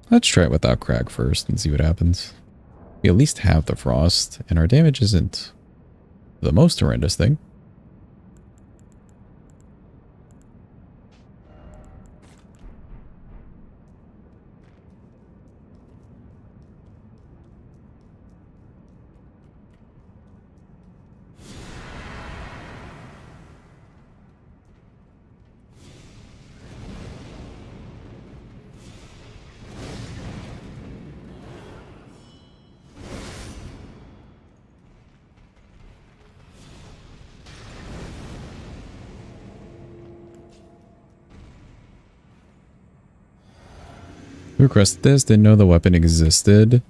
let's try it without Crag first and see what happens. We at least have the Frost, and our damage isn't the most horrendous thing. Who requested this? Didn't know the weapon existed.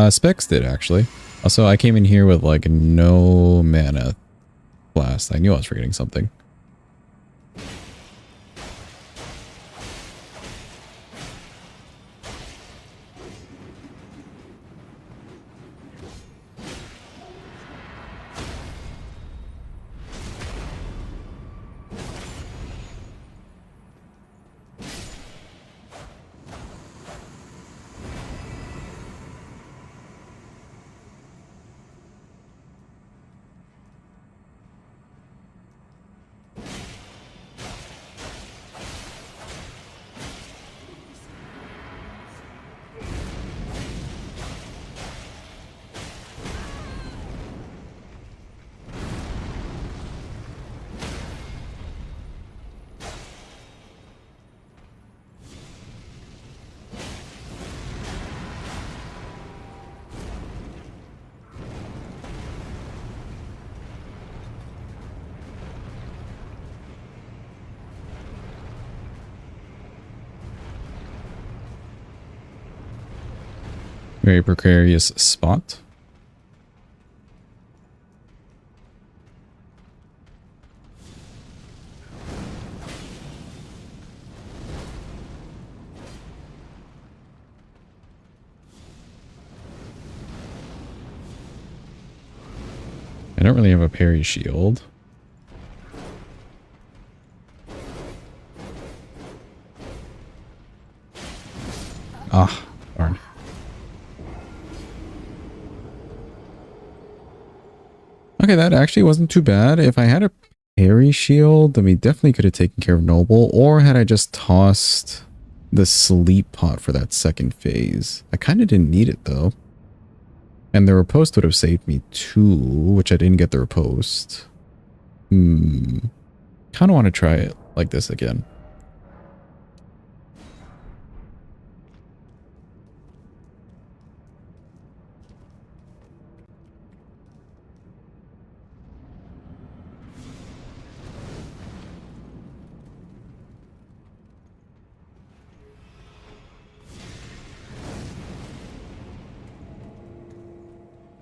Specs did, actually. Also, I came in here with, like, no mana blast. I knew I was forgetting something. Very precarious spot. I don't really have a parry shield. Ah, darn. Okay, that actually wasn't too bad. If I had a parry shield, then we definitely could have taken care of Noble. Or had I just tossed the sleep pot for that second phase. I kind of didn't need it, though. And the riposte would have saved me too, which I didn't get the riposte. Kind of want to try it like this again.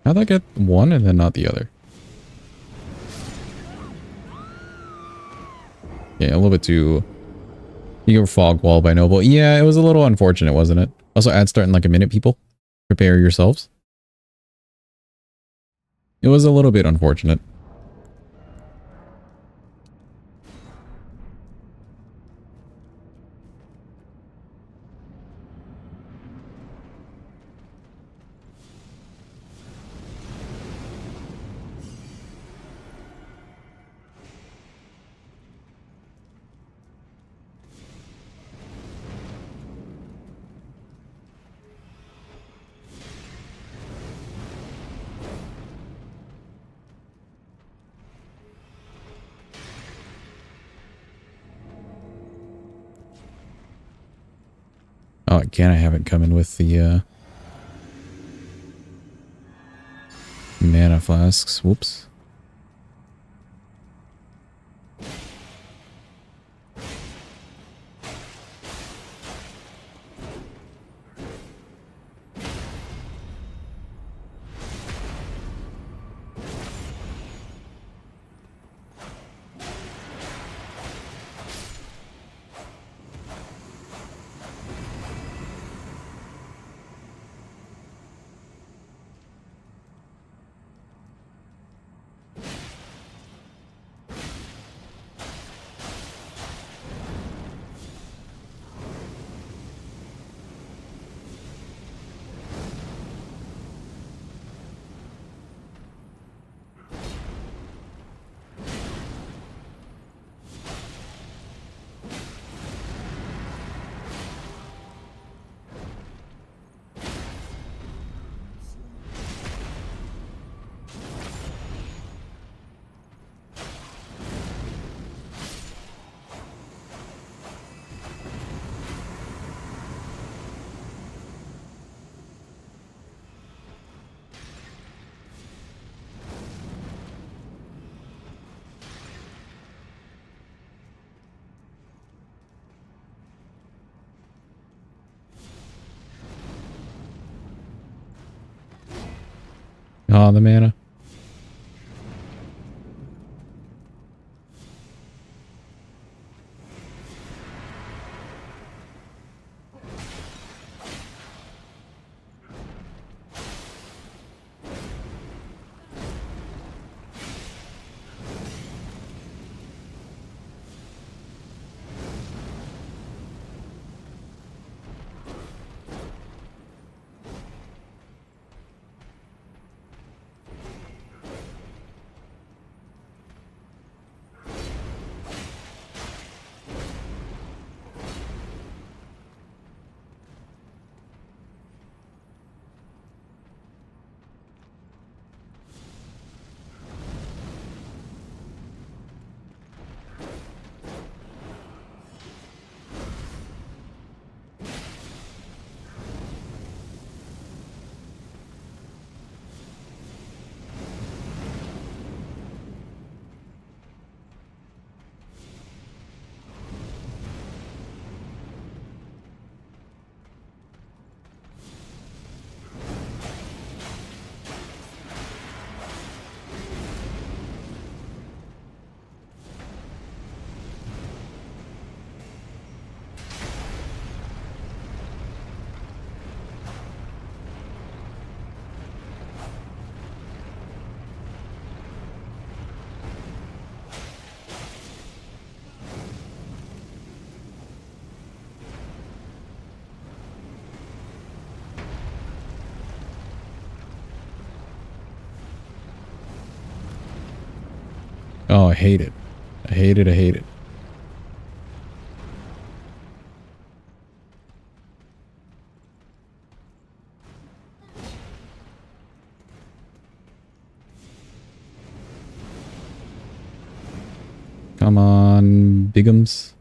How'd I get one and then not the other? Yeah, a little bit too... You go fog wall by Noble. Yeah, it was a little unfortunate, wasn't it? Also, ad start in like a minute, people. Prepare yourselves. It was a little bit unfortunate. Oh, again, I haven't come in with the mana flasks. Whoops. Oh, the mana. Oh, I hate it. I hate it. I hate it. Come on, Bigums.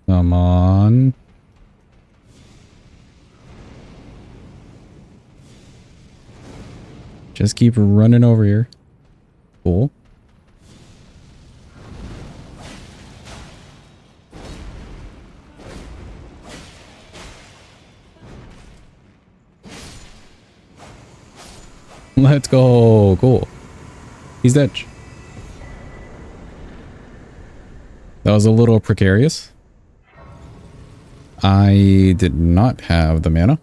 Come on. Just keep running over here. Cool. Let's go. Cool. He's dead. That was a little precarious. I did not have the mana.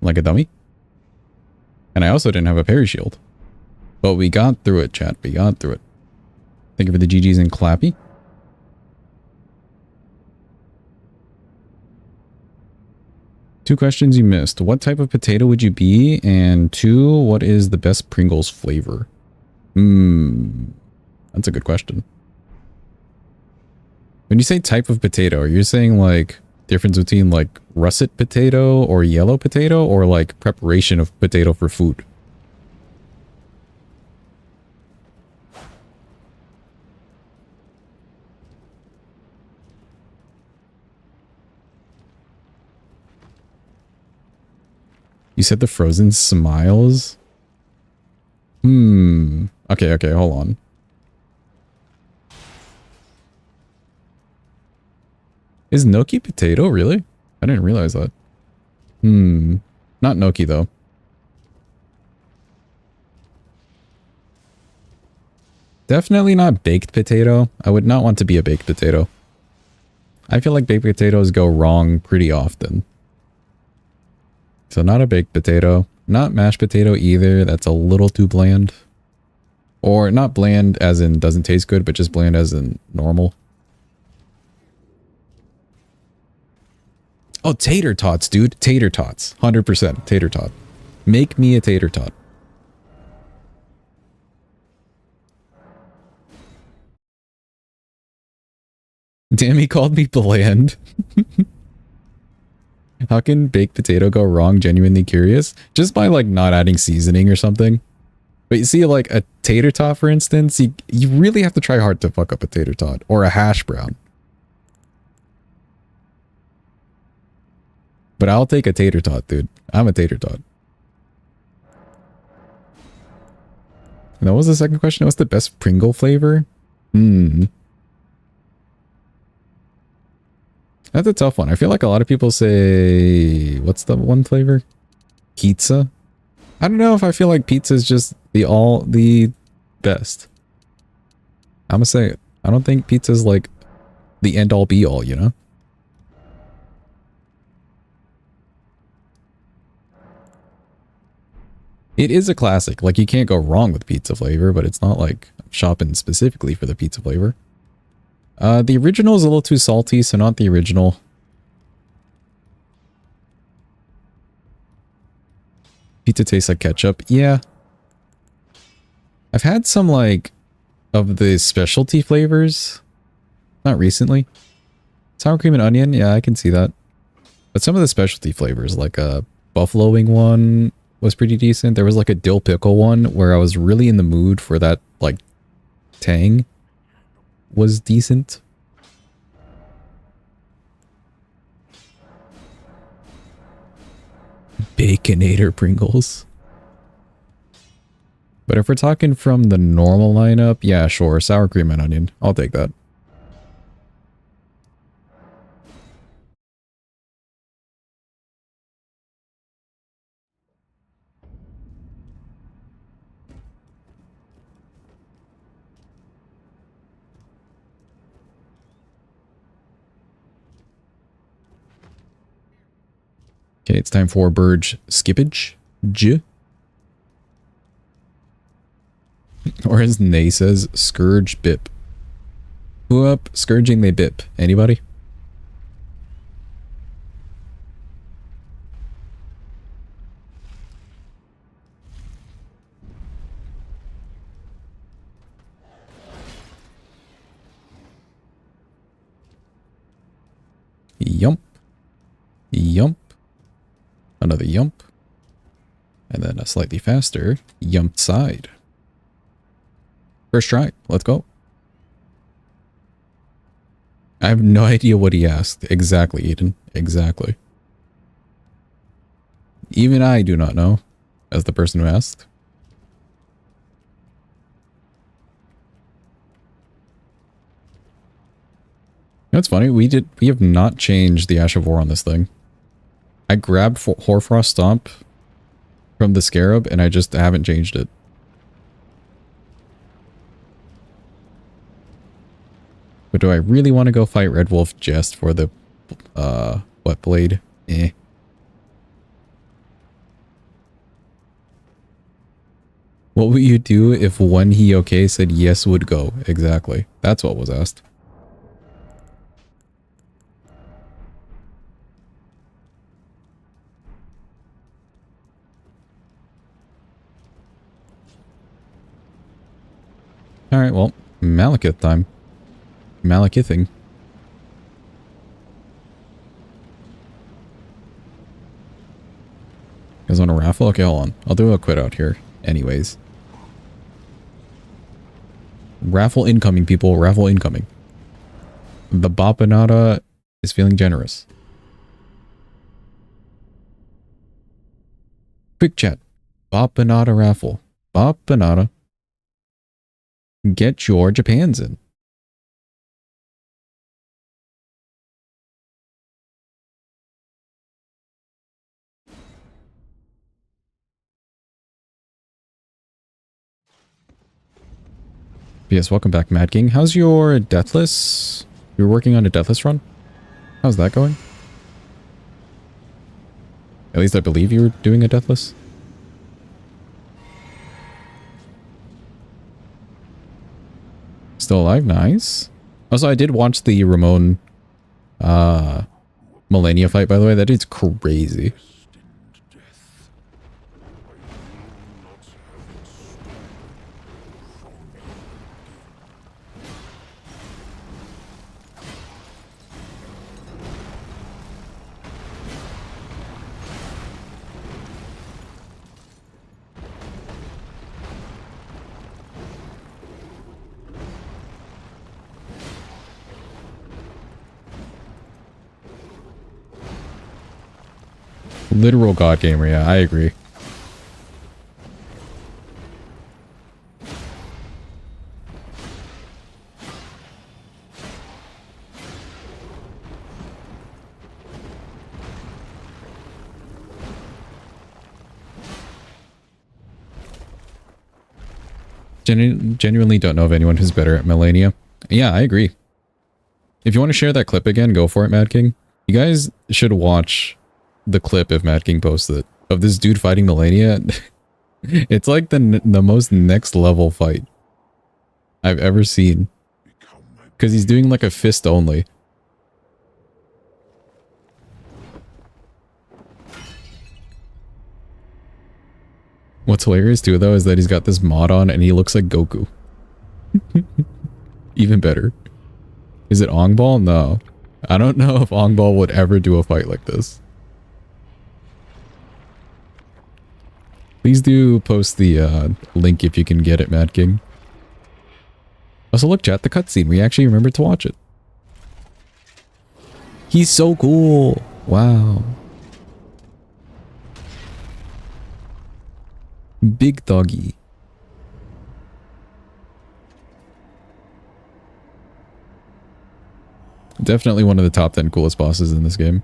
Like a dummy. And I also didn't have a parry shield. But we got through it, chat. We got through it. Thank you for the GGs and Clappy. Two questions you missed. What type of potato would you be? And two, what is the best Pringles flavor? That's a good question. When you say type of potato, are you saying like difference between like russet potato or yellow potato or like preparation of potato for food? You said the frozen smiles? Okay, hold on. Is gnocchi potato, really? I didn't realize that. Not gnocchi, though. Definitely not baked potato. I would not want to be a baked potato. I feel like baked potatoes go wrong pretty often. So not a baked potato. Not mashed potato either. That's a little too bland. Or not bland as in doesn't taste good, but just bland as in normal. Oh, tater tots, dude. Tater tots. 100% tater tot. Make me a tater tot. Damn, he called me bland. How can baked potato go wrong? Genuinely curious. Just by like not adding seasoning or something. But you see, like a tater tot, for instance, you really have to try hard to fuck up a tater tot or a hash brown. But I'll take a tater tot, dude. I'm a tater tot. And what was the second question? What's the best Pringle flavor? That's a tough one. I feel like a lot of people say, what's the one flavor? Pizza? I don't know if I feel like pizza is just the best. I'm gonna say it. I don't think pizza's like the end all be all, you know? It is a classic. Like you can't go wrong with pizza flavor, but it's not like I'm shopping specifically for the pizza flavor. The original is a little too salty, so not the original. Pizza tastes like ketchup. Yeah. I've had some like of the specialty flavors. Not recently. Sour cream and onion. Yeah, I can see that. But some of the specialty flavors, like a buffalo wing one was pretty decent. There was like a dill pickle one where I was really in the mood for that like tang. Was decent. Baconator Pringles. But if we're talking from the normal lineup, yeah, sure. Sour cream and onion. I'll take that. Okay, it's time for Burge Skippage. Or as Nay says, Scourge Bip. Who up? Scourging they bip. Anybody? Yump. Yump. Another yump. And then a slightly faster yump side. First try. Let's go. I have no idea what he asked. Exactly, Eden. Exactly. Even I do not know, as the person who asked. You know, it's funny. We have not changed the Ash of War on this thing. I grabbed Hoarfrost Stomp from the Scarab, and I just haven't changed it. But do I really want to go fight Red Wolf just for the, Wet Blade? Eh. What would you do if one he okay said yes would go? Exactly. That's what was asked. Alright, well, Malekith time. Malekithing. You guys want a raffle? Okay, hold on. I'll do a quit out here. Anyways. Raffle incoming, people. Raffle incoming. The Bapanada is feeling generous. Quick chat. Bapanada raffle. Bapanada. Get your Japans in. Yes, welcome back, Mad King. How's your Deathless? You're working on a Deathless run? How's that going? At least I believe you were doing a deathless. Still alive, nice. Also, I did watch the Ramon Melania fight, by the way. That dude's crazy. Literal god gamer, yeah, I agree. Genuinely don't know of anyone who's better at Melania. Yeah, I agree. If you want to share that clip again, go for it, Mad King. You guys should watch the clip if Mad King posts it of this dude fighting Melania. It's like the most next level fight I've ever seen. Because he's doing like a fist only. What's hilarious too though is that he's got this mod on and he looks like Goku. Even better. Is it Ongball? No. I don't know if Ongball would ever do a fight like this. Please do post the link if you can get it, Mad King. Also look, chat, the cutscene. We actually remembered to watch it. He's so cool. Wow. Big doggy. Definitely one of the top 10 coolest bosses in this game.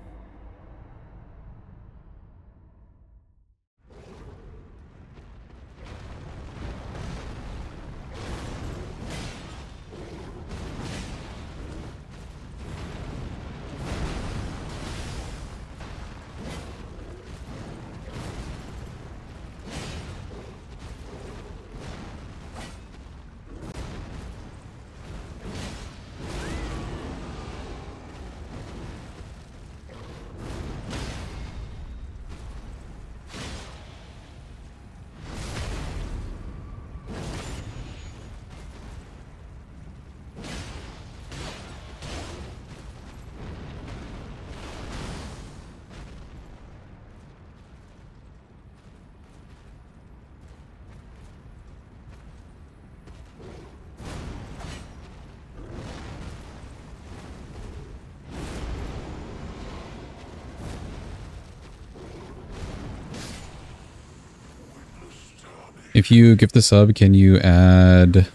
If you gift the sub, can you add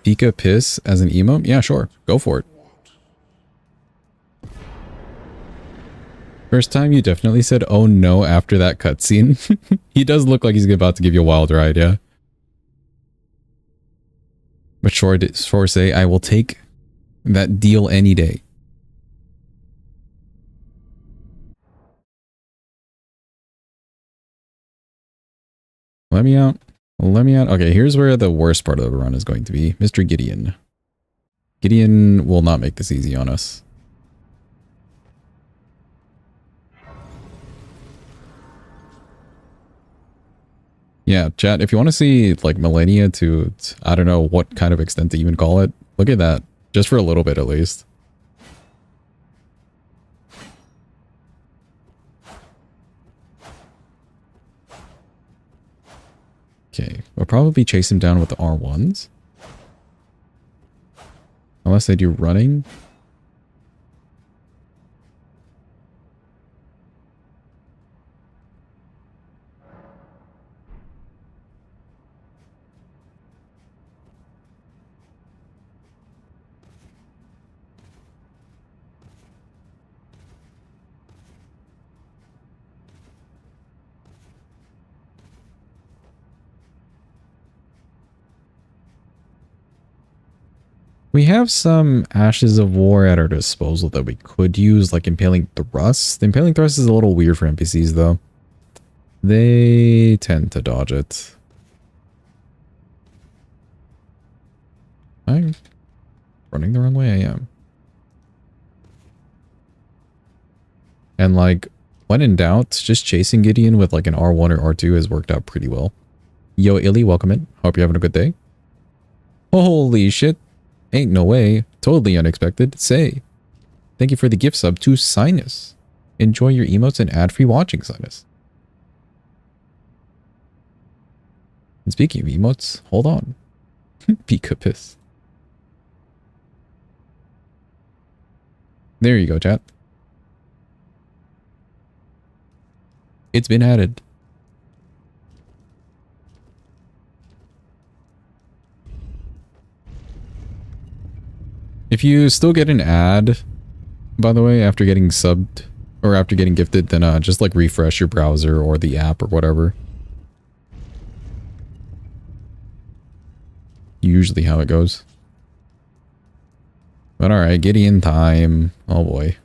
Pika Piss as an emote? Yeah, sure. Go for it. First time you definitely said, oh no, after that cutscene. He does look like he's about to give you a wild ride, yeah. But sure say, I will take that deal any day. Let me out. Let me out. Okay, here's where the worst part of the run is going to be. Mr. Gideon. Gideon will not make this easy on us. Yeah, chat, if you want to see, like, Millennia to, I don't know what kind of extent to even call it, look at that. Just for a little bit, at least. Okay, we'll probably chase him down with the R1s. Unless they do running. We have some Ashes of War at our disposal that we could use, like Impaling Thrust. The Impaling Thrust is a little weird for NPCs, though. They tend to dodge it. I'm running the wrong way, I am. And, like, when in doubt, just chasing Gideon with, like, an R1 or R2 has worked out pretty well. Yo, Illy, welcome in. Hope you're having a good day. Holy shit. Ain't no way. Totally unexpected. Say. Thank you for the gift sub to Sinus. Enjoy your emotes and ad-free watching, Sinus. And speaking of emotes, hold on. Pika piss. There you go, chat. It's been added. If you still get an ad, by the way, after getting subbed or after getting gifted, then just like refresh your browser or the app or whatever. Usually how it goes. But alright, Gideon time. Oh boy.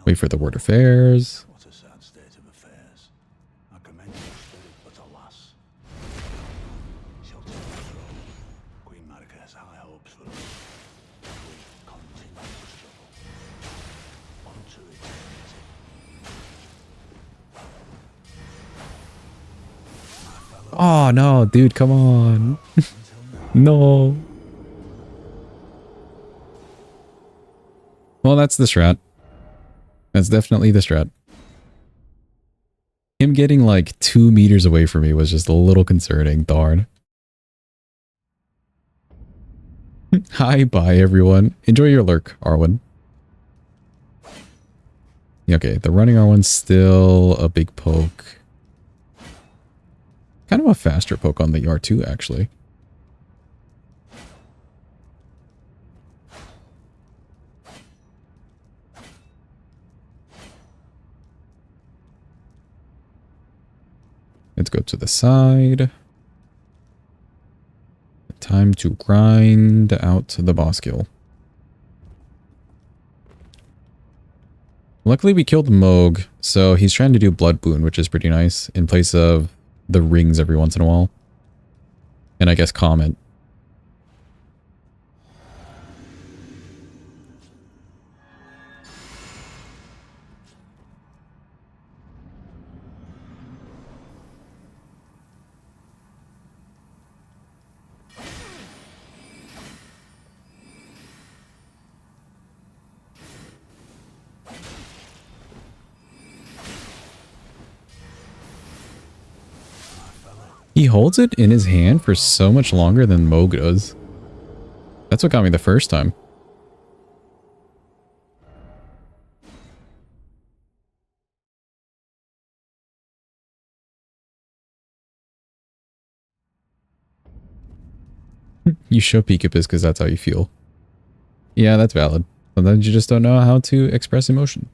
Wait for the word affairs. What a sad state of affairs. I commend your spirit, but alas. Shelter the throne. Queen Marika has high hopes for us. We continue to struggle. On to eternity. Oh no, dude, come on. No. Well, that's the strat. That's definitely the strat. Him getting like 2 meters away from me was just a little concerning. Darn. Hi, bye everyone. Enjoy your lurk, Arwen. Okay, the running R1's still a big poke. Kind of a faster poke on the R2, actually. Let's go to the side. Time to grind out the boss kill. Luckily we killed Moog, so he's trying to do Blood Boon, which is pretty nice, in place of the rings every once in a while. And I guess Comment. He holds it in his hand for so much longer than Moog does. That's what got me the first time. You show Peekaboo because that's how you feel. Yeah, that's valid. Sometimes you just don't know how to express emotion.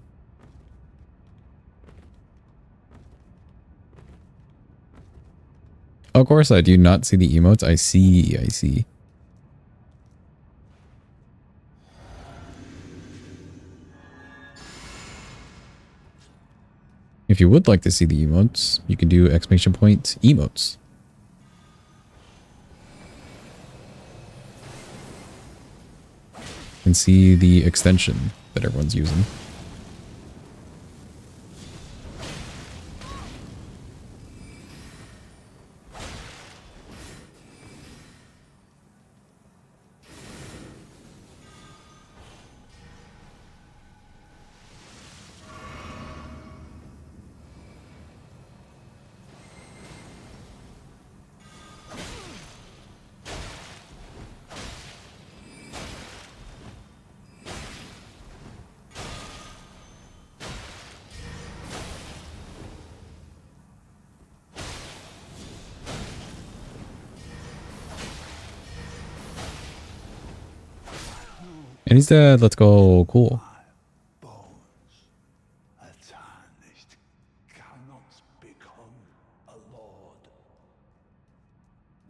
Of course, I do not see the emotes. I see. If you would like to see the emotes, you can do exclamation point emotes. And see the extension that everyone's using. And he's dead. Let's go. Cool. Bones, a tarnished, cannot become a lord.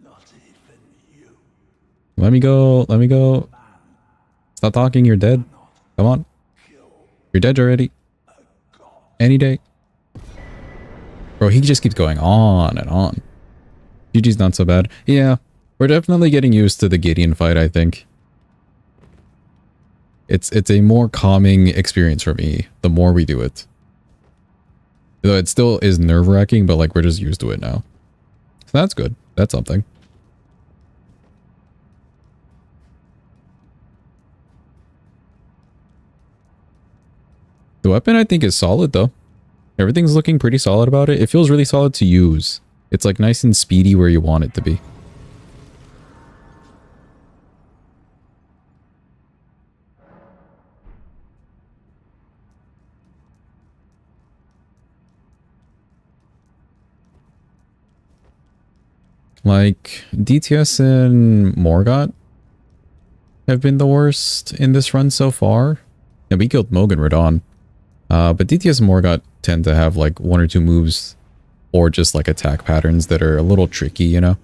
Not even you. Let me go. Let me go. Stop talking. You're dead. Come on. You're dead already. Any day. Bro, he just keeps going on and on. GG's not so bad. Yeah, we're definitely getting used to the Gideon fight, I think. It's a more calming experience for me the more we do it. Though it still is nerve-wracking, but like we're just used to it now. So that's good. That's something. The weapon I think is solid though. Everything's looking pretty solid about it. It feels really solid to use. It's like nice and speedy where you want it to be. Like, DTS and Morgott have been the worst in this run so far. And we killed Mogan Radon. But DTS and Morgott tend to have like one or two moves or just like attack patterns that are a little tricky, you know?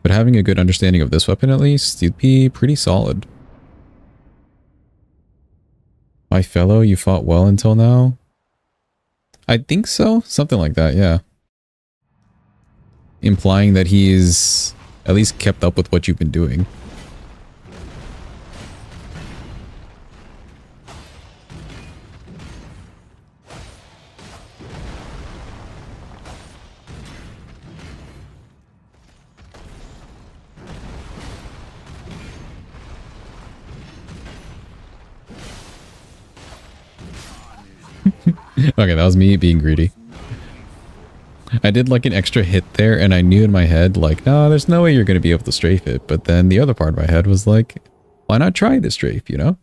But having a good understanding of this weapon at least, you'd be pretty solid. My fellow, you fought well until now? I think so. Something like that, yeah. Implying that he's at least kept up with what you've been doing. Okay, that was me being greedy. I did like an extra hit there and I knew in my head like, no, there's no way you're going to be able to strafe it. But then the other part of my head was like, why not try the strafe, you know?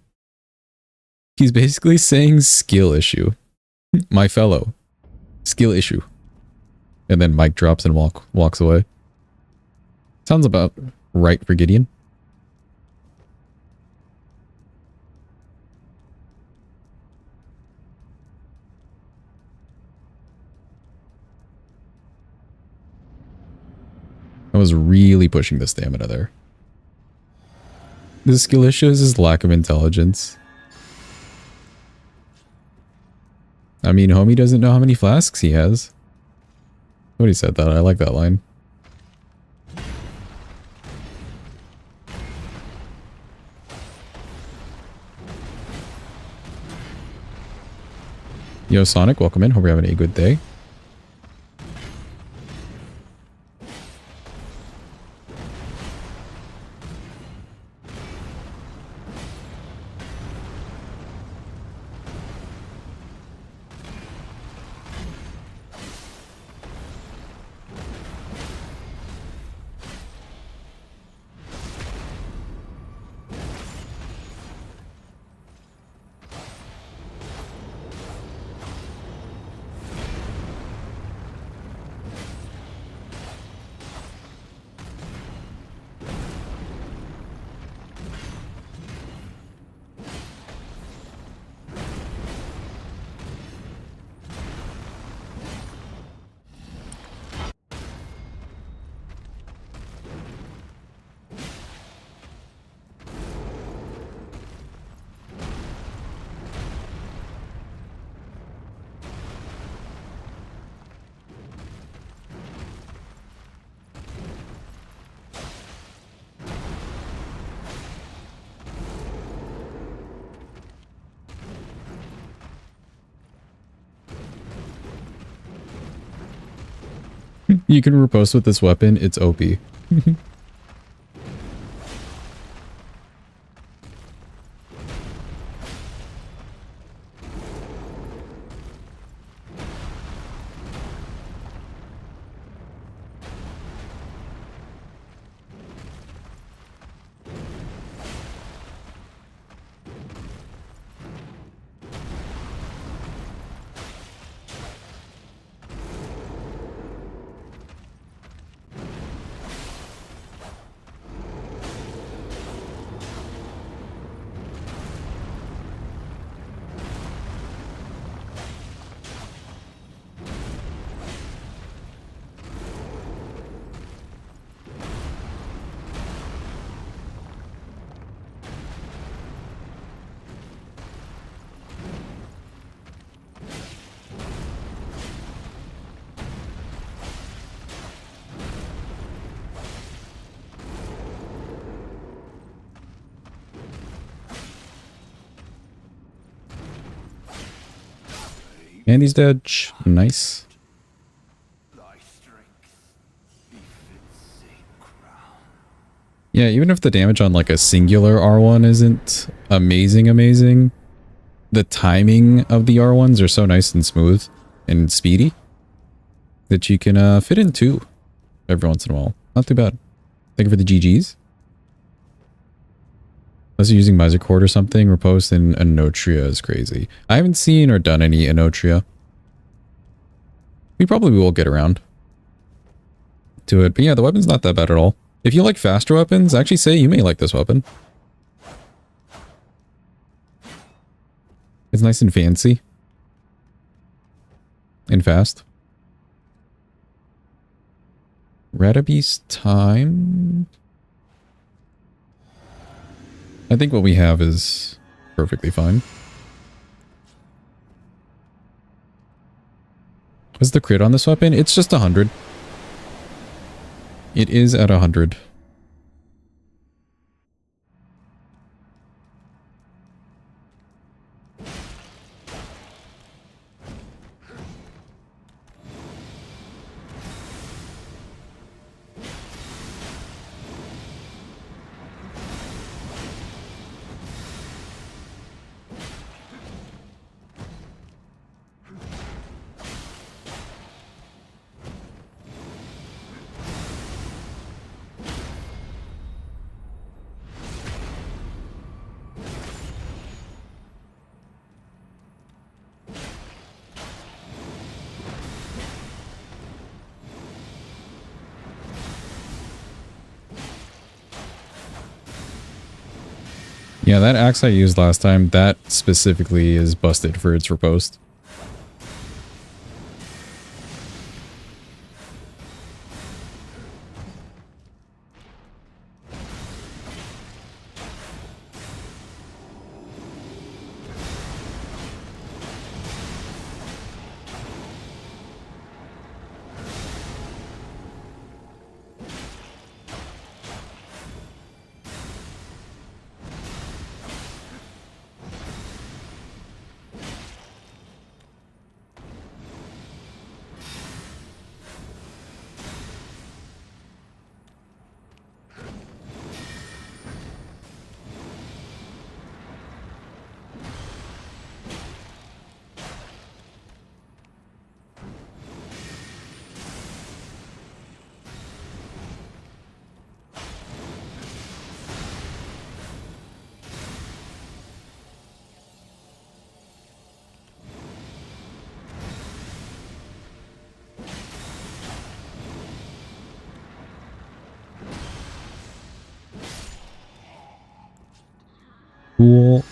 He's basically saying skill issue. My fellow. Skill issue. And then Mike drops and walks away. Sounds about right for Gideon. I was really pushing the stamina there. The skill issue is his lack of intelligence. I mean, homie doesn't know how many flasks he has. Somebody said that. I like that line. Yo, Sonic, welcome in. Hope you're having a good day. You can riposte with this weapon. It's OP. And he's dead. Nice. Thy strength befits a crown. Yeah, even if the damage on like a singular R1 isn't amazing, the timing of the R1s are so nice and smooth and speedy that you can fit in two every once in a while. Not too bad. Thank you for the GGs. Unless you're using Misercord or something, Riposte in Anotria is crazy. I haven't seen or done any Anotria. We probably will get around to it. But yeah, the weapon's not that bad at all. If you like faster weapons, I actually say you may like this weapon. It's nice and fancy. And fast. Radabeast time. I think what we have is perfectly fine. What's the crit on this weapon? It's just 100. It is at 100. Yeah, that axe I used last time, that specifically is busted for its riposte. Cool.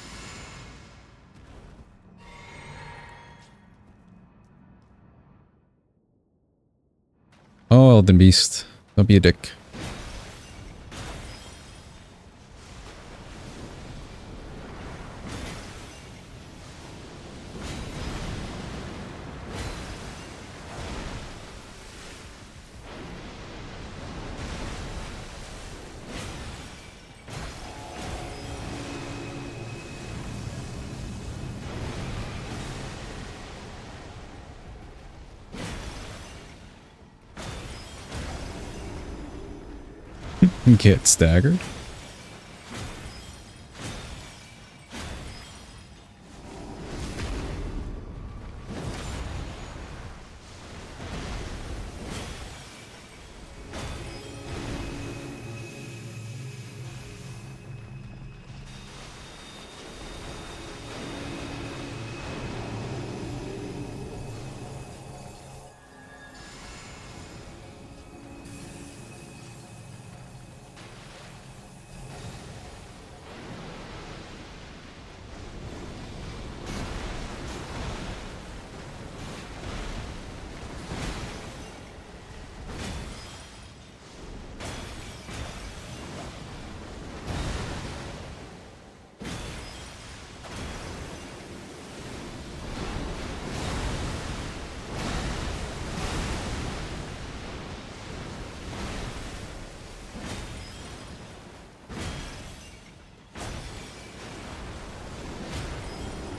Oh, Elden Beast. Don't be a dick. Get staggered.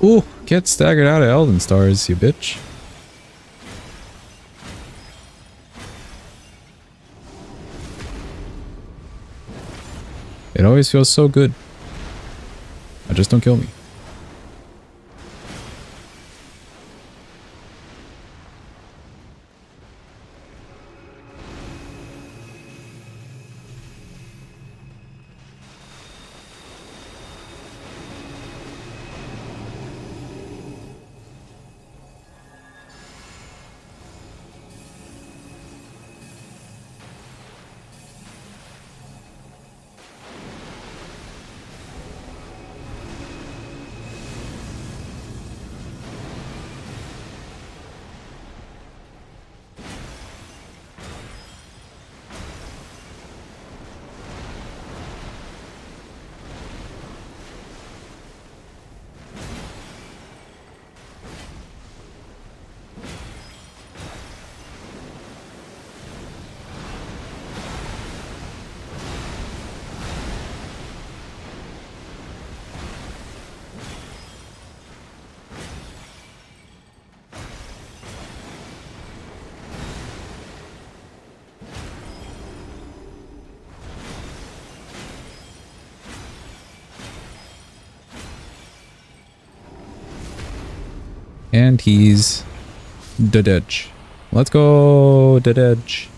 Ooh, Get staggered out of Elden Stars, you bitch. It always feels so good. Just don't kill me. And he's dead edge. Let's go, dead edge.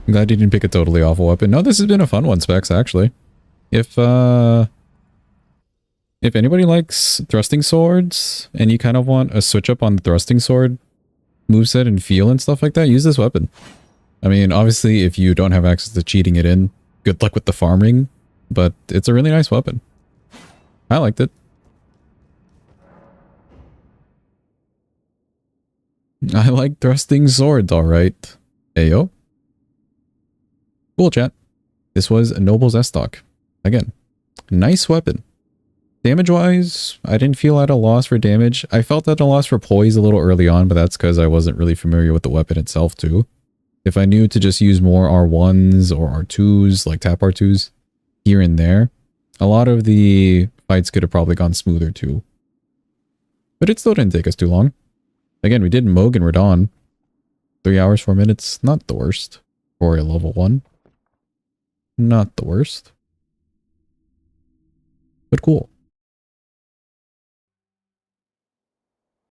I'm glad you didn't pick a totally awful weapon. No, this has been a fun one, Specs, actually. If anybody likes thrusting swords and you kind of want a switch up on the thrusting sword moveset and feel and stuff like that, use this weapon. I mean, obviously, if you don't have access to cheating it in, good luck with the farming. But it's a really nice weapon. I liked it. I like thrusting swords, alright. Ayo. Cool, chat. This was Noble's Estoc. Again, nice weapon. Damage-wise, I didn't feel at a loss for damage. I felt at a loss for poise a little early on, but that's because I wasn't really familiar with the weapon itself, too. If I knew to just use more R1s or R2s, like tap R2s, here and there, a lot of the fights could have probably gone smoother too. But it still didn't take us too long. Again, we did Moog and Radon. 3 hours, 4 minutes. Not the worst for a level 1. Not the worst. But cool.